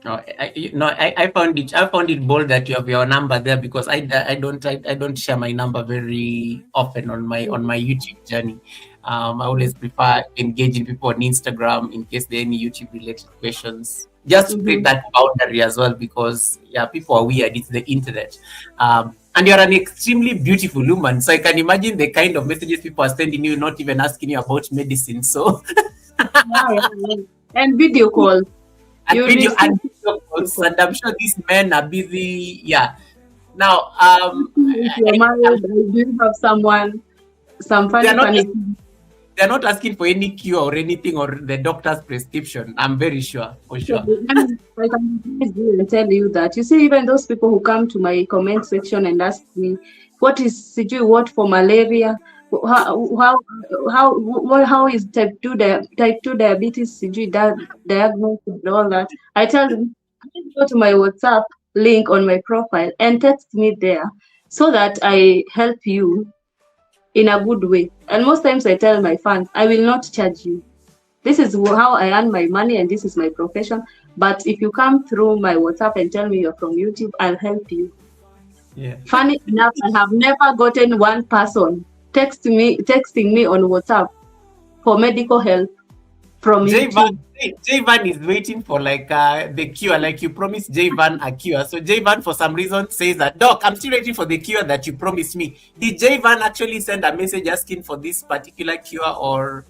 I found it bold that you have your number there, because I don't share my number very often on my YouTube journey. I always prefer engaging people on Instagram in case there are any YouTube related questions, just to create that boundary as well, because people are weird. It's the internet. And you're an extremely beautiful woman, so I can imagine the kind of messages people are sending you, not even asking you about medicine. So and video call. And video calls, and I'm sure these men are busy. Yeah. Now, if you're married, do you have some funny? they're not asking for any cure or anything or the doctor's prescription. I'm very sure, for So, sure. I can advise you and tell you that, you see, even those people who come to my comment section and ask me, what is CG, what for malaria? How is type 2 diabetes CG diagnosed and all that? I tell them, please go to my WhatsApp link on my profile and text me there so that I help you in a good way. And most times I tell my fans, I will not charge you. This is how I earn my money and this is my profession. But if you come through my WhatsApp and tell me you're from YouTube, I'll help you. Yeah. Funny enough, I have never gotten one person texting me on WhatsApp for medical help from YouTube. J-Van is waiting for like the cure, like you promised J-Van a cure. So J-Van for some reason says that, Doc, I'm still waiting for the cure that you promised me. Did J-Van actually send a message asking for this particular cure, or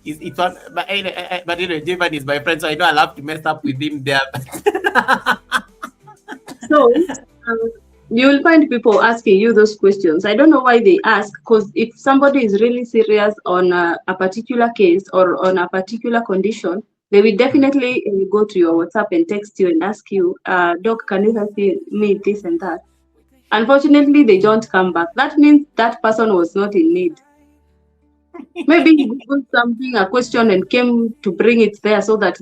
is it one? But anyway, J-Van is my friend, so I know I'll have to mess up with him there. So you will find people asking you those questions. I don't know why they ask, because if somebody is really serious on a particular case or on a particular condition, they will definitely go to your WhatsApp and text you and ask you, Doc, can you help me this and that? Unfortunately, they don't come back. That means that person was not in need. Maybe he Googled something, a question, and came to bring it there so that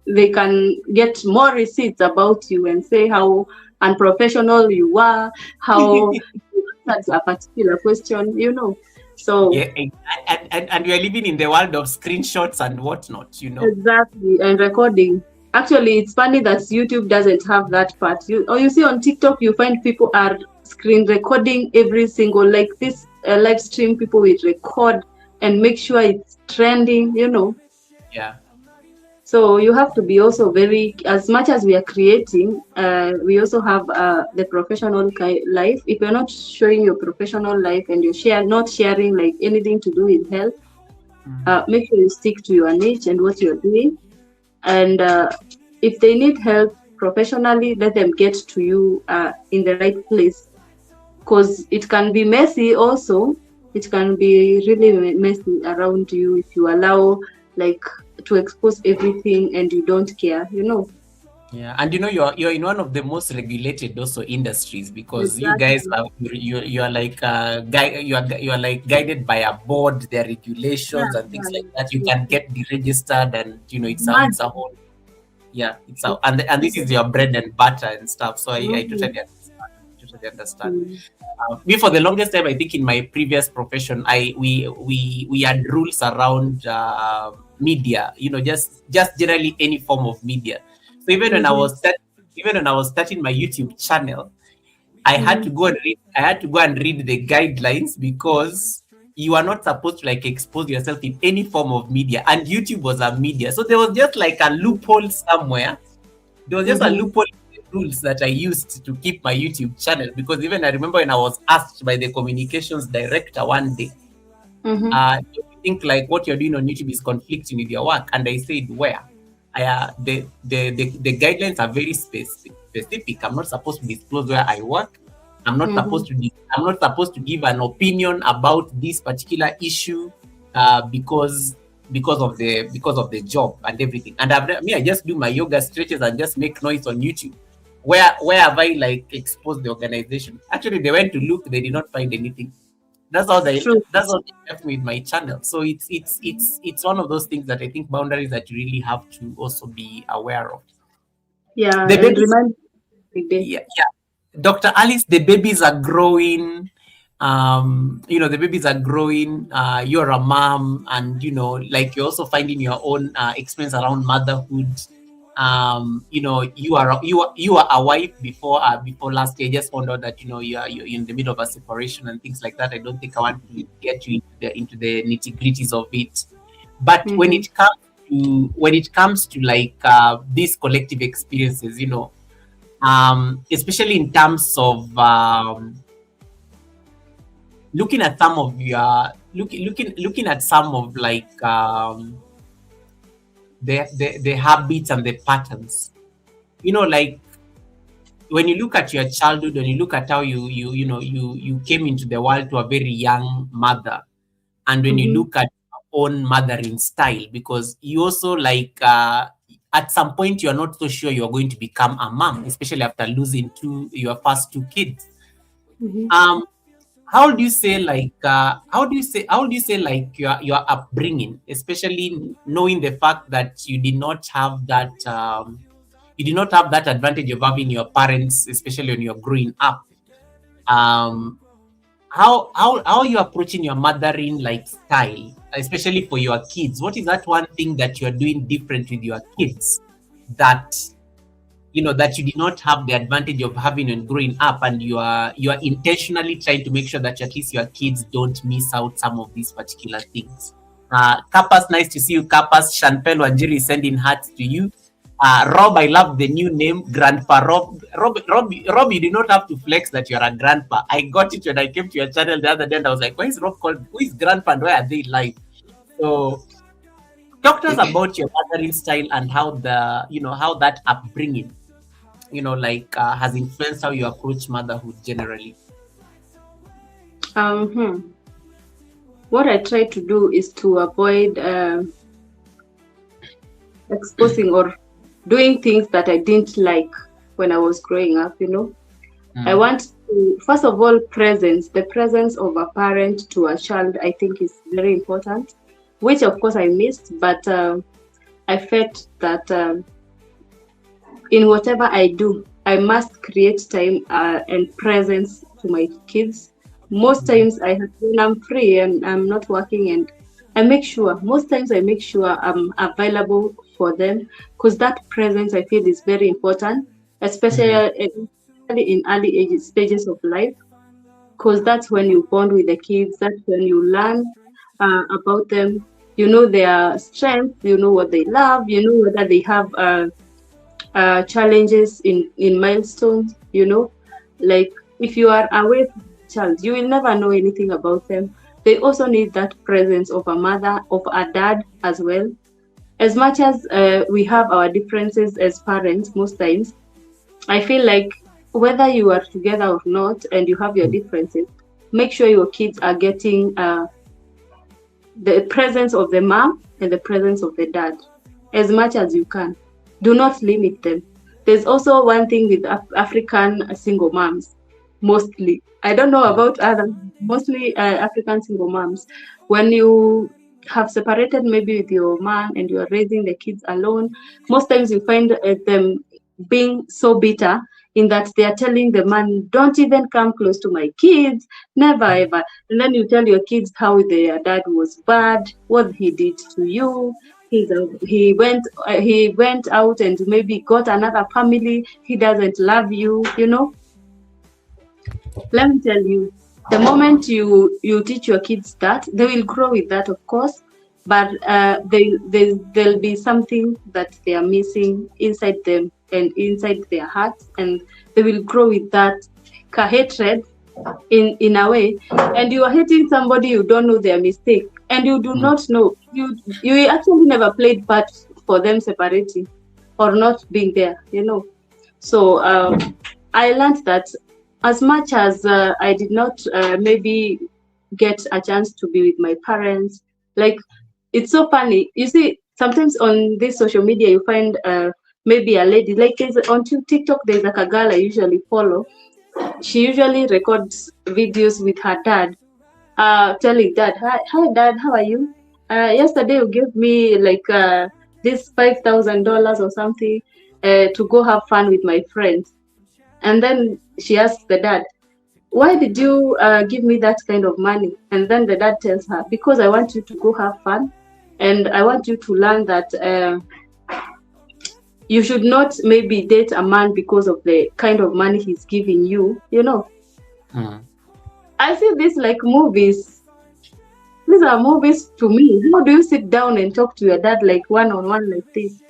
they can get more receipts about you and say how unprofessional you are, how you answered a particular question, you know. So Yeah, and we are living in the world of screenshots and whatnot, you know. exactly, and recording. Actually, it's funny that YouTube doesn't have that part. You see on TikTok, you find people are screen recording every single, like this live stream. People will record and make sure it's trending, you know. Yeah. So you have to be also very, as much as we are creating, we also have the professional life. If you're not showing your professional life and you're not sharing like anything to do with health, make sure you stick to your niche and what you're doing. And if they need help professionally, let them get to you in the right place, because it can be messy also. It can be really messy around you if you allow like to expose everything and you don't care, you know. Yeah, and you know you're in one of the most regulated also industries, because you Exactly. guys are you are like you are like guided by a board, their regulations and things like that. You can get deregistered, and you know it's a whole, yeah, it's a, and this is your bread and butter and stuff. So I totally understand. Totally understand. Me for the longest time, I think in my previous profession, we had rules around media. You know, just generally any form of media. So even when I was starting my YouTube channel, I had to go and read the guidelines, because you are not supposed to like expose yourself in any form of media, and YouTube was a media. So there was just like a loophole somewhere. There was just a loophole in the rules that I used to keep my YouTube channel, because even I remember when I was asked by the communications director one day, do you think like what you're doing on YouTube is conflicting with your work? And I said, where? The guidelines are very specific. I'm not supposed to disclose where I work. I'm not supposed to give an opinion about this particular issue, because of the job and everything. And I just do my yoga stretches and just make noise on YouTube. Where have I like exposed the organization? Actually, they went to look, they did not find anything. That's how they left me with my channel. So it's one of those things that I think boundaries that you really have to also be aware of. Yeah, The and babies, remind every day. yeah. Dr. Alice, the babies are growing. You know, the babies are growing. You're a mom, and you know, like you're also finding your own experience around motherhood. You know, you are a wife before last year. I just found out that you know you're in the middle of a separation and things like that. I don't think I want to get you into the nitty gritties of it. But when it comes to like these collective experiences, you know, especially in terms of looking at some of your looking at some of like the habits and the patterns, you know, like when you look at your childhood, when you look at how you came into the world to a very young mother, and when you look at own mothering style, because you also like at some point you're not so sure you're going to become a mom, especially after losing your first two kids. Mhm. How do you say like your upbringing, especially knowing the fact that you did not have that advantage of having your parents, especially when you're growing up. um how are you approaching your mothering like style, especially for your kids? What is that one thing that you're doing different with your kids that that you did not have the advantage of having when growing up, and you are intentionally trying to make sure that at least your kids don't miss out some of these particular things? Kapas, nice to see you. Kapas, Shanpel Wanjiri is sending hearts to you. Rob, I love the new name, Grandpa Rob. Rob, you do not have to flex that you're a grandpa. I got it when I came to your channel the other day, and I was like, why is Rob called? Who is Grandpa, and why are they live? So, talk to us about your mothering style and how how that upbringing, has influenced how you approach motherhood generally. What I try to do is to avoid exposing or doing things that I didn't like when I was growing up, I want to, first of all, the presence of a parent to a child, I think is very important, which of course I missed, but I felt that in whatever I do, I must create time and presence to my kids. Most times when I'm free and I'm not working, and most times I make sure I'm available for them, because that presence I feel is very important, especially in early stages of life, because that's when you bond with the kids, that's when you learn about them, their strengths, what they love, whether they have challenges in milestones, like if you are away from the child, you will never know anything about them. They also need that presence of a mother, of a dad as well. As much as we have our differences as parents, most times I feel like whether you are together or not and you have your differences, make sure your kids are getting the presence of the mom and the presence of the dad as much as you can. Do not limit them. There's also one thing with African single moms, mostly. I don't know about others, mostly African single moms. When you have separated maybe with your man and you are raising the kids alone, most times you find them being so bitter in that they are telling the man, don't even come close to my kids, never ever. And then you tell your kids how their dad was bad, what he did to you. He went out and maybe got another family. He doesn't love you, Let me tell you, the moment you teach your kids that, they will grow with that, of course, but there'll be something that they are missing inside them and inside their hearts, and they will grow with that hatred in a way. And you are hating somebody, you don't know their mistake, and you do not know, you actually never played part for them separating or not being there, So I learned that as much as I did not maybe get a chance to be with my parents, like, it's so funny. You see, sometimes on this social media, you find maybe a lady, like on TikTok, there's like a girl I usually follow. She usually records videos with her dad, telling dad, hi dad, how are you? Yesterday you gave me like this $5,000 or something to go have fun with my friends. And then she asks the dad, why did you give me that kind of money? And then the dad tells her, because I want you to go have fun, and I want you to learn that you should not maybe date a man because of the kind of money he's giving you, I see this like movies. These are movies to me. How do you sit down and talk to your dad like one-on-one like this?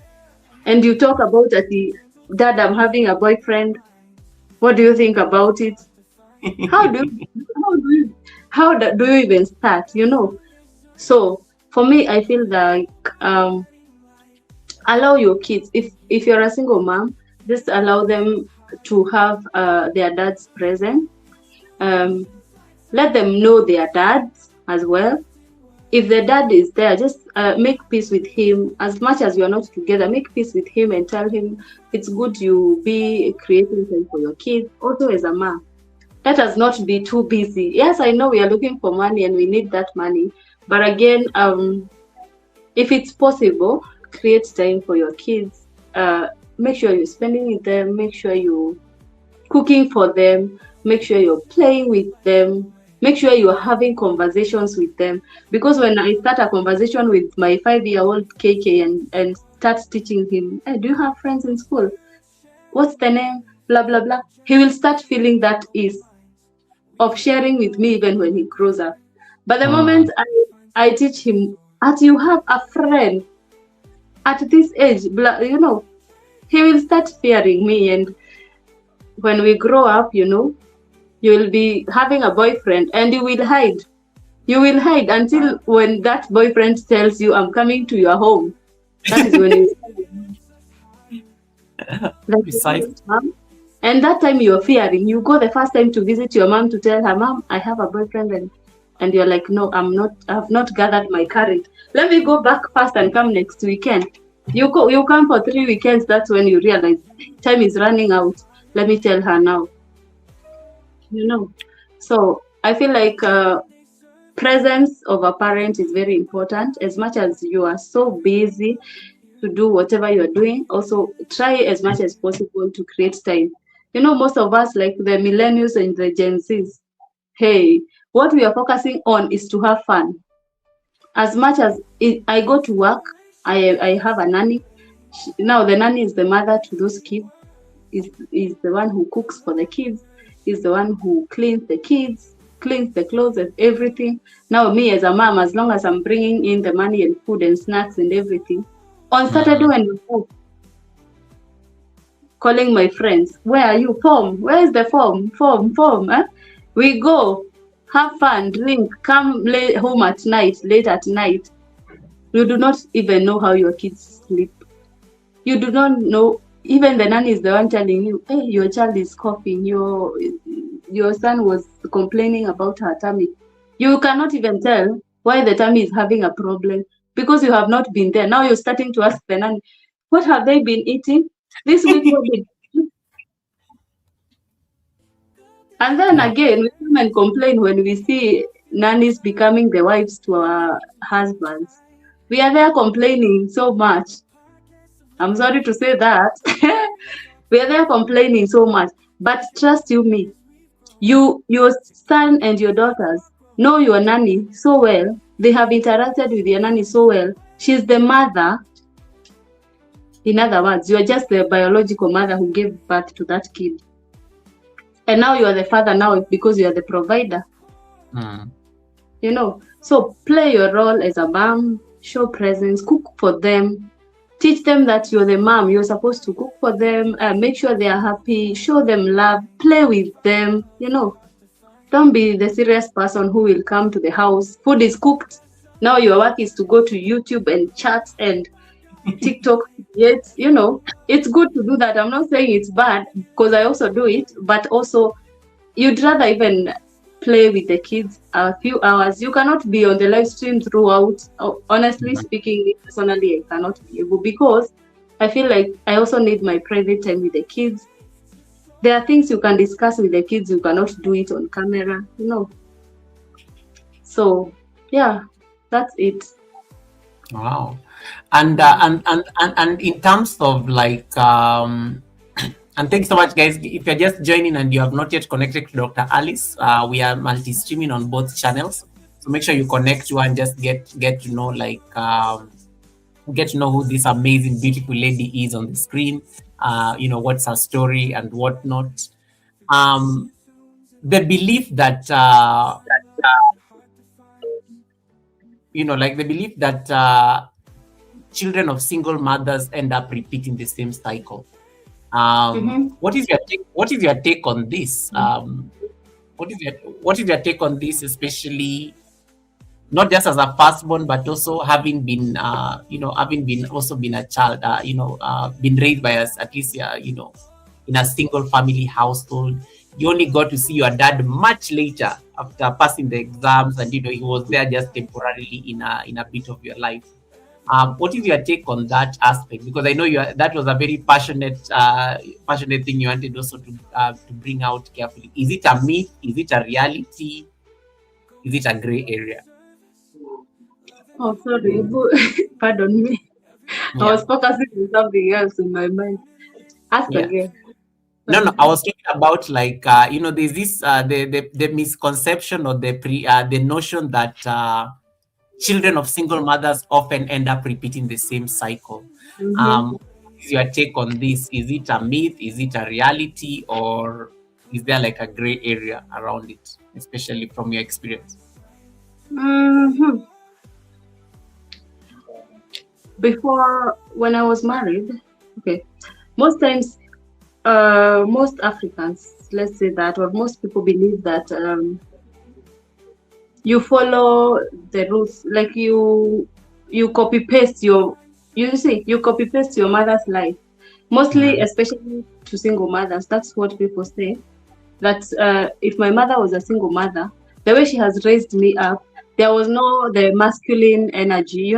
And you talk about dad, I'm having a boyfriend. What do you think about it? How do you even start? So for me, I feel like allow your kids. If you're a single mom, just allow them to have their dad's present. Let them know their dads as well. if the dad is there, just make peace with him. As much as you are not together, make peace with him and tell him it's good you be creating time for your kids. Also, as a mom, let us not be too busy. Yes, I know we are looking for money and we need that money, but again, if it's possible, create time for your kids. Make sure you're spending with them. Make sure you're cooking for them. Make sure you're playing with them. Make sure you're having conversations with them. Because when I start a conversation with my 5-year-old KK and start teaching him, hey, do you have friends in school? What's the name? Blah, blah, blah. He will start feeling that ease of sharing with me even when he grows up. But the moment I teach him, as you have a friend at this age, you know, he will start fearing me. And when we grow up, you know, you will be having a boyfriend and you will hide. You will hide until when that boyfriend tells you, I'm coming to your home. That is when you and that time you're fearing. You go the first time to visit your mom to tell her, Mom, I have a boyfriend, and you're like, no, I've not gathered my courage. Let me go back first and come next weekend. You come for 3 weekends, that's when you realize time is running out. Let me tell her now. You know. So I feel like presence of a parent is very important. As much as you are so busy to do whatever you're doing, also try as much as possible to create time. You know, most of us, like the millennials and the Gen Zs, hey, what we are focusing on is to have fun. As much as I go to work, I have a nanny. Now the nanny is the mother to those kids, is the one who cooks for the kids, is the one who cleans the kids, cleans the clothes and everything. Now me as a mom, as long as I'm bringing in the money and food and snacks and everything, on Saturday when we go, calling my friends, where are you? Form, where is the form? Form. We go, have fun, drink, come home at night, late at night. You do not even know how your kids sleep. You do not know, even the nanny is the one telling you, hey, your child is coughing, your son was complaining about her tummy. You cannot even tell why the tummy is having a problem because you have not been there. Now you're starting to ask the nanny, what have they been eating this week? And then again, we come and complain when we see nannies becoming the wives to our husbands. We are there complaining so much. I'm sorry to say that. We are there complaining so much. But trust you me, your son and your daughters know your nanny so well. They have interacted with your nanny so well. She's the mother. In other words, you're just the biological mother who gave birth to that kid. And now you're the father now because you're the provider. You know, so play your role as a mom, show presence, cook for them, teach them that you're the mom, you're supposed to cook for them, make sure they are happy, show them love, play with them, you know. Don't be the serious person who will come to the house, food is cooked, now your work is to go to YouTube and chat and TikTok. Yet, you know, it's good to do that. I'm not saying it's bad because I also do it, but also you'd rather even play with the kids a few hours. You cannot be on the live stream throughout. Honestly speaking, personally, I cannot be able because I feel like I also need my private time with the kids. There are things you can discuss with the kids, you cannot do it on camera, you know. So yeah, that's it. Wow. And in terms of like and thanks so much, guys. If you're just joining and you have not yet connected to Dr. Alice, we are multi-streaming on both channels. So make sure you connect and just get to know like get to know who this amazing, beautiful lady is on the screen. You know, what's her story and whatnot. The belief that you know, like the belief that children of single mothers end up repeating the same cycle. What is your take on this? What is your take on this, especially not just as a firstborn, but also having been having been a child, been raised by us, at least in a single family household, you only got to see your dad much later after passing the exams, and he was there just temporarily in a bit of your life. What is your take on that aspect? Because I know that was a very passionate thing you wanted also to bring out carefully. Is it a myth? Is it a reality? Is it a gray area? Oh, sorry. Pardon me. I Yeah. was focusing on something else in my mind. Ask Yeah. again. No, I was talking about like there's this the misconception or the notion that children of single mothers often end up repeating the same cycle. Mm-hmm. What is your take on this? Is it a myth? Is it a reality? Or is there like a gray area around it, especially from your experience? Mm-hmm. Before, when I was married, okay, most times, most Africans, let's say that, or most people believe that you follow the rules, like you copy paste you copy paste your mother's life. Mostly, especially to single mothers, that's what people say. That if my mother was a single mother, the way she has raised me up, there was no the masculine energy,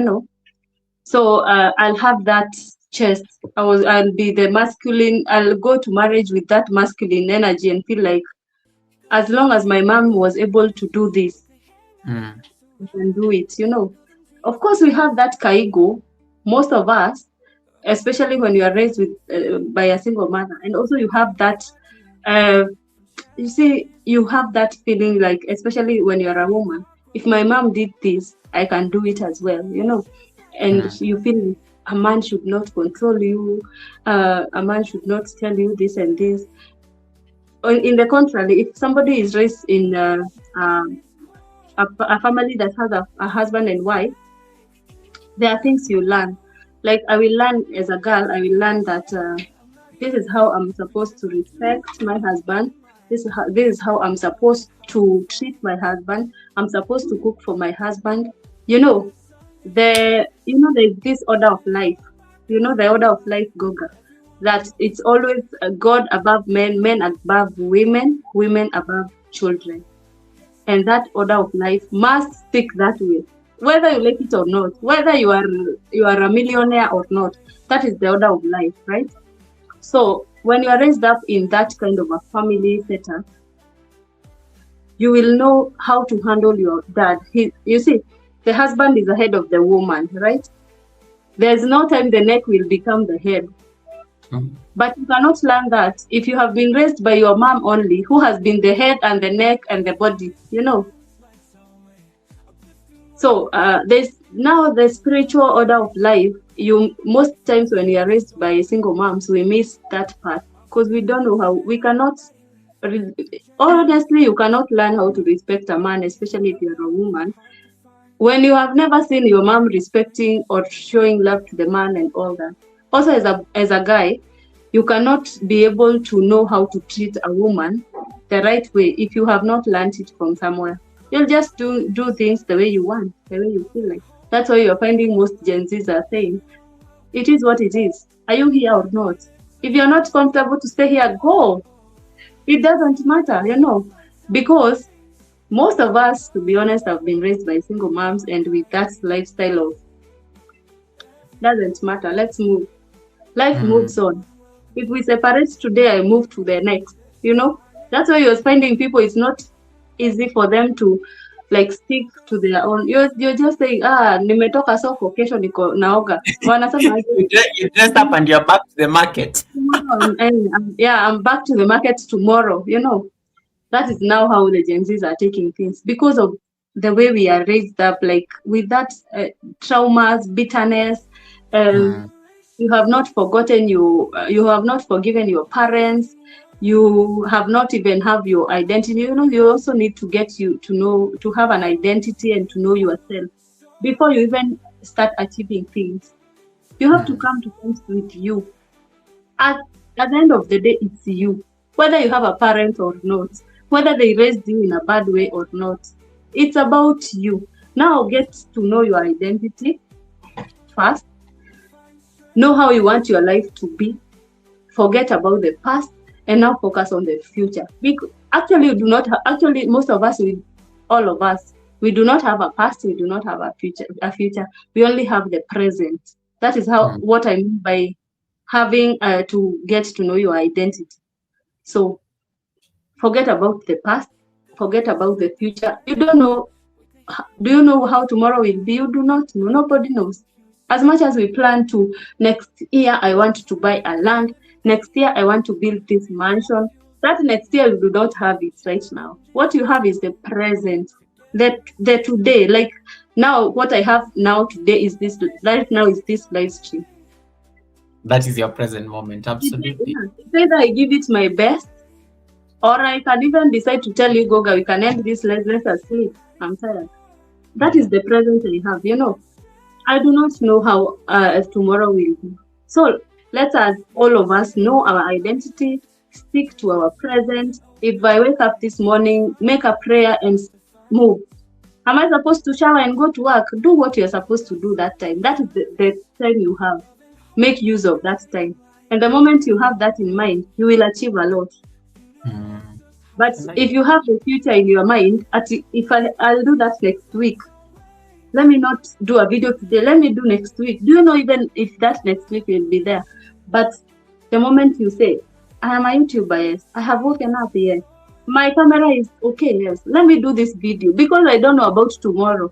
So I'll have that chest. I'll be the masculine. I'll go to marriage with that masculine energy and feel like, as long as my mom was able to do this, I can do it. Of course, we have that kaigo. Most of us, especially when you are raised with by a single mother, and also you have that. You see, you have that feeling like, especially when you're a woman, if my mom did this, I can do it as well. And you feel a man should not control you, a man should not tell you this and this. In the contrary, if somebody is raised in a family that has a husband and wife, there are things you learn. Like I will learn as a girl, I will learn that this is how I'm supposed to respect my husband. This is how I'm supposed to treat my husband. I'm supposed to cook for my husband. There's this order of life. The order of life, Goga, that it's always God above men, men above women, women above children. And that order of life must stick that way, whether you like it or not, whether you are a millionaire or not. That is the order of life, right? So when you are raised up in that kind of a family setup, you will know how to handle your dad. You see, the husband is the head of the woman, right? There's no time the neck will become the head. But you cannot learn that if you have been raised by your mom only, who has been the head and the neck and the body, So there's now the spiritual order of life. Most times when you are raised by single moms, we miss that part because we don't know how. We cannot, honestly, you cannot learn how to respect a man, especially if you're a woman, when you have never seen your mom respecting or showing love to the man and all that. Also, as a guy, you cannot be able to know how to treat a woman the right way if you have not learned it from somewhere. You'll just do things the way you want, the way you feel like. That's why you're finding most Gen Zs are saying, it is what it is. Are you here or not? If you're not comfortable to stay here, go. It doesn't matter, because most of us, to be honest, have been raised by single moms and with that lifestyle of, doesn't matter, let's move. Life moves on. If we separate today, I move to the next. That's why you're finding people, it's not easy for them to like stick to their own. You're just saying, nimetoka soko, kesho niko naoga. Wanasema you dressed up and you're back to the market. I'm back to the market tomorrow. That is now how the Gen Zs are taking things because of the way we are raised up, like with that traumas, bitterness. You have not forgotten you have not forgiven your parents. You have not even have your identity. You also need to get to have an identity and to know yourself before you even start achieving things. You have to come to terms with you. At the end of the day, it's you. Whether you have a parent or not, whether they raised you in a bad way or not, it's about you. Now get to know your identity first. Know how you want your life to be. Forget about the past. and now focus on the future. Actually, you do not actually, most of us, all of us, we do not have a past, we do not have a future. We only have the present. That is how what I mean by having to get to know your identity. So forget about the past, forget about the future. You don't know. Do you know how tomorrow will be? You do not know. Nobody knows. As much as we plan to, next year I want to buy a land, next year I want to build this mansion, that next year you do not have it right now. What you have is the present, the today. Like now, what I have now today is this, right now is this live stream. That is your present moment, absolutely. It's either I give it my best, or I can even decide to tell you, Goga, we can end this, let's sleep. I'm tired. That is the present I have, you know. I do not know how tomorrow will be. So let us, all of us, know our identity, stick to our present. If I wake up this morning, make a prayer and move. Am I supposed to shower and go to work? Do what you're supposed to do that time. That is the time you have. Make use of that time. And the moment you have that in mind, you will achieve a lot. But if you have the future in your mind, if I'll do that next week, let me not do a video today, let me do next week. Do you know even if that next week will be there? But the moment you say, I am a YouTuber, yes, I have woken up, yes, my camera is okay, yes, let me do this video because I don't know about tomorrow.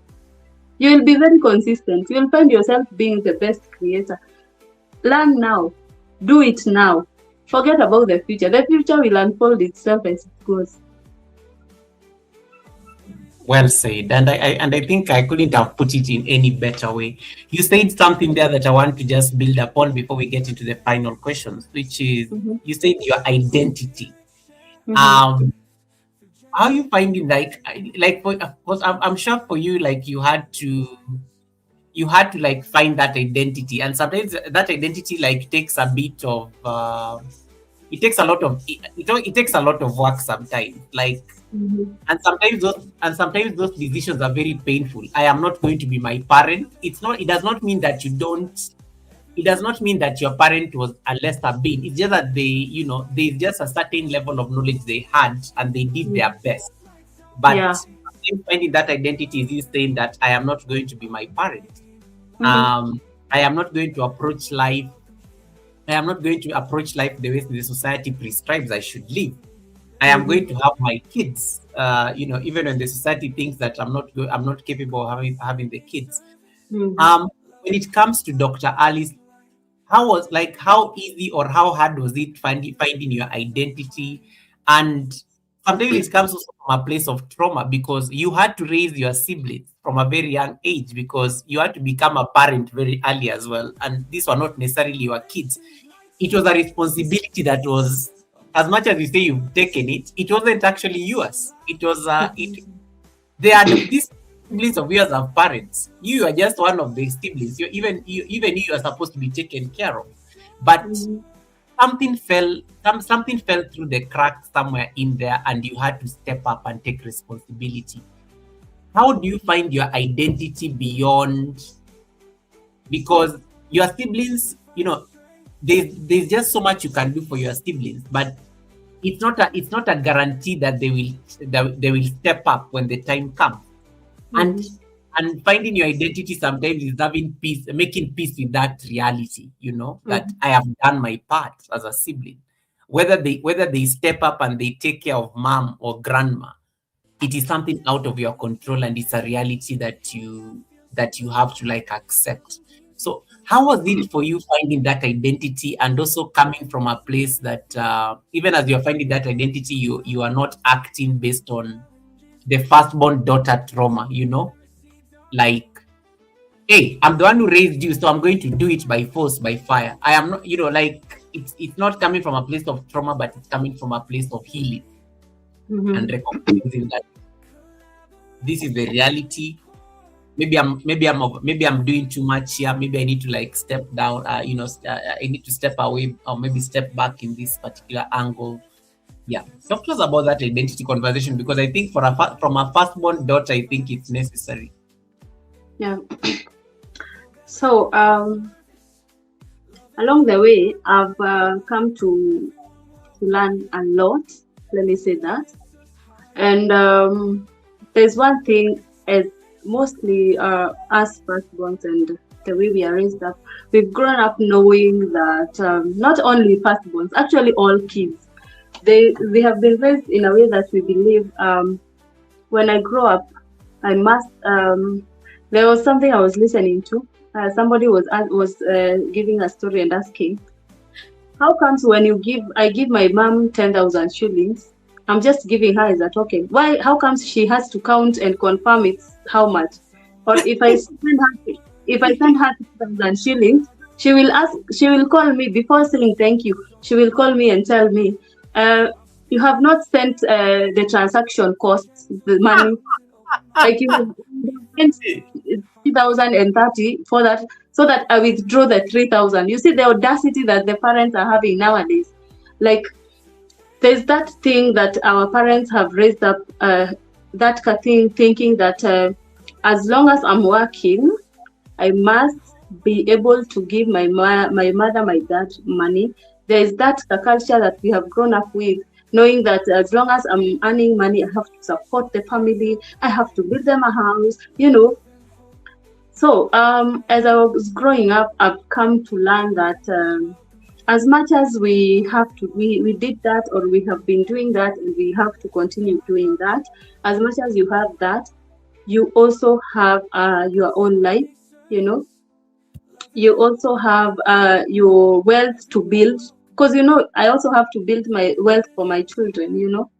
You will be very consistent. You will find yourself being the best creator. Learn now. Do it now. Forget about the future. The future will unfold itself as it goes. Well said. And I think I couldn't have put it in any better way. You said something there that I want to just build upon before we get into the final questions, which is you said your identity. How are you finding like for, of course, I'm sure for you, like you had to like find that identity, and sometimes that identity like takes a bit of it takes a lot of work sometimes, like and sometimes those decisions are very painful. I am not going to be my parent. It does not mean that your parent was a lesser being. It's just that there's just a certain level of knowledge they had and they did their best. But finding that identity is you saying that I am not going to be my parent. I am not going to approach life. I am not going to approach life the way the society prescribes I should live. I am going to have my kids. Even when the society thinks that I'm not capable of having the kids. When it comes to Dr. Alice, how easy or how hard was it finding your identity? And sometimes it comes also from a place of trauma because you had to raise your siblings from a very young age because you had to become a parent very early as well. And these were not necessarily your kids. It was a responsibility that was, as much as you say you've taken it, it wasn't actually yours. It was they are these siblings of yours are parents. You are just one of the siblings. You are supposed to be taken care of. But something fell through the cracks somewhere in there, and you had to step up and take responsibility. How do you find your identity beyond? Because your siblings, there's just so much you can do for your siblings, but it's not a guarantee that they will step up when the time comes. And finding your identity sometimes is making peace with that reality, that I have done my part as a sibling. Whether they step up and they take care of mom or grandma, it is something out of your control, and it's a reality that you have to accept. So how was it for you finding that identity, and also coming from a place that even as you're finding that identity, you are not acting based on the firstborn daughter trauma, like, hey, I'm the one who raised you, so I'm going to do it by force, by fire. I am not, it's not coming from a place of trauma, but it's coming from a place of healing and recognizing that this is the reality. Maybe I'm doing too much here. Maybe I need to step down. I need to step away, or maybe step back in this particular angle. Yeah, talk to us about that identity conversation, because I think from a firstborn daughter, I think it's necessary. Yeah. So along the way, I've come to to learn a lot. Let me say that. And there's one thing, as mostly us firstborns and the way we are raised up, we've grown up knowing that not only firstborns, actually all kids, they have been raised in a way that we believe when I grow up, I must. There was something I was listening to. Somebody was giving a story and asking, how comes when I give my mom 10,000 shillings, I'm just giving her as a token. Why? How comes she has to count and confirm it's how much? Or if I send her 2,000 shillings, she will call me before saying thank you. She will call me and tell me, you have not sent the transaction costs, the money. Like you have sent 3,030 for that, so that I withdraw the 3,000. You see the audacity that the parents are having nowadays. Like, there's that thing that our parents have raised up, that thing, thinking that as long as I'm working, I must be able to give my mother, my dad money. There is that culture that we have grown up with, knowing that as long as I'm earning money, I have to support the family, I have to build them a house, you know. So as I was growing up, I've come to learn that as much as we did that, or we have been doing that, and we have to continue doing that, as much as you have that, you also have your own life, you know. You also have your wealth to build, because, you know, I also have to build my wealth for my children, you know.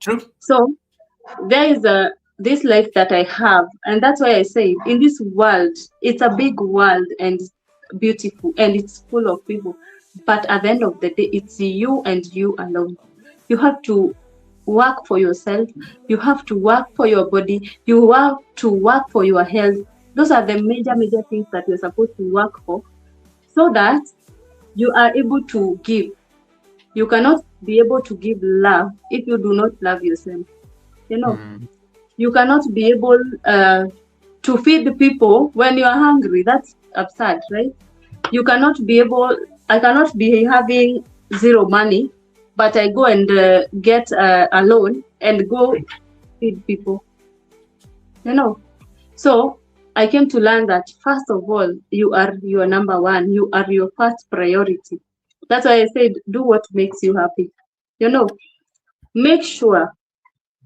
True. So there is this life that I have, and that's why I say in this world, it's a big world and beautiful, and it's full of people. But at the end of the day, it's you and you alone. You have to work for yourself. You have to work for your body. You have to work for your health. Those are the major things that you're supposed to work for, so that you are able to give. You cannot be able to give love if you do not love yourself. You know, you cannot be able to feed the people when you are hungry. That's absurd, right? You cannot be able. I cannot be having zero money, but I go and get a loan and go feed people. You know, so I came to learn that first of all, you are your number one. You are your first priority. That's why I said, do what makes you happy. You know, make sure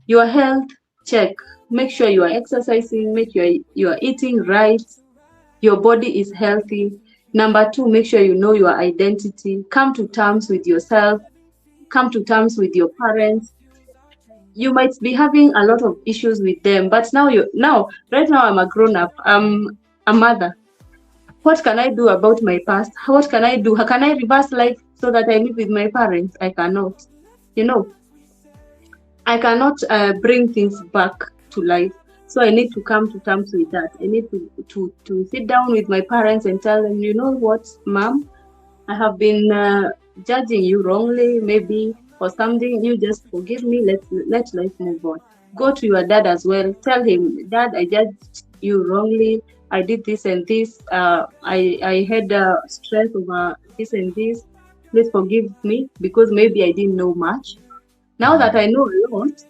your health check. Make sure you are exercising. Make sure you are eating right. Your body is healthy. Number two, make sure you know your identity. Come to terms with yourself. Come to terms with your parents. You might be having a lot of issues with them, but right now I'm a grown up. I'm a mother. What can I do about my past? What can I do? How can I reverse life so that I live with my parents? I cannot. You know, I cannot bring things back to life. So I need to come to terms with that. I need to sit down with my parents and tell them, you know what, Mom, I have been judging you wrongly, maybe for something. You just forgive me. Let life move on. Go to your dad as well. Tell him, Dad, I judged you wrongly. I did this and this. I had stress over this and this. Please forgive me, because maybe I didn't know much. Now that I know a lot,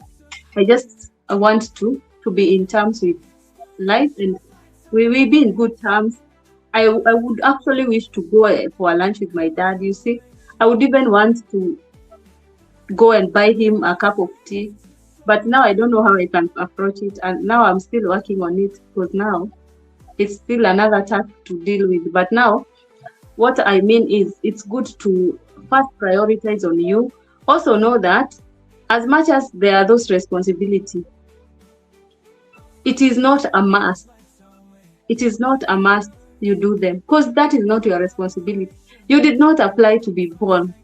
I just want to be in terms with life, and we will be in good terms. I would actually wish to go for a lunch with my dad. You see, I would even want to go and buy him a cup of tea, but now I don't know how I can approach it, and now I'm still working on it, because now it's still another task to deal with. But now, what I mean is, it's good to first prioritize on you. Also know that as much as there are those responsibilities, it is not a must. It is not a must you do them, because that is not your responsibility. You did not apply to be born.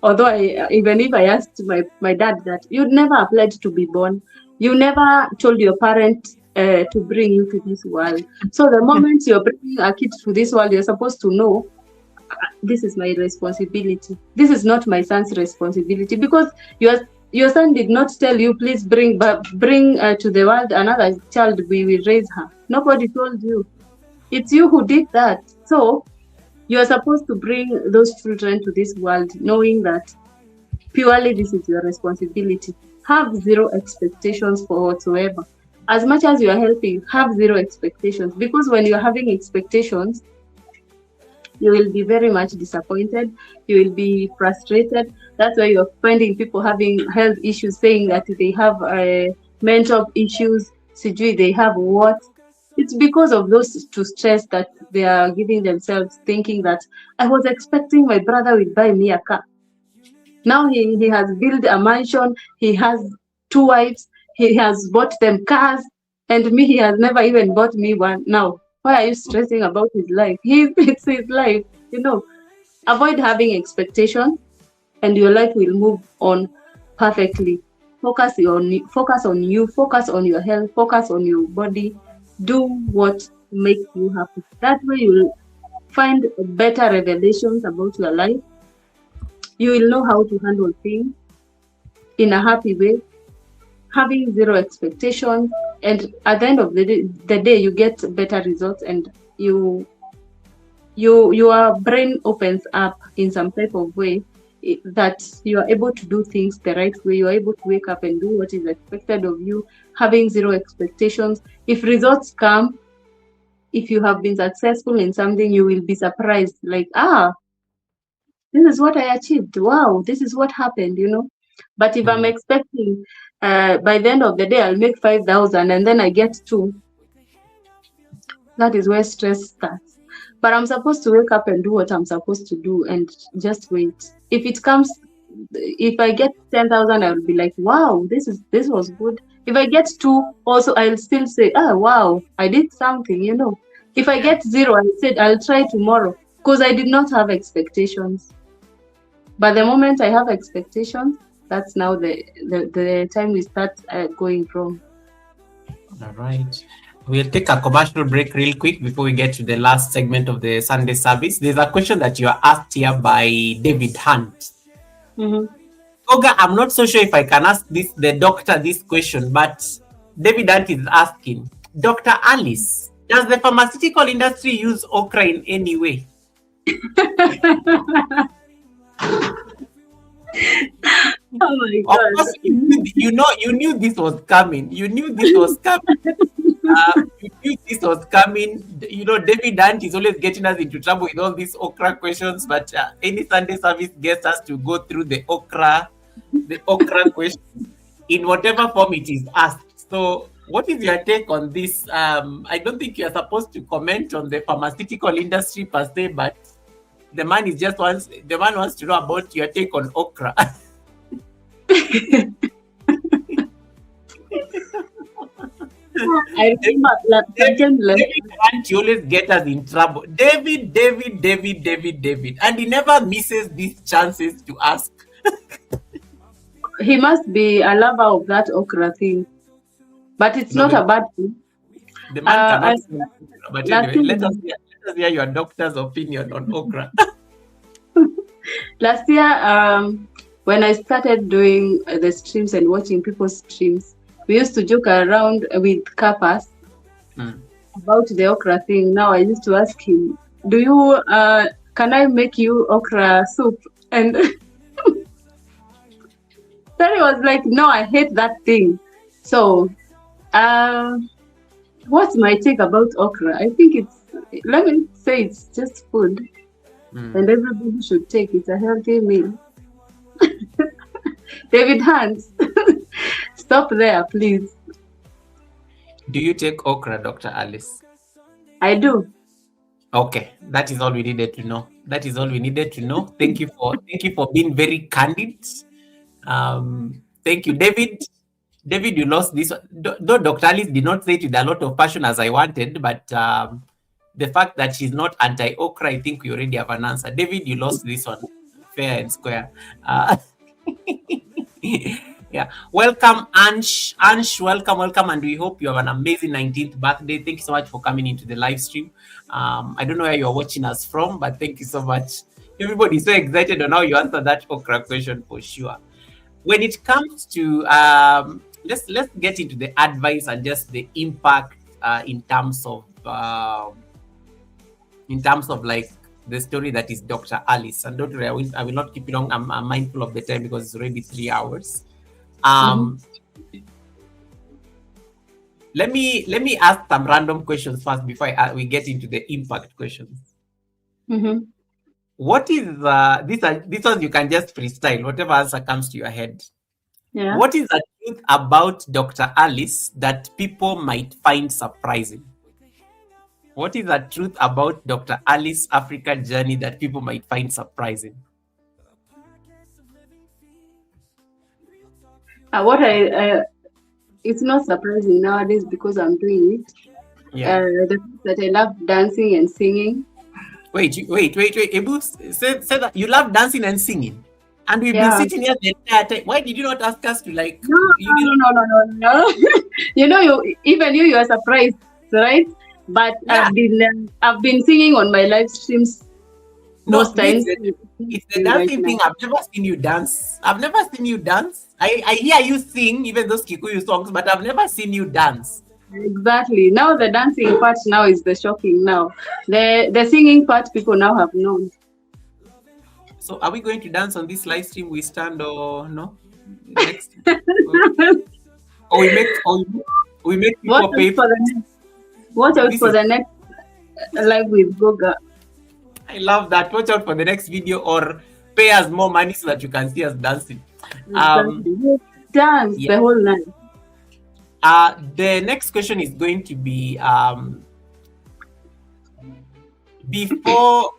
Although even if I asked my dad that, you'd never applied to be born. You never told your parent to bring you to this world. So the moment you're bringing a kid to this world, you're supposed to know, this is my responsibility. This is not my son's responsibility, because your son did not tell you, please bring to the world another child, we will raise her. Nobody told you. It's you who did that. So You are supposed to bring those children to this world knowing that purely this is your responsibility. Have zero expectations for whatsoever. As much as you are helping, have zero expectations, because when you're having expectations, you will be very much disappointed. You will be frustrated. That's why you're finding people having health issues, saying that they have mental issues, they have what. It's because of those to stress that they are giving themselves, thinking that I was expecting my brother will buy me a car. Now he has built a mansion, he has 2 wives, he has bought them cars, and me, he has never even bought me one. Now, why are you stressing about his life? It's his life, Avoid having expectations, and your life will move on perfectly. Focus on you, focus on your health, focus on your body. Do what makes you happy. That way you will find better revelations about your life. You will know how to handle things in a happy way, having zero expectations, and at the end of the day you get better results, and your brain opens up in some type of way that you are able to do things the right way. You are able to wake up and do what is expected of you, having zero expectations. If results come, if you have been successful in something, you will be surprised, like, this is what I achieved. Wow, this is what happened, But if I'm expecting by the end of the day I'll make 5,000 and then I get 2, that is where stress starts. But I'm supposed to wake up and do what I'm supposed to do and just wait. If it comes, if I get 10,000, I will be like, wow, this was good. If I get 2, also I'll still say, wow, I did something, If I get 0, I said I'll try tomorrow, because I did not have expectations. But the moment I have expectations, that's now the time we start going wrong. All right. We'll take a commercial break real quick before we get to the last segment of the Sunday service. There's a question that you are asked here by David Hunt. Goga, I'm not so sure if I can ask the doctor this question, but David Hunt is asking, Dr. Alice, does the pharmaceutical industry use okra in any way? Oh my God! Of course, you knew this was coming. You knew this was coming. David Hunt is always getting us into trouble with all these okra questions. But any Sunday service gets us to go through the okra question in whatever form it is asked. So, what is your take on this? I don't think you're supposed to comment on the pharmaceutical industry per se, but the man wants to know about your take on okra. I remember David always get us in trouble. David, and he never misses these chances to ask. He must be a lover of that okra thing, but it's not a bad thing. The man cannot. But anyway, let us hear your doctor's opinion on okra. Last year, when I started doing the streams and watching people's streams, we used to joke around with Kapas about the okra thing. Now I used to ask him, can I make you okra soup? And then he was like, no, I hate that thing. So, what's my take about okra? I think let me say it's just food. And everybody should take it. It's a healthy meal. David Hunt, stop there, please. Do you take okra, Dr. Alice? I do. Okay, that is all we needed to know. Thank you for being very candid. Thank you, David. David, you lost this one. Though Dr. Alice did not say it with a lot of passion as I wanted, but the fact that she's not anti-okra, I think we already have an answer. David, you lost this one, fair and square. Yeah, welcome, Ansh. Welcome, and we hope you have an amazing 19th birthday. Thank you so much for coming into the live stream. I don't know where you're watching us from, but thank you so much. Everybody's so excited on how you answer that okra question for sure. When it comes to let's get into the advice and just the impact in terms of like the story that is Dr. Alice. And don't worry, I will not keep you long. I'm mindful of the time because it's already 3 hours. Let me ask some random questions first before we get into the impact questions. What is this one you can just freestyle, whatever answer comes to your head. Yeah. What is the truth about Dr. Alice that people might find surprising? What is the truth about Dr. Alice Africa journey that people might find surprising? What it's not surprising nowadays because I'm doing it. Yeah. The fact that I love dancing and singing. Wait. Ebu, say that you love dancing and singing. And we've been Yeah. sitting here the entire time. Why did you not ask us to like? No. you are surprised, right? But Yeah. I've been singing on my live streams most times. It's the dancing thing. I've never seen you dance. I hear you sing even those Kikuyu songs, but I've never seen you dance. Exactly. Now the dancing part now is the shocking now. The singing part people now have known. So are we going to dance on this live stream? We stand or no? Next. Or we make people pay for Watch out for the next live with Goga. I love that. Watch out for the next video or pay us more money so that you can see us dancing. Dance the whole night. The next question is going to be before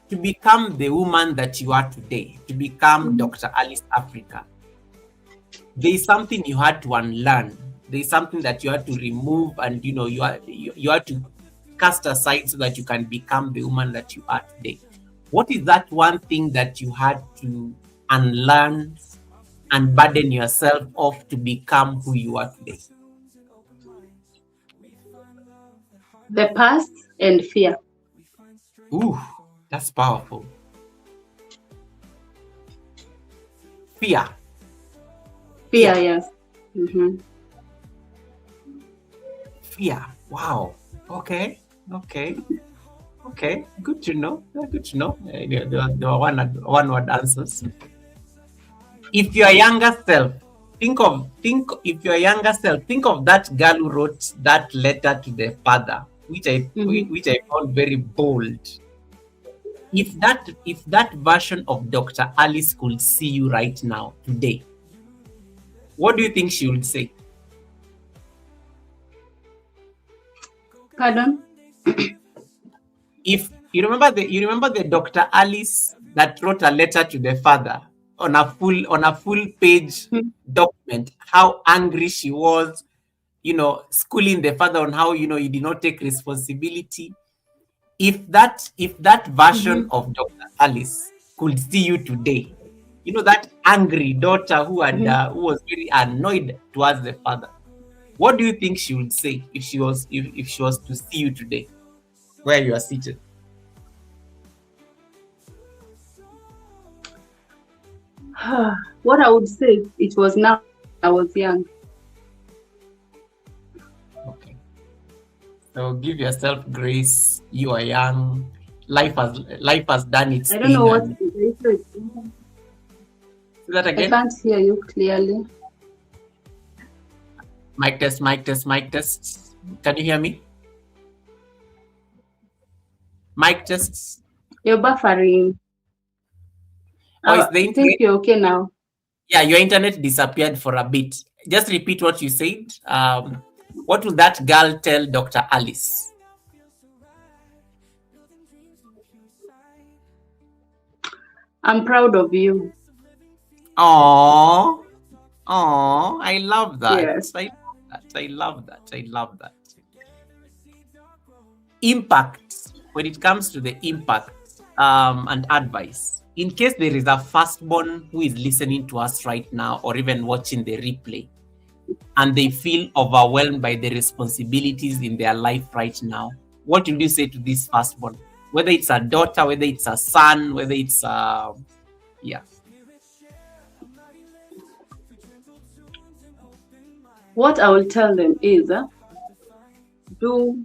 to become the woman that you are today, to become Dr. Alice Africa, there is something you had to unlearn. There is something that you had to remove, and you had to cast aside so that you can become the woman that you are today. What is that one thing that you had to unlearn and burden yourself off to become who you are today? The past and fear. Ooh, that's powerful. Fear. Fear, yes. Fear. Wow. Okay. Good to know. There were one word answers. If your younger self, think of that girl who wrote that letter to the father, which I found very bold. If that version of Dr. Alice could see you right now, today, what do you think she would say? Pardon? If you remember the Dr. Alice that wrote a letter to the father on a full page document, how angry she was, schooling the father on how he did not take responsibility. If that version of Dr. Alice could see you today, that angry daughter who was very annoyed towards the father, what do you think she would say if she was to see you today, where you are seated? What I would say, it was now I was young. Okay. So give yourself grace. You are young. Life has done its thing. I don't know what. Say that again. I can't hear you clearly. Mic test. Can you hear me? Mic tests. You're buffering. Oh, I think you're okay now. Yeah, your internet disappeared for a bit. Just repeat what you said. What would that girl tell Dr. Alice? I'm proud of you. Oh, I love that. Yes. I love that. Impact. When it comes to the impact and advice, in case there is a firstborn who is listening to us right now or even watching the replay, and they feel overwhelmed by the responsibilities in their life right now, what would you say to this firstborn? Whether it's a daughter, whether it's a son, whether it's What I will tell them is, do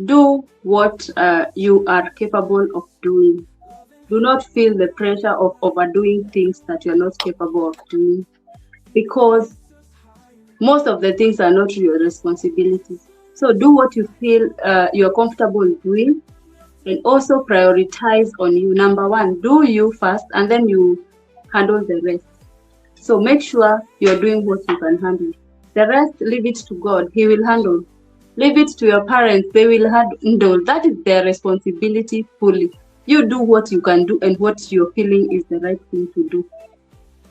do what you are capable of doing. Do not feel the pressure of overdoing things that you're not capable of doing, because most of the things are not your responsibilities. So do what you feel you're comfortable doing, and also prioritize on you. Number one, do you first, and then you handle the rest. So make sure you're doing what you can handle. The rest, leave it to God. He will handle. Leave it to your parents. They will handle. That is their responsibility fully. You do what you can do and what you're feeling is the right thing to do.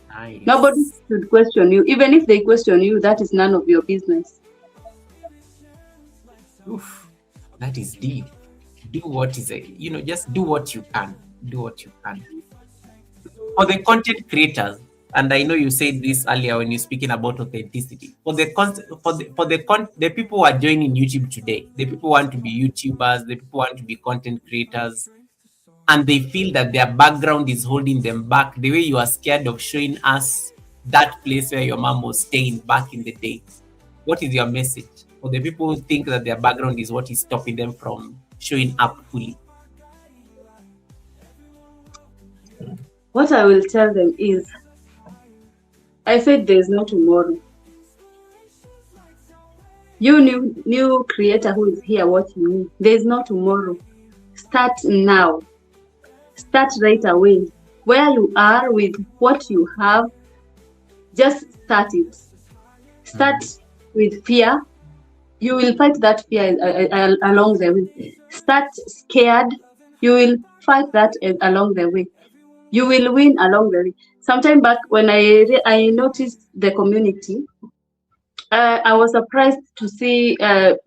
Nice. Nobody should question you. Even if they question you, that is none of your business. Oof, that is deep. Do what is it? Just do what you can. Do what you can. For the content creators, and I know you said this earlier when you're speaking about authenticity. For the people who are joining YouTube today, the people who want to be YouTubers, the people who want to be content creators, and they feel that their background is holding them back, the way you are scared of showing us that place where your mom was staying back in the day. What is your message for the people who think that their background is what is stopping them from showing up fully? What I will tell them is, I said there's no tomorrow. You new creator who is here watching me, there's no tomorrow. Start now. Start right away. Where you are with what you have, just start it. Start with fear. You will fight that fear along the way. Start scared. You will fight that along the way. You will win along the way. Sometime back when I noticed the community, I was surprised to see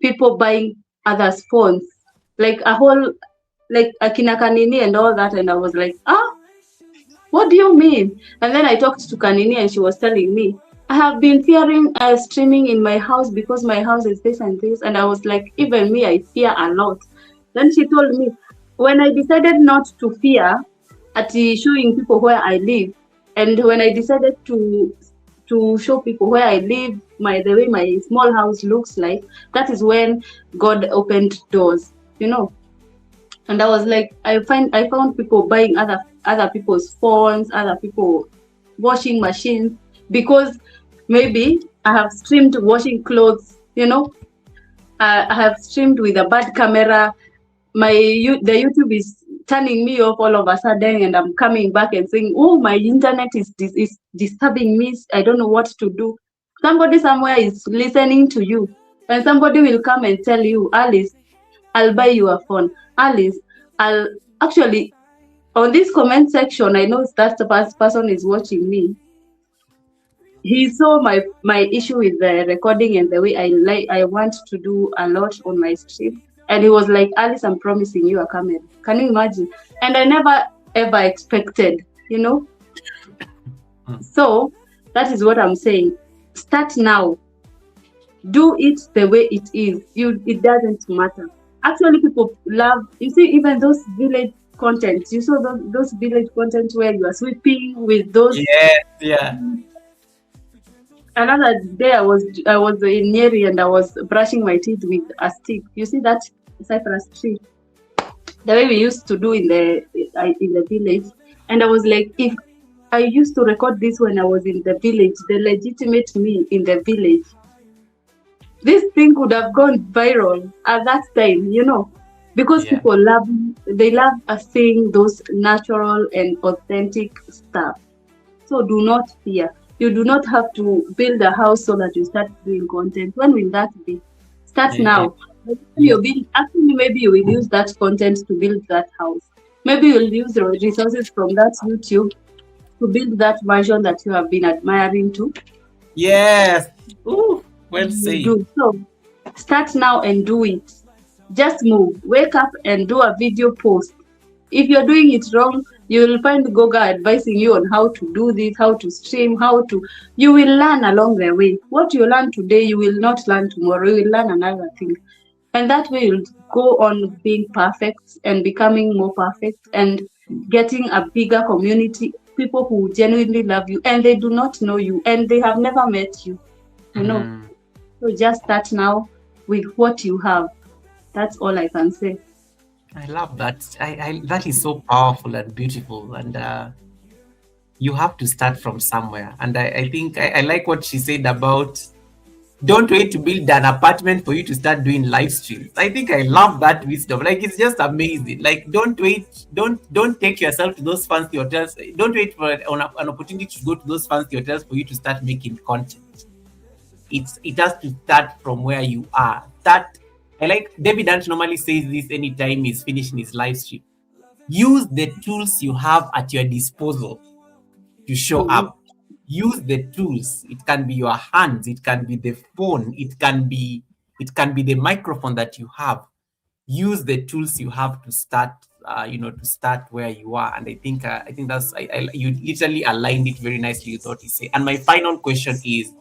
people buying others' phones, like a whole, like Akina Kanini and all that, and I was like, what do you mean? And then I talked to Kanini and she was telling me, I have been fearing streaming in my house because my house is this and this, and I was like, even me, I fear a lot. Then she told me, when I decided not to fear at showing people where I live, and when I decided to show people where I live, the way my small house looks like, that is when God opened doors, And I was like, I found people buying other people's phones, other people washing machines, because maybe I have streamed washing clothes, I have streamed with a bad camera. The YouTube is turning me off all of a sudden, and I'm coming back and saying, oh, my internet is disturbing me. I don't know what to do. Somebody somewhere is listening to you, and somebody will come and tell you, Alice, I'll buy you a phone. Alice, I'll actually, on this comment section, I know that the person is watching me. He saw my issue with the recording and the way I want to do a lot on my stream. And he was like, Alice, I'm promising you a camera. Can you imagine? And I never ever expected, So that is what I'm saying. Start now. Do it the way it is. It doesn't matter. Actually, people love, you see, even those village content. You saw those village content where you are sweeping with those. Yeah. Another day I was in Nyeri and I was brushing my teeth with a stick. You see that cypress tree, the way we used to do in the village. And I was like, if I used to record this when I was in the village, the legitimate me in the village, this thing could have gone viral at that time, because people love us seeing those natural and authentic stuff. So do not fear. You do not have to build a house so that you start doing content. When will that be? Start now. Actually, maybe you will use that content to build that house. Maybe you'll use the resources from that YouTube to build that version that you have been admiring to. Yes. Ooh, well said. So start now and do it. Just move. Wake up and do a video post. If you're doing it wrong, you will find Goga advising you on how to do this, how to stream, you will learn along the way. What you learn today, you will not learn tomorrow. You will learn another thing. And that way you'll go on being perfect and becoming more perfect and getting a bigger community, people who genuinely love you and they do not know you and they have never met you, So just start now with what you have. That's all I can say. I love that. That is so powerful and beautiful. And you have to start from somewhere. And I think I like what she said about don't wait to build an apartment for you to start doing live streams. I think I love that wisdom. Like it's just amazing. Like don't wait, don't take yourself to those fancy hotels. Don't wait for an opportunity to go to those fancy hotels for you to start making content. It has to start from where you are. That I like David Ant normally says this anytime he's finishing his live stream. Use the tools you have at your disposal to show Mhm. up. Use the tools. It can be your hands, it can be the phone, it can be the microphone that you have. Use the tools you have to start to start where you are. And I think that's you literally aligned it very nicely with what you say. And my final question is,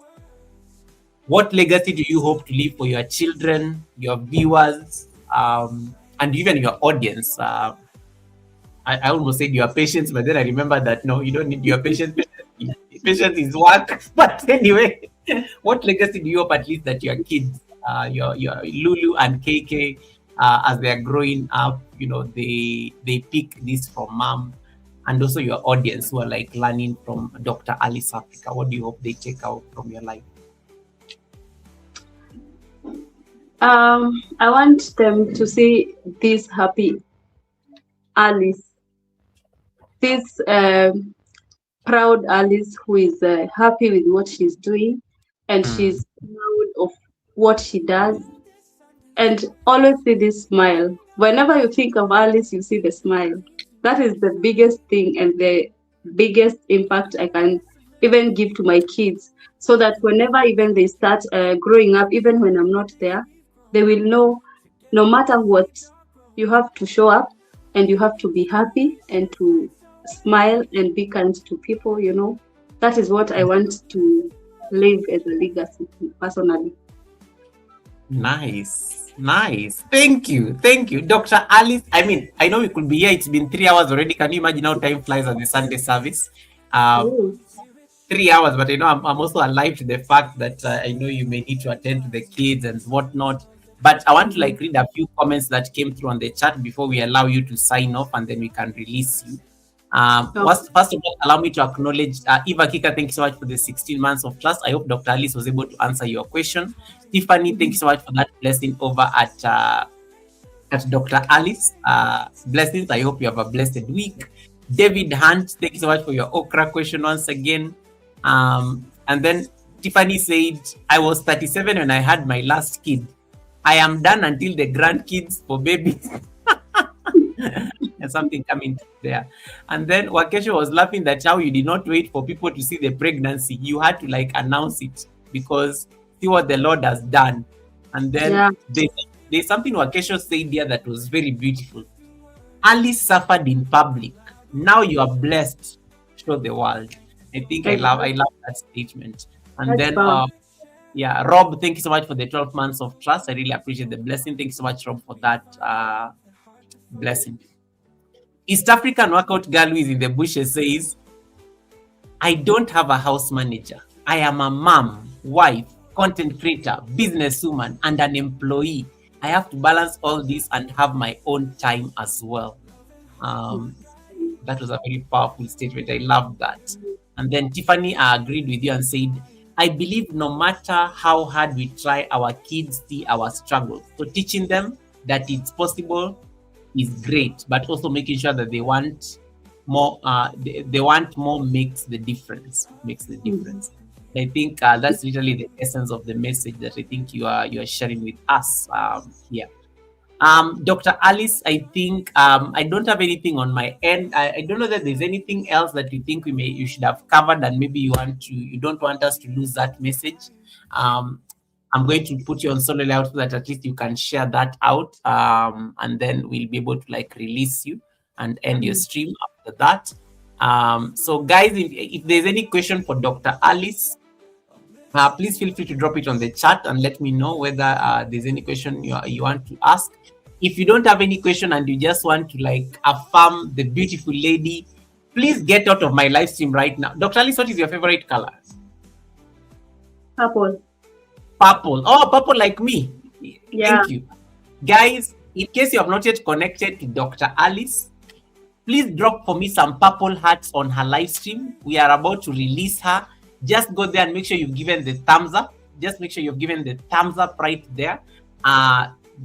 what legacy do you hope to leave for your children, your viewers, and even your audience? I almost said your patience, but then I remember that no, you don't need your patience. Patience is work. But anyway, what legacy do you hope at least that your kids, your Lulu and KK, as they are growing up, they pick this from mom, and also your audience who are like learning from Dr. Alice Africa. What do you hope they take out from your life? I want them to see this happy Alice, this proud Alice who is happy with what she's doing, and she's proud of what she does, and always see this smile. Whenever you think of Alice, you see the smile. That is the biggest thing and the biggest impact I can even give to my kids, so that whenever even they start growing up, even when I'm not there, they will know no matter what, you have to show up and you have to be happy and to smile and be kind to people. That is what I want to leave as a legacy personally. Nice. Thank you, Dr. Alice. I mean, I know we could be here. It's been 3 hours already. Can you imagine how time flies on the Sunday service? Oh. 3 hours, but I'm also alive to the fact that I know you may need to attend to the kids and whatnot. But I want to read a few comments that came through on the chat before we allow you to sign off, and then we can release you. First of all, allow me to acknowledge Eva Kika. Thank you so much for the 16 months of trust. I hope Dr. Alice was able to answer your question. Tiffany, thank you so much for that blessing over at Dr. Alice. Blessings. I hope you have a blessed week. David Hunt, thank you so much for your okra question once again. And then Tiffany said, I was 37 when I had my last kid. I am done until the grandkids for babies. And something coming there. And then Wakesho was laughing that how you did not wait for people to see the pregnancy. You had to announce it because see what the Lord has done. And then there's something Wakesho said there that was very beautiful. Alice suffered in public. Now you are blessed. Show the world. I think I love that statement. And then Rob, thank you so much for the 12 months of trust. I really appreciate the blessing. Thank you so much, Rob, for that blessing. East African workout girl who is in the bushes says, I don't have a house manager. I am a mom, wife, content creator, businesswoman, and an employee. I have to balance all this and have my own time as well. That was a very powerful statement. I love that. And then Tiffany agreed with you and said, I believe no matter how hard we try, our kids see our struggles. So teaching them that it's possible is great, but also making sure that they want more. They want more makes the difference. I think that's literally the essence of the message that I think you are sharing with us here. Dr. Alice, I think I don't have anything on my end. I don't know that there's anything else that you think you should have covered, and maybe you don't want us to lose that message. I'm going to put you on solo layout so that at least you can share that out, and then we'll be able to release you and end your stream after that. So guys, if there's any question for Dr. Alice, please feel free to drop it on the chat and let me know whether there's any question you want to ask. If you don't have any question and you just want to affirm the beautiful lady, please get out of my live stream right now. Dr. Alice, what is your favorite color? Purple. Purple. Oh, purple like me. Yeah. Thank you. Guys, in case you have not yet connected to Dr. Alice, please drop for me some purple hearts on her live stream. We are about to release her. Just go there and make sure you've given the thumbs up. Just make sure you've given the thumbs up right there.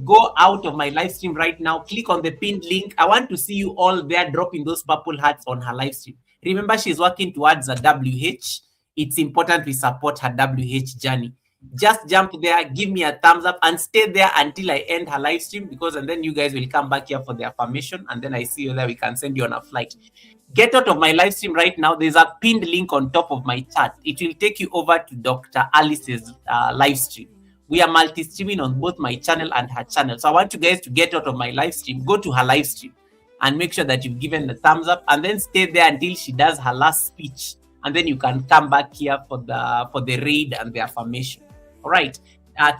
Go out of my live stream right now. Click on the pinned link. I want to see you all there dropping those purple hearts on her live stream. Remember, she's working towards a WH. It's important we support her WH journey. Just jump there, give me a thumbs up, and stay there until I end her live stream, and then you guys will come back here for the affirmation, and then I see you there. We can send you on a flight. Get out of my live stream right now. There's a pinned link on top of my chat. It will take you over to Dr. Alice's live stream. We are multi-streaming on both my channel and her channel. So I want you guys to get out of my live stream, go to her live stream, and make sure that you've given the thumbs up, and then stay there until she does her last speech, and then you can come back here for the raid and the affirmation. All right.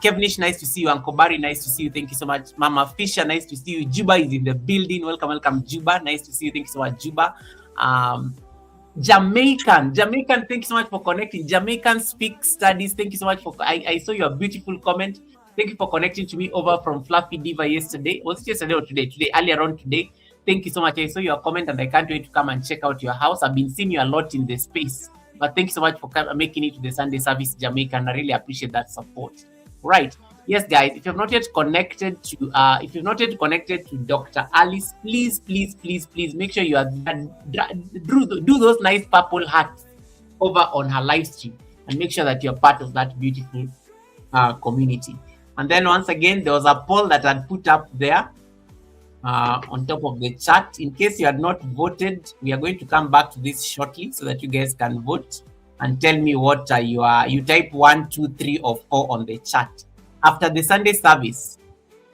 Kevnish, nice to see you. Uncle Barry, nice to see you. Thank you so much. Mama Fisher, nice to see you. Juba is in the building. Welcome, welcome, Juba. Nice to see you. Thank you so much, Juba. Jamaican, thank you so much for connecting. Jamaican Speak Studies, thank you so much for. I saw your beautiful comment. Thank you for connecting to me over from Fluffy Diva yesterday. Was it yesterday or today? Today, earlier on today. Thank you so much. I saw your comment and I can't wait to come and check out your house. I've been seeing you a lot in the space. But thank you so much for making it to the Sunday service, Jamaica, and I really appreciate that support. Right. Yes, guys, if you've not yet connected to Dr. Alice, please make sure you are do those nice purple hearts over on her live stream and make sure that you're part of that beautiful community. And then once again, there was a poll that I'd put up there on top of the chat. In case you had not voted, we are going to come back to this shortly so that you guys can vote and tell me what you are. You type 1, 2, 3, or 4 on the chat. After the Sunday service,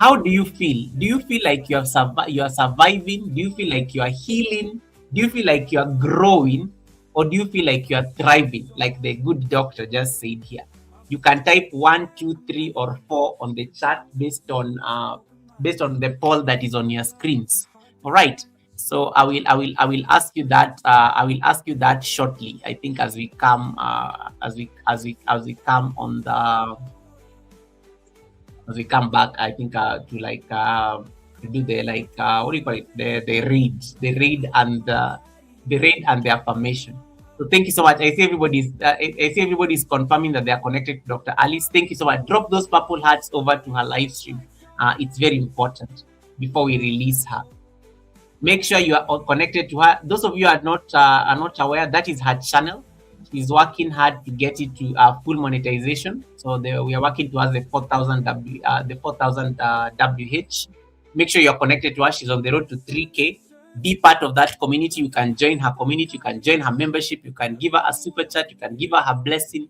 how do you feel? Do you feel like you are surviving? Do you feel like you are healing? Do you feel like you are growing? Or do you feel like you are thriving, like the good doctor just said here? You can type 1, 2, 3, or 4 on the chat based on the poll that is on your screens. All right. So I will ask you that. I will ask you that shortly. I think as we come back, I think to do the what do you call it? The read and the affirmation. So thank you so much. I see everybody's confirming that they are connected to Dr. Alice. Thank you so much. Drop those purple hearts over to her live stream. It's very important before we release her. Make sure you are connected to her. Those of you are not aware, that is her channel. She's working hard to get it to full monetization. So we are working towards the 4,000 WH. Make sure you're connected to her. She's on the road to 3K. Be part of that community. You can join her community. You can join her membership. You can give her a super chat. You can give her her blessing.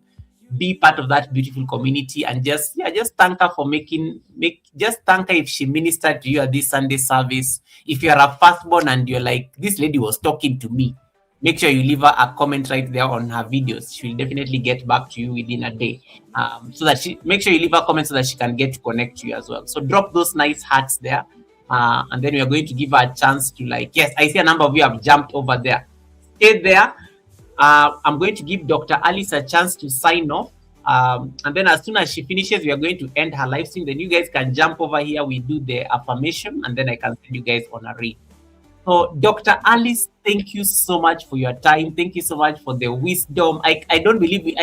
Be part of that beautiful community and just thank her for just thank her if she ministered to you at this Sunday service. If you're a firstborn and you're like, this lady was talking to me, make sure you leave her a comment right there on her videos. She will definitely get back to you within a day. Make sure you leave her a comment so that she can get to connect to you as well. So drop those nice hearts there. And then we are going to give her a chance to yes, I see a number of you have jumped over there. Stay there. I'm going to give Dr. Alice a chance to sign off. And then as soon as she finishes, we are going to end her live stream. Then you guys can jump over here. We do the affirmation, and then I can send you guys on a read. So Dr. Alice, thank you so much for your time. Thank you so much for the wisdom. I don't believe we've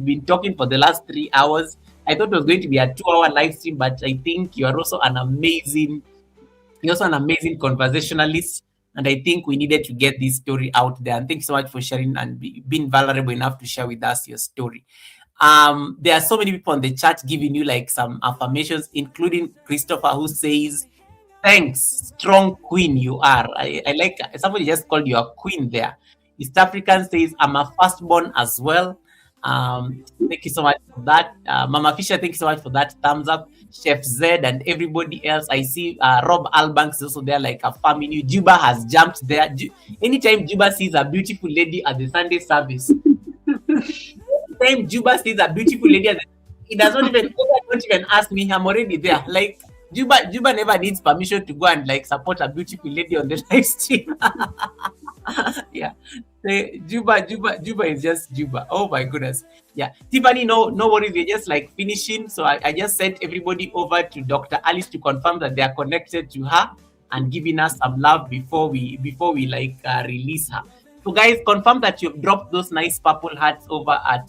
been talking for the last 3 hours. I thought it was going to be a 2-hour live stream, but I think you're also an amazing conversationalist. And I think we needed to get this story out there. And thank you so much for sharing and being vulnerable enough to share with us your story. There are so many people on the chat giving you some affirmations, including Christopher, who says, "Thanks, strong queen you are." I like somebody just called you a queen there. East African says, "I'm a firstborn as well." Thank you so much for that. Mama Fisher, thank you so much for that thumbs up. Chef Zed and everybody else. I see Rob Albanks is also there like a family. Juba has jumped there. Anytime Juba sees a beautiful lady at the Sunday service, anytime Juba sees a beautiful lady, he does not even don't even ask me. I'm already there. Juba never needs permission to go and support a beautiful lady on the live stream. Yeah. Juba is just Juba. Oh my goodness. Yeah. Tiffany, no worries. We're just like finishing. So I just sent everybody over to Dr. Alice to confirm that they are connected to her and giving us some love before we like release her. So guys, confirm that you've dropped those nice purple hearts over at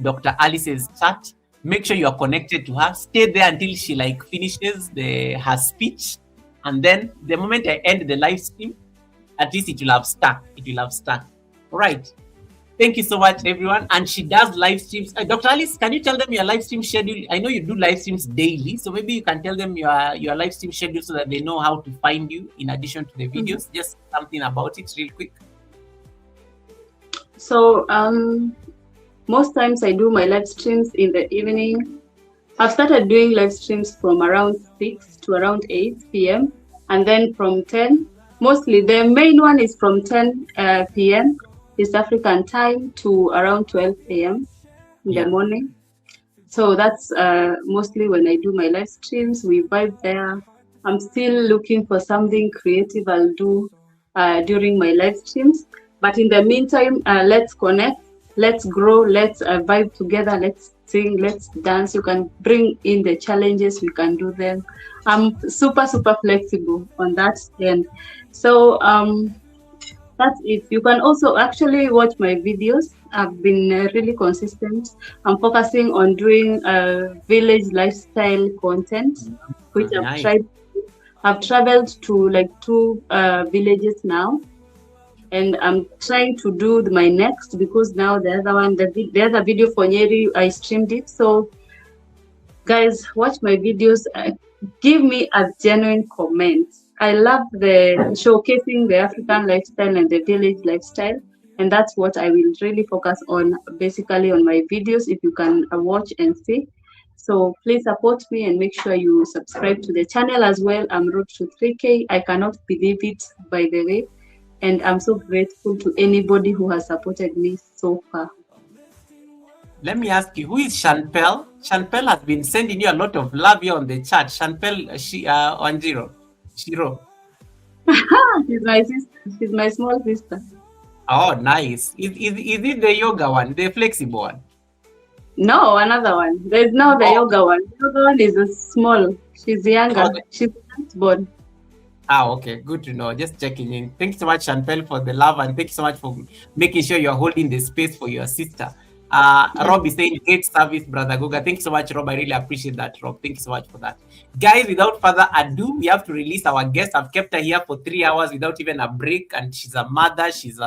Dr. Alice's chat. Make sure you are connected to her. Stay there until she like finishes her speech, and then the moment I end the live stream, at least it will have stuck. It will have stuck. All right. Thank you so much, everyone. And she does live streams. Dr. Alice, can you tell them your live stream schedule? I know you do live streams daily, so maybe you can tell them your live stream schedule so that they know how to find you in addition to the videos. Just something about it, real quick. So most times I do my live streams in the evening. I've started doing live streams from around 6 to around 8 p.m. and then from 10. Mostly the main one is from 10 p.m. East African time to around 12 a.m. in the morning. So that's mostly when I do my live streams. We vibe there. I'm still looking for something creative I'll do during my live streams. But in the meantime, let's connect, let's grow, let's vibe together, let's sing, let's dance. You can bring in the challenges, we can do them. I'm super flexible on that end. So that's it. You can also actually watch my videos. I've been really consistent. I'm focusing on doing village lifestyle content, which Nice. I've traveled to like 2 villages now, and I'm trying to do my next, because now the other video for Nyeri, I streamed it. So guys, watch my videos. Give me a genuine comment. I love the showcasing the African lifestyle and the village lifestyle, and that's what I will really focus on basically on my videos, if you can watch and see. So please support me and make sure you subscribe to the channel as well. I'm road to 3K. I cannot believe it, by the way, and I'm so grateful to anybody who has supported me so far. Let me ask you, who is Shanpel? Shanpel has been sending you a lot of love here on the chat. Shanpel Wanjiro. Shiro. She's my sister. She's my small sister. Oh, nice. Is it the yoga one, the flexible one? No, another one. There's no the yoga one. The yoga one is a small. She's younger. Okay. She's born. Okay. Good to know. Just checking in. Thanks so much, Shanpel, for the love, and thanks so much for making sure you're holding the space for your sister. Rob is saying, great service, brother Goga. Thanks so much, Rob. I really appreciate that, Rob. Thank you so much for that. Guys, without further ado, we have to release our guest. I've kept her here for 3 hours without even a break, and she's a mother. She's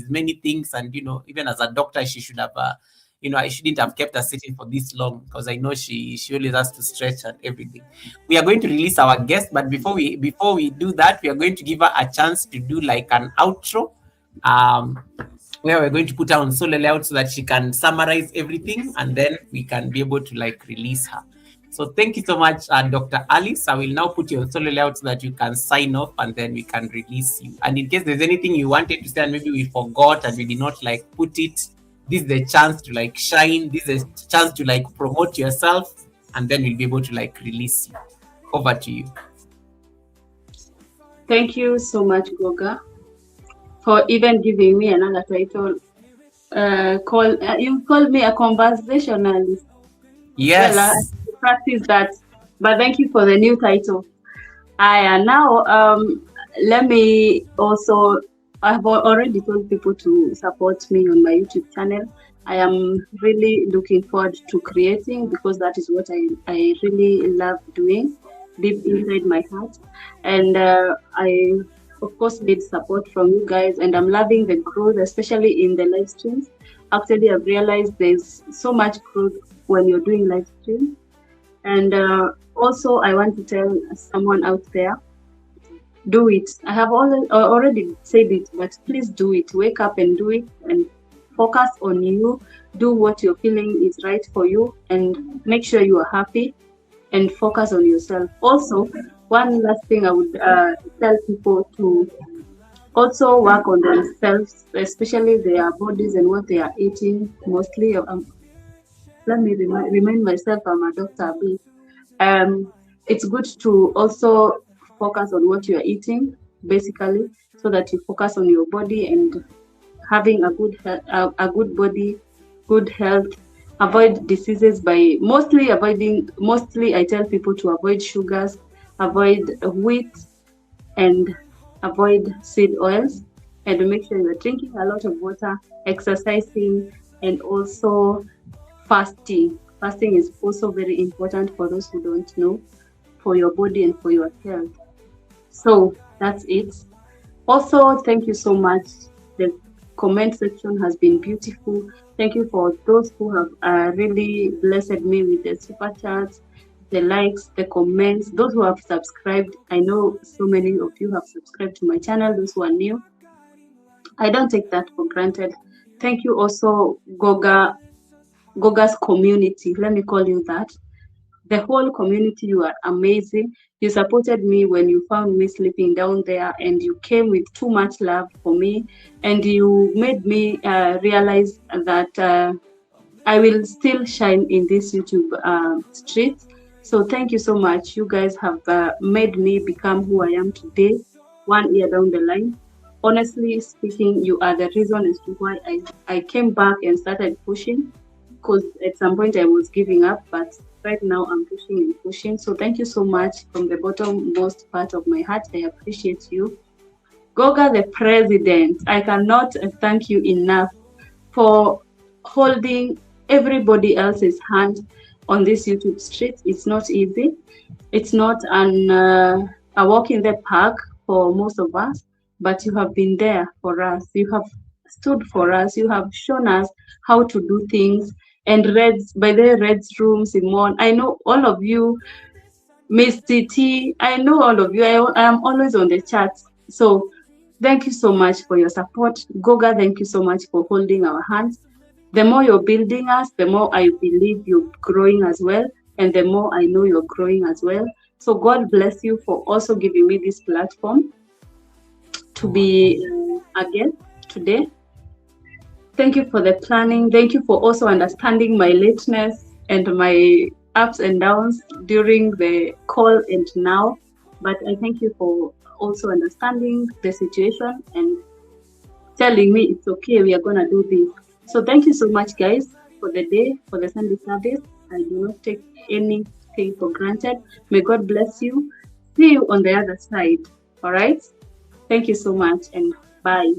many things, and even as a doctor, she should have. I shouldn't have kept her sitting for this long, because I know she always has to stretch and everything. We are going to release our guest, but before we do that, we are going to give her a chance to do like an outro. Where we're going to put her on solo layout so that she can summarize everything, and then we can be able to like release her. So thank you so much, Dr. Alice. I will now put you on solo layout so that you can sign off, and then we can release you. And in case there's anything you wanted to say and maybe we forgot and we did not like put it, this is the chance to like shine. This is a chance to like promote yourself, and then we'll be able to like release you. Over to you. Thank you so much, Goga, for even giving me another title. You called me a conversationalist. Yes. Well, I practice that, but thank you for the new title. Now let me also, I've already told people to support me on my YouTube channel. I am really looking forward to creating, because that is what I really love doing deep inside my heart. And I, of course, need support from you guys, and I'm loving the growth, especially in the live streams. Actually, I've realized there's so much growth when you're doing live streams. And also, I want to tell someone out there, do it. I have already said it, but please do it. Wake up and do it, and focus on you. Do what you're feeling is right for you, and make sure you are happy, and focus on yourself. Also, one last thing I would tell people to also work on themselves, especially their bodies and what they are eating. Mostly, let me remind myself, I'm a doctor. It's good to also focus on what you are eating, basically, so that you focus on your body and having a good good body, good health. Avoid diseases by mostly I tell people to avoid sugars, avoid wheat, and avoid seed oils, and make sure you're drinking a lot of water, exercising, and also fasting. Fasting is also very important for those who don't know, for your body and for your health. So that's it. Also, thank you so much. The comment section has been beautiful. Thank you for those who have really blessed me with the super chats, the likes, the comments, those who have subscribed. I know so many of you have subscribed to my channel, those who are new. I don't take that for granted. Thank you also, Goga's community. Let me call you that. The whole community, you are amazing. You supported me when you found me sleeping down there, and you came with too much love for me, and you made me realize that I will still shine in this YouTube street. So thank you so much. You guys have made me become who I am today, 1 year down the line. Honestly speaking, you are the reason as to why I came back and started pushing, because at some point I was giving up, but right now I'm pushing and pushing. So thank you so much from the bottommost part of my heart. I appreciate you. Goga the president, I cannot thank you enough for holding everybody else's hand on this YouTube street. It's not easy. It's not a walk in the park for most of us, but you have been there for us. You have stood for us. You have shown us how to do things. And by the Red's room, Simone, I know all of you, Miss T, I know all of you. I am always on the chat. So thank you so much for your support. Goga, thank you so much for holding our hands. The more you're building us, the more I believe you're growing as well. And the more I know you're growing as well. So God bless you for also giving me this platform to be again today. Thank you for the planning. Thank you for also understanding my lateness and my ups and downs during the call and now. But I thank you for also understanding the situation and telling me it's okay, we are going to do this. So thank you so much, guys, for the day, for the Sunday service. I do not take anything for granted. May God bless you. See you on the other side. All right? Thank you so much, and bye.